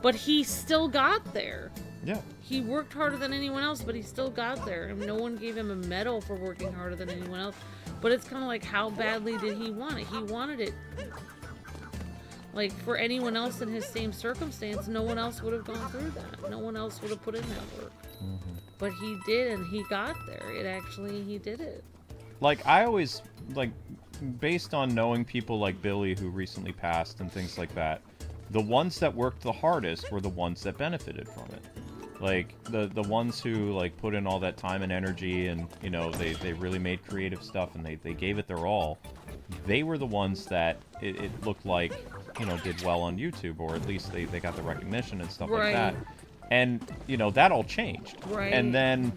Speaker 2: but he still got there.
Speaker 1: Yeah.
Speaker 2: He worked harder than anyone else, but he still got there. And no one gave him a medal for working harder than anyone else. But it's kind of like, how badly did he want it? He wanted it. Like, for anyone else in his same circumstance, no one else would have gone through that. No one else would have put in that work. But he did, and he got there. He did it.
Speaker 1: Like, I always, like, based on knowing people like Billy who recently passed and things like that, the ones that worked the hardest were the ones that benefited from it. Like, the ones who, like, put in all that time and energy and, you know, they really made creative stuff and they gave it their all, they were the ones that it looked like, you know, did well on YouTube, or at least they got the recognition and stuff like that. And, you know, that all changed.
Speaker 2: Right.
Speaker 1: And then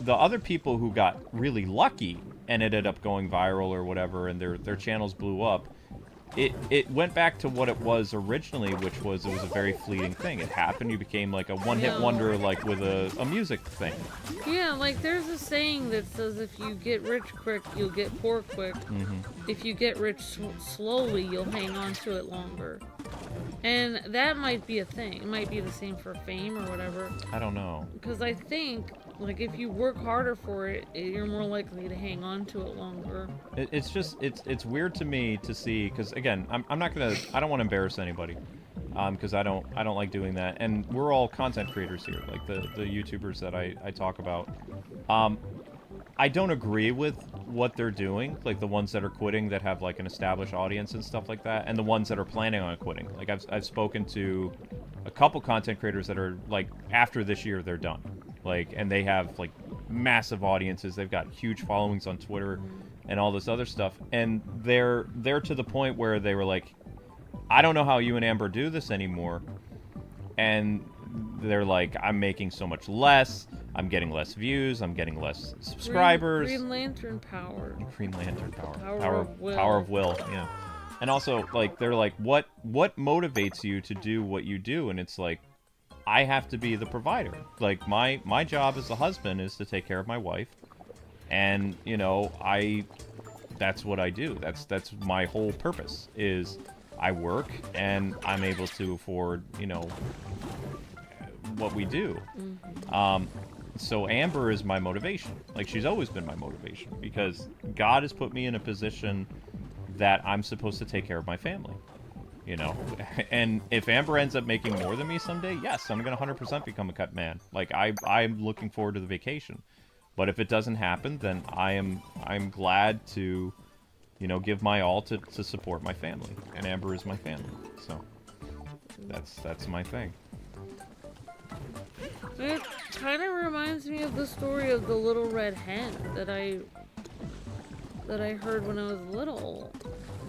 Speaker 1: the other people who got really lucky and ended up going viral or whatever, and their channels blew up, it went back to what it was originally, which was it was a very fleeting thing. It happened, you became like a one-hit wonder, like with a music thing.
Speaker 2: Yeah, like there's a saying that says if you get rich quick, you'll get poor quick. If you get rich slowly, you'll hang on to it longer. And that might be a thing. It might be the same for fame or whatever.
Speaker 1: I don't know. Because
Speaker 2: I think, like, if you work harder for it, you're more likely to hang on to it longer.
Speaker 1: It's just, it's weird to me to see, because, again, I don't want to embarrass anybody, because I don't like doing that. And we're all content creators here, like the YouTubers that I talk about. I don't agree with what they're doing, like the ones that are quitting that have like an established audience and stuff like that, and the ones that are planning on quitting. Like I've spoken to a couple content creators that are like, after this year they're done, like, and they have like massive audiences, they've got huge followings on Twitter and all this other stuff, and they're to the point where they were like, I don't know how you and Amber do this anymore, and they're like, I'm making so much less, I'm getting less views, I'm getting less subscribers.
Speaker 2: Green Lantern power.
Speaker 1: Green Lantern power.
Speaker 2: Power of will.
Speaker 1: Power of will, yeah. And also, like, they're like, what motivates you to do what you do? And it's like, I have to be the provider. Like, my job as a husband is to take care of my wife. And, you know, that's what I do. That's my whole purpose, is I work and I'm able to afford, you know, what we do. So Amber is my motivation. Like, she's always been my motivation because God has put me in a position that I'm supposed to take care of my family, you know. And if Amber ends up making more than me someday, yes, I'm gonna 100% become a cut man. Like, I'm looking forward to the vacation. But if it doesn't happen, then I'm glad to, you know, give my all to support my family, and Amber is my family. So that's my thing.
Speaker 2: It kind of reminds me of the story of the little red hen that I heard when I was little,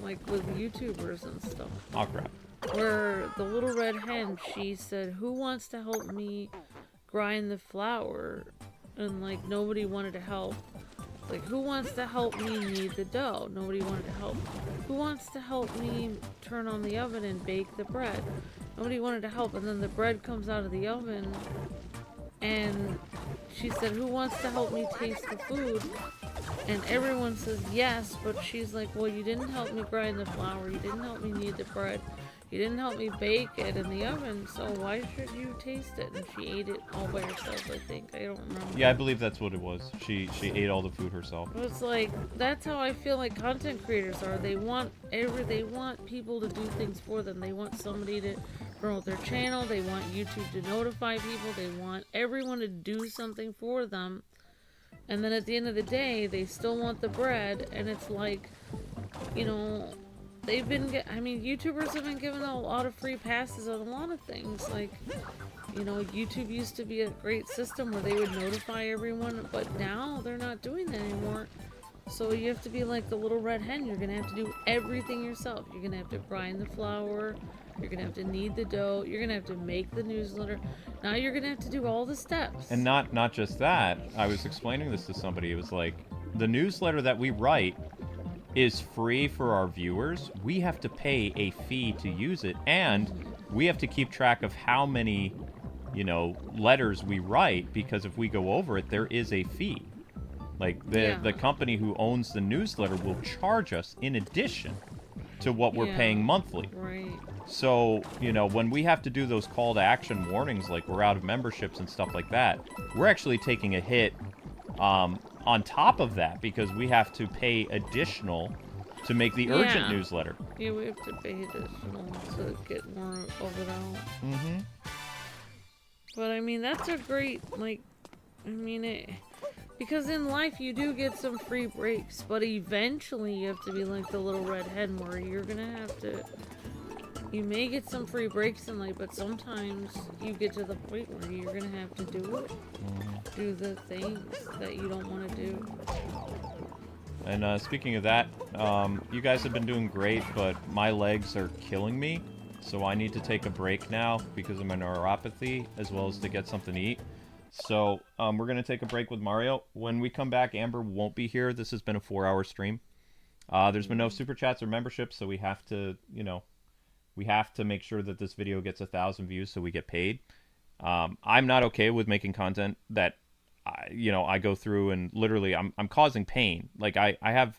Speaker 2: like with YouTubers and stuff.
Speaker 1: Oh crap.
Speaker 2: Where the little red hen, she said, "Who wants to help me grind the flour?" And like nobody wanted to help. Like, who wants to help me knead the dough? Nobody wanted to help. Who wants to help me turn on the oven and bake the bread? Nobody wanted to help. And then the bread comes out of the oven, and she said, "Who wants to help me taste the food?" And everyone says yes, but she's like, "Well, you didn't help me grind the flour. You didn't help me knead the bread. You didn't help me bake it in the oven, so why should you taste it?" And she ate it all by herself, I think. I don't remember.
Speaker 1: Yeah, I believe that's what it was. She ate all the food herself.
Speaker 2: It's like, that's how I feel like content creators are. They want people to do things for them. They want somebody to promote their channel. They want YouTube to notify people. They want everyone to do something for them. And then at the end of the day, they still want the bread, and it's like, you know, YouTubers have been given a lot of free passes on a lot of things. Like, you know, YouTube used to be a great system where they would notify everyone, but now they're not doing that anymore. So you have to be like the little red hen. You're gonna have to do everything yourself. You're gonna have to grind the flour. You're gonna have to knead the dough. You're gonna have to make the newsletter. Now you're gonna have to do all the steps.
Speaker 1: And not just that. I was explaining this to somebody. It was like, the newsletter that we write is free for our viewers. We have to pay a fee to use it, and we have to keep track of how many, you know, letters we write, because if we go over it, there is a fee. Like, the company who owns the newsletter will charge us in addition to what we're paying monthly.
Speaker 2: Right.
Speaker 1: So, you know, when we have to do those call to action warnings, like we're out of memberships and stuff like that, we're actually taking a hit on top of that, because we have to pay additional to make the urgent newsletter.
Speaker 2: Yeah, we have to pay additional to get more of it out.
Speaker 1: Mm-hmm.
Speaker 2: But I mean, that's a great, like, I mean, because in life you do get some free breaks, but eventually you have to be like the little red hen, where you're gonna have to, you may get some free breaks in life, but sometimes you get to the point where you're gonna have to do it. Do the things that you don't want to do.
Speaker 1: And speaking of that, you guys have been doing great, but my legs are killing me, so I need to take a break now because of my neuropathy, as well as to get something to eat. So we're going to take a break with Mario. When we come back, Amber won't be here. This has been a 4-hour stream. There's been no super chats or memberships, so we have to, you know, we have to make sure that this video gets 1,000 views so we get paid. I'm not okay with making content that, you know, I go through and literally I'm causing pain. Like, I have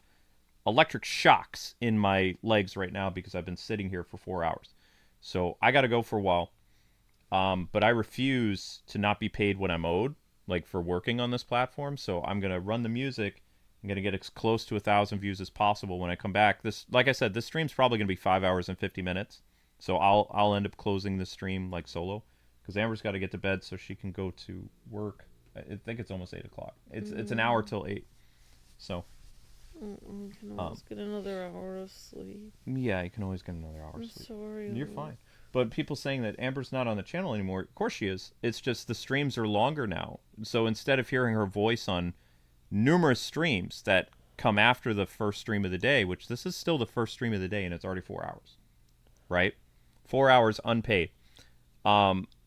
Speaker 1: electric shocks in my legs right now because I've been sitting here for 4 hours. So I got to go for a while. But I refuse to not be paid what I'm owed, like, for working on this platform. So I'm going to run the music. I'm going to get as close to 1,000 views as possible when I come back. This, like I said, this stream's probably going to be 5 hours and 50 minutes. So I'll end up closing the stream, like, solo. Because Amber's got to get to bed so she can go to work. I think it's almost 8 o'clock. It's an hour till 8. So.
Speaker 2: You can always get another hour of sleep.
Speaker 1: Yeah, you can always get another hour of sleep.
Speaker 2: I'm sorry.
Speaker 1: You're fine. But people saying that Amber's not on the channel anymore, of course she is. It's just the streams are longer now. So instead of hearing her voice on numerous streams that come after the first stream of the day, which this is still the first stream of the day and it's already 4 hours. Right? 4 hours unpaid.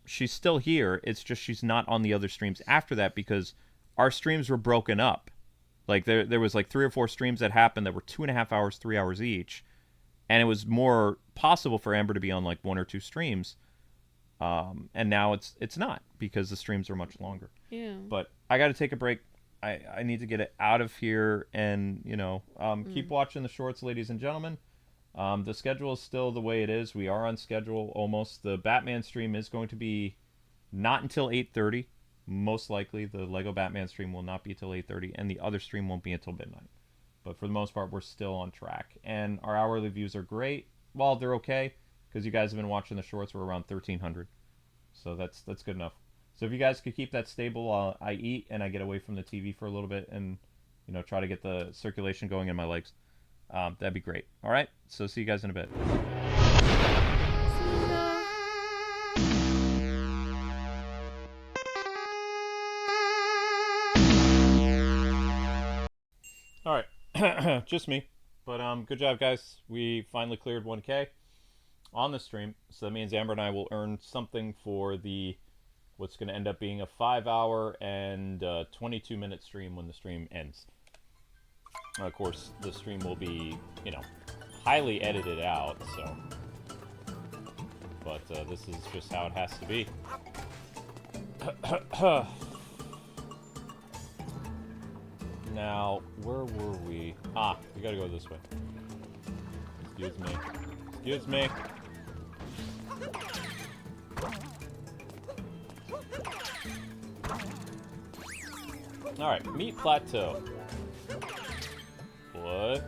Speaker 1: She's still here. It's just she's not on the other streams after that because our streams were broken up. Like, there was like 3 or 4 streams that happened that were 2.5 hours, 3 hours each. And it was more possible for Amber to be on like 1 or 2 streams. And now it's not because the streams are much longer.
Speaker 2: Yeah.
Speaker 1: But I got to take a break. I need to get it out of here and, you know, keep watching the shorts, ladies and gentlemen. The schedule is still the way it is. We are on schedule almost. The Batman stream is going to be not until 8:30. Most likely, the Lego Batman stream will not be until 8:30, and the other stream won't be until midnight. But for the most part, we're still on track. And our hourly views are great. Well, they're okay, because you guys have been watching the shorts. We're around 1,300. So that's good enough. So if you guys could keep that stable while I eat and I get away from the TV for a little bit and, you know, try to get the circulation going in my legs, that'd be great. All right? So see you guys in a bit. All right, just me, but good job, guys. We finally cleared 1K on the stream, so that means Amber and I will earn something for the what's going to end up being a 5-hour and 22-minute stream when the stream ends. Of course, the stream will be, you know, highly edited out, so, but this is just how it has to be. Now, where were we? Ah, we gotta go this way. Excuse me. Excuse me. Alright, meat plateau. What?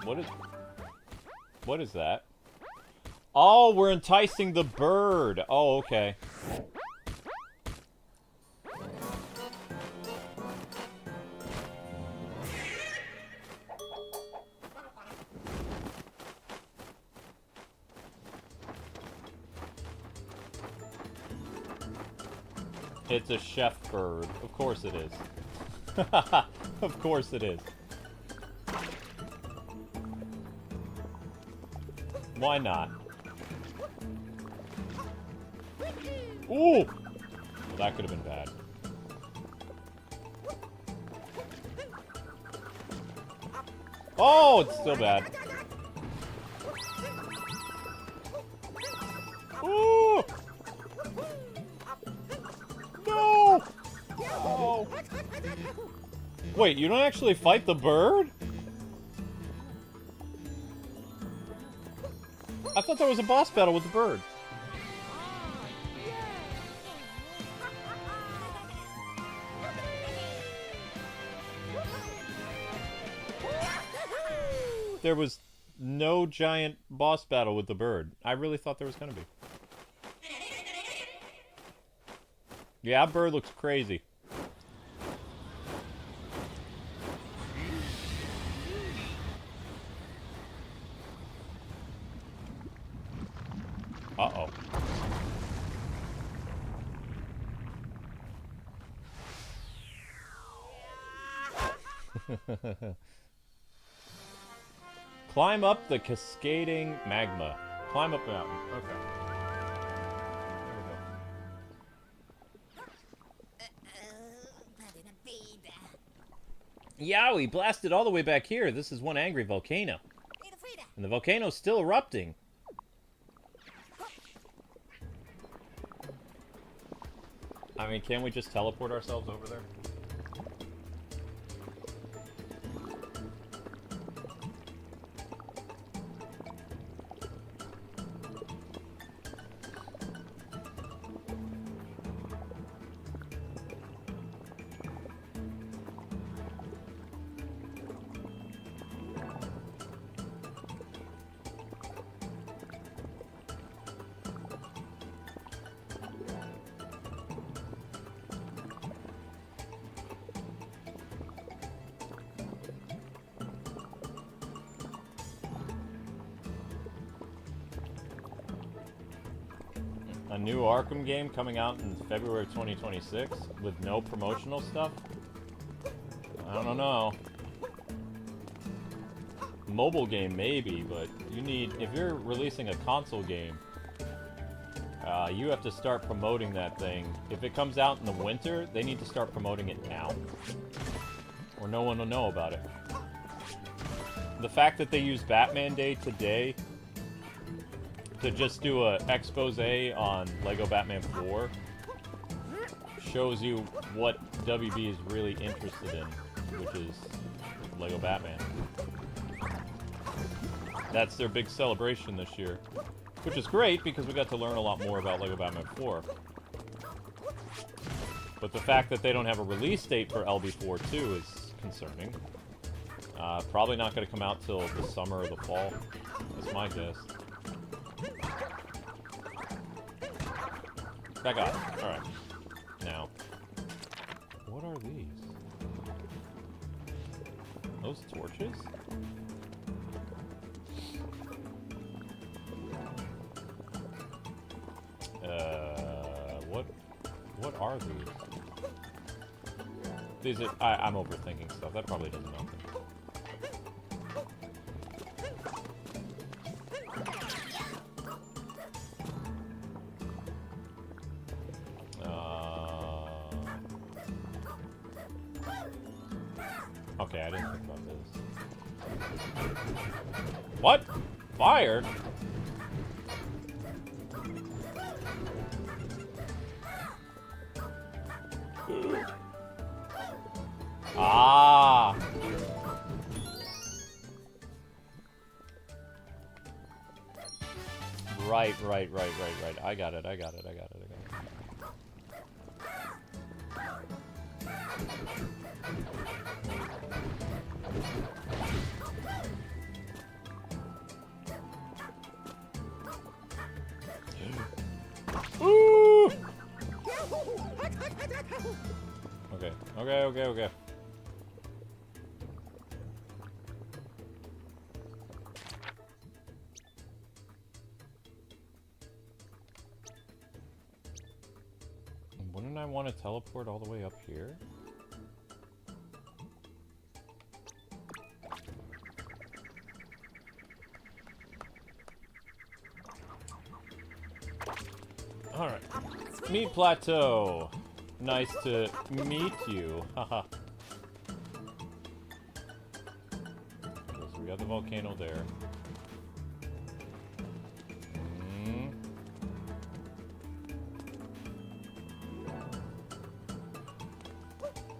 Speaker 1: What? What is that? Oh, we're enticing the bird. Oh, okay. It's a chef bird. Of course it is. Of course it is. Why not? Ooh! Well, that could have been bad. Oh, it's still bad. Ooh! No! Oh! Wait, you don't actually fight the bird? I thought there was a boss battle with the bird. There was no giant boss battle with the bird. I really thought there was gonna be. Yeah, that bird looks crazy. Uh-oh. Climb up the cascading magma. Climb up the mountain. Okay. There we go. Yeah, we blasted all the way back here. This is one angry volcano. And the volcano's still erupting. I mean, can't we just teleport ourselves over there? A new Arkham game coming out in February 2026 with no promotional stuff? I don't know. Mobile game maybe, but you need, if you're releasing a console game, you have to start promoting that thing. If it comes out in the winter, they need to start promoting it now, or no one will know about it. The fact that they use Batman Day today to just do a expose on Lego Batman 4 shows you what WB is really interested in, which is Lego Batman. That's their big celebration this year, which is great because we got to learn a lot more about Lego Batman 4. But the fact that they don't have a release date for LB4 too is concerning. Probably not going to come out till the summer or the fall. That's my guess. Back off. Alright. Now, what are these? Those torches? What are these? These are, I'm overthinking stuff. That probably does nothing. Okay, I didn't think about this. What? Fire? Ah! Right. I got it. Ooh! Okay. Wouldn't I want to teleport all the way up here? Alright. Meat plateau. Nice to meet you. Haha. So we got the volcano there.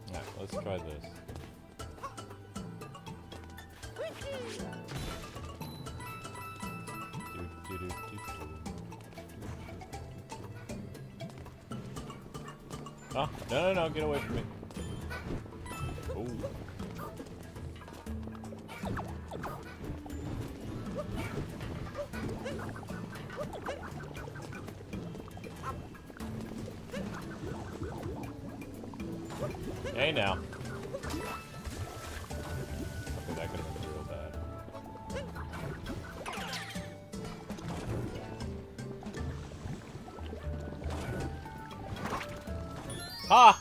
Speaker 1: Alright, let's try this. Oh, no, get away from me. Oh. Hey now. Okay, that could have been real bad. Ha!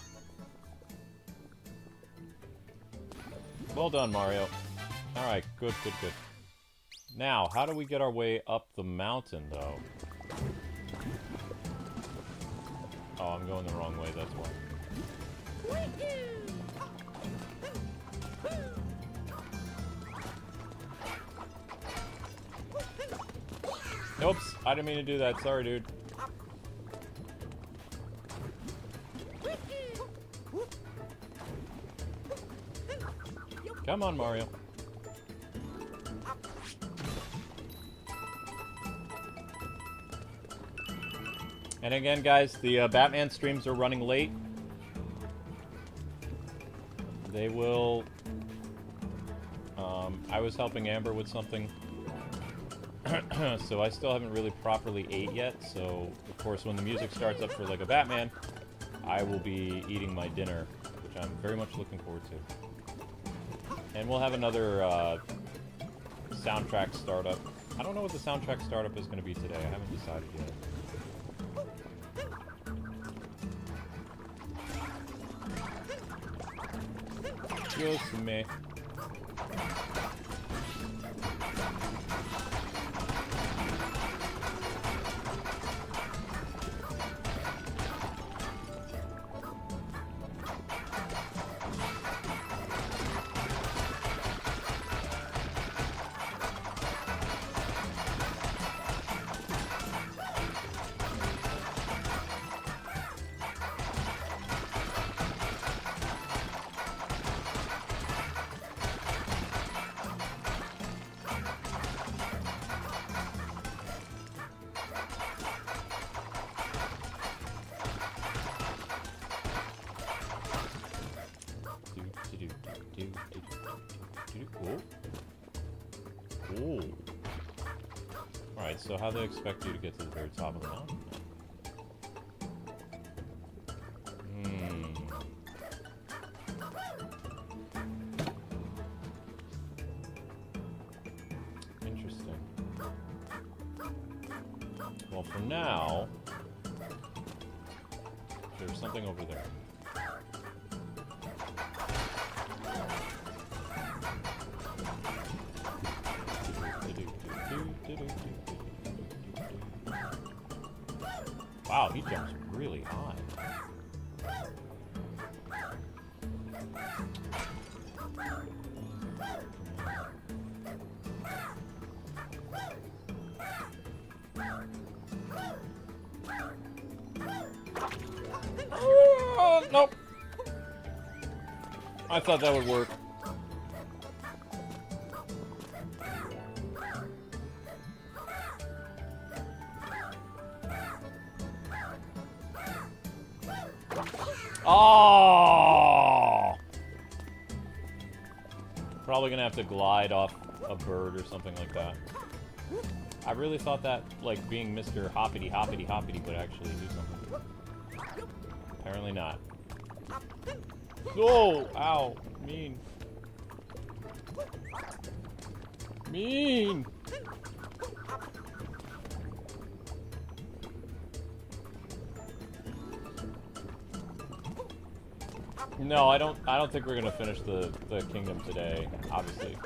Speaker 1: Well done, Mario. Alright, good. Now, how do we get our way up the mountain, though? Oh, I'm going the wrong way, that's why. Oops, I didn't mean to do that. Sorry, dude. Come on, Mario. And again, guys, the Batman streams are running late. They will... I was helping Amber with something. So I still haven't really properly ate yet. So, of course, when the music starts up for Lego Batman, I will be eating my dinner, which I'm very much looking forward to. And we'll have another soundtrack startup. I don't know what the soundtrack startup is going to be today. I haven't decided yet. Just me. Ooh. Alright, so how they expect you to get to the very top of the mountain? Interesting. Well, for now, there's something over there. Wow, he jumps really high. Oh, nope. I thought that would work. Oh! Probably gonna have to glide off a bird or something like that. I really thought that, like, being Mr. Hoppity Hoppity Hoppity would actually do something. Apparently not. Oh! Ow! Mean. Mean! No, I don't think we're gonna finish the kingdom today, obviously.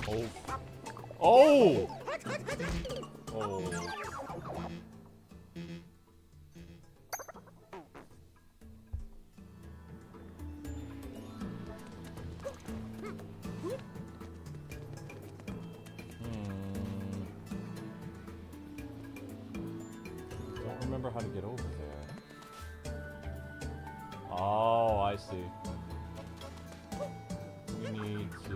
Speaker 1: Oh. Oh! Oh. Don't remember how to get over there. Oh, I see. We need to...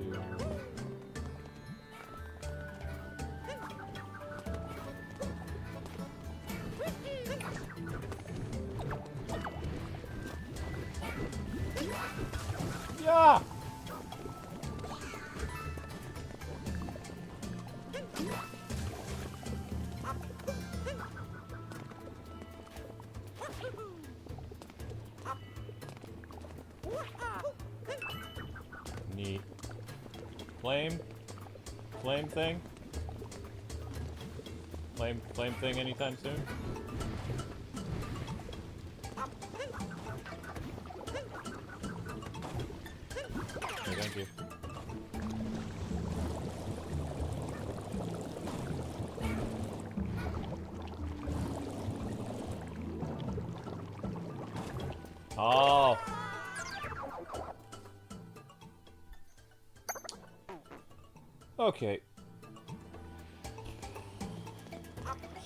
Speaker 1: Yeah! Neat. Flame thing? Flame thing anytime soon? Okay, thank you. Oh. Okay.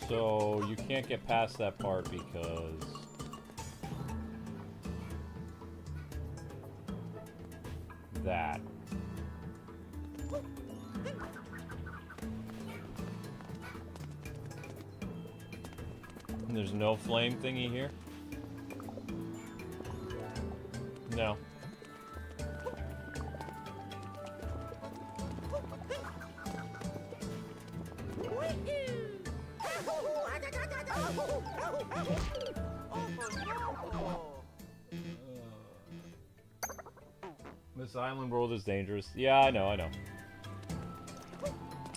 Speaker 1: So you can't get past that part because that. And there's no flame thingy here? No. This island world is dangerous. Yeah, I know.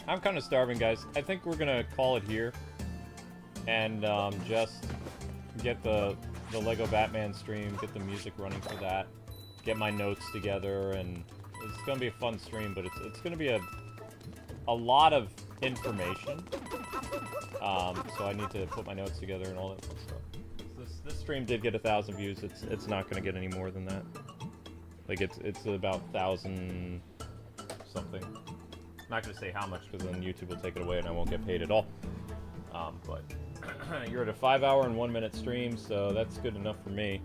Speaker 1: I'm kind of starving, guys. I think we're gonna call it here. And, just get the Lego Batman stream, get the music running for that, get my notes together, and it's gonna be a fun stream, but it's gonna be a lot of information. So I need to put my notes together and all that fun stuff. This stream did get 1,000 views. It's not gonna get any more than that. Like it's about 1,000 something. I'm not gonna say how much because then YouTube will take it away and I won't get paid at all. But you're at a 5-hour and 1-minute stream, so that's good enough for me.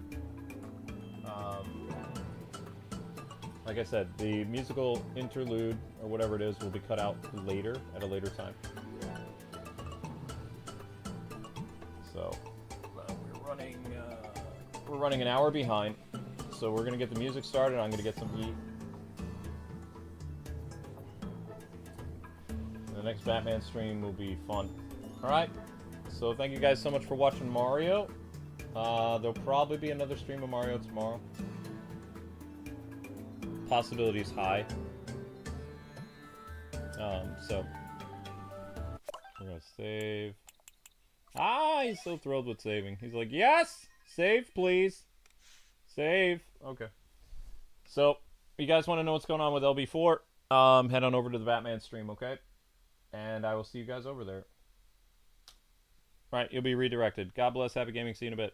Speaker 1: Like I said, the musical interlude, or whatever it is, will be cut out later, at a later time. So, we're running an hour behind. So we're gonna get the music started, I'm gonna get some heat. The next Batman stream will be fun. Alright, so thank you guys so much for watching Mario. There'll probably be another stream of Mario tomorrow. Possibilities high. So we're gonna save. Ah, he's so thrilled with saving. He's like, yes! Save, please. Save. Okay. So, you guys want to know what's going on with LB4? Head on over to the Batman stream, okay? And I will see you guys over there. Alright, you'll be redirected. God bless, happy gaming, see you in a bit.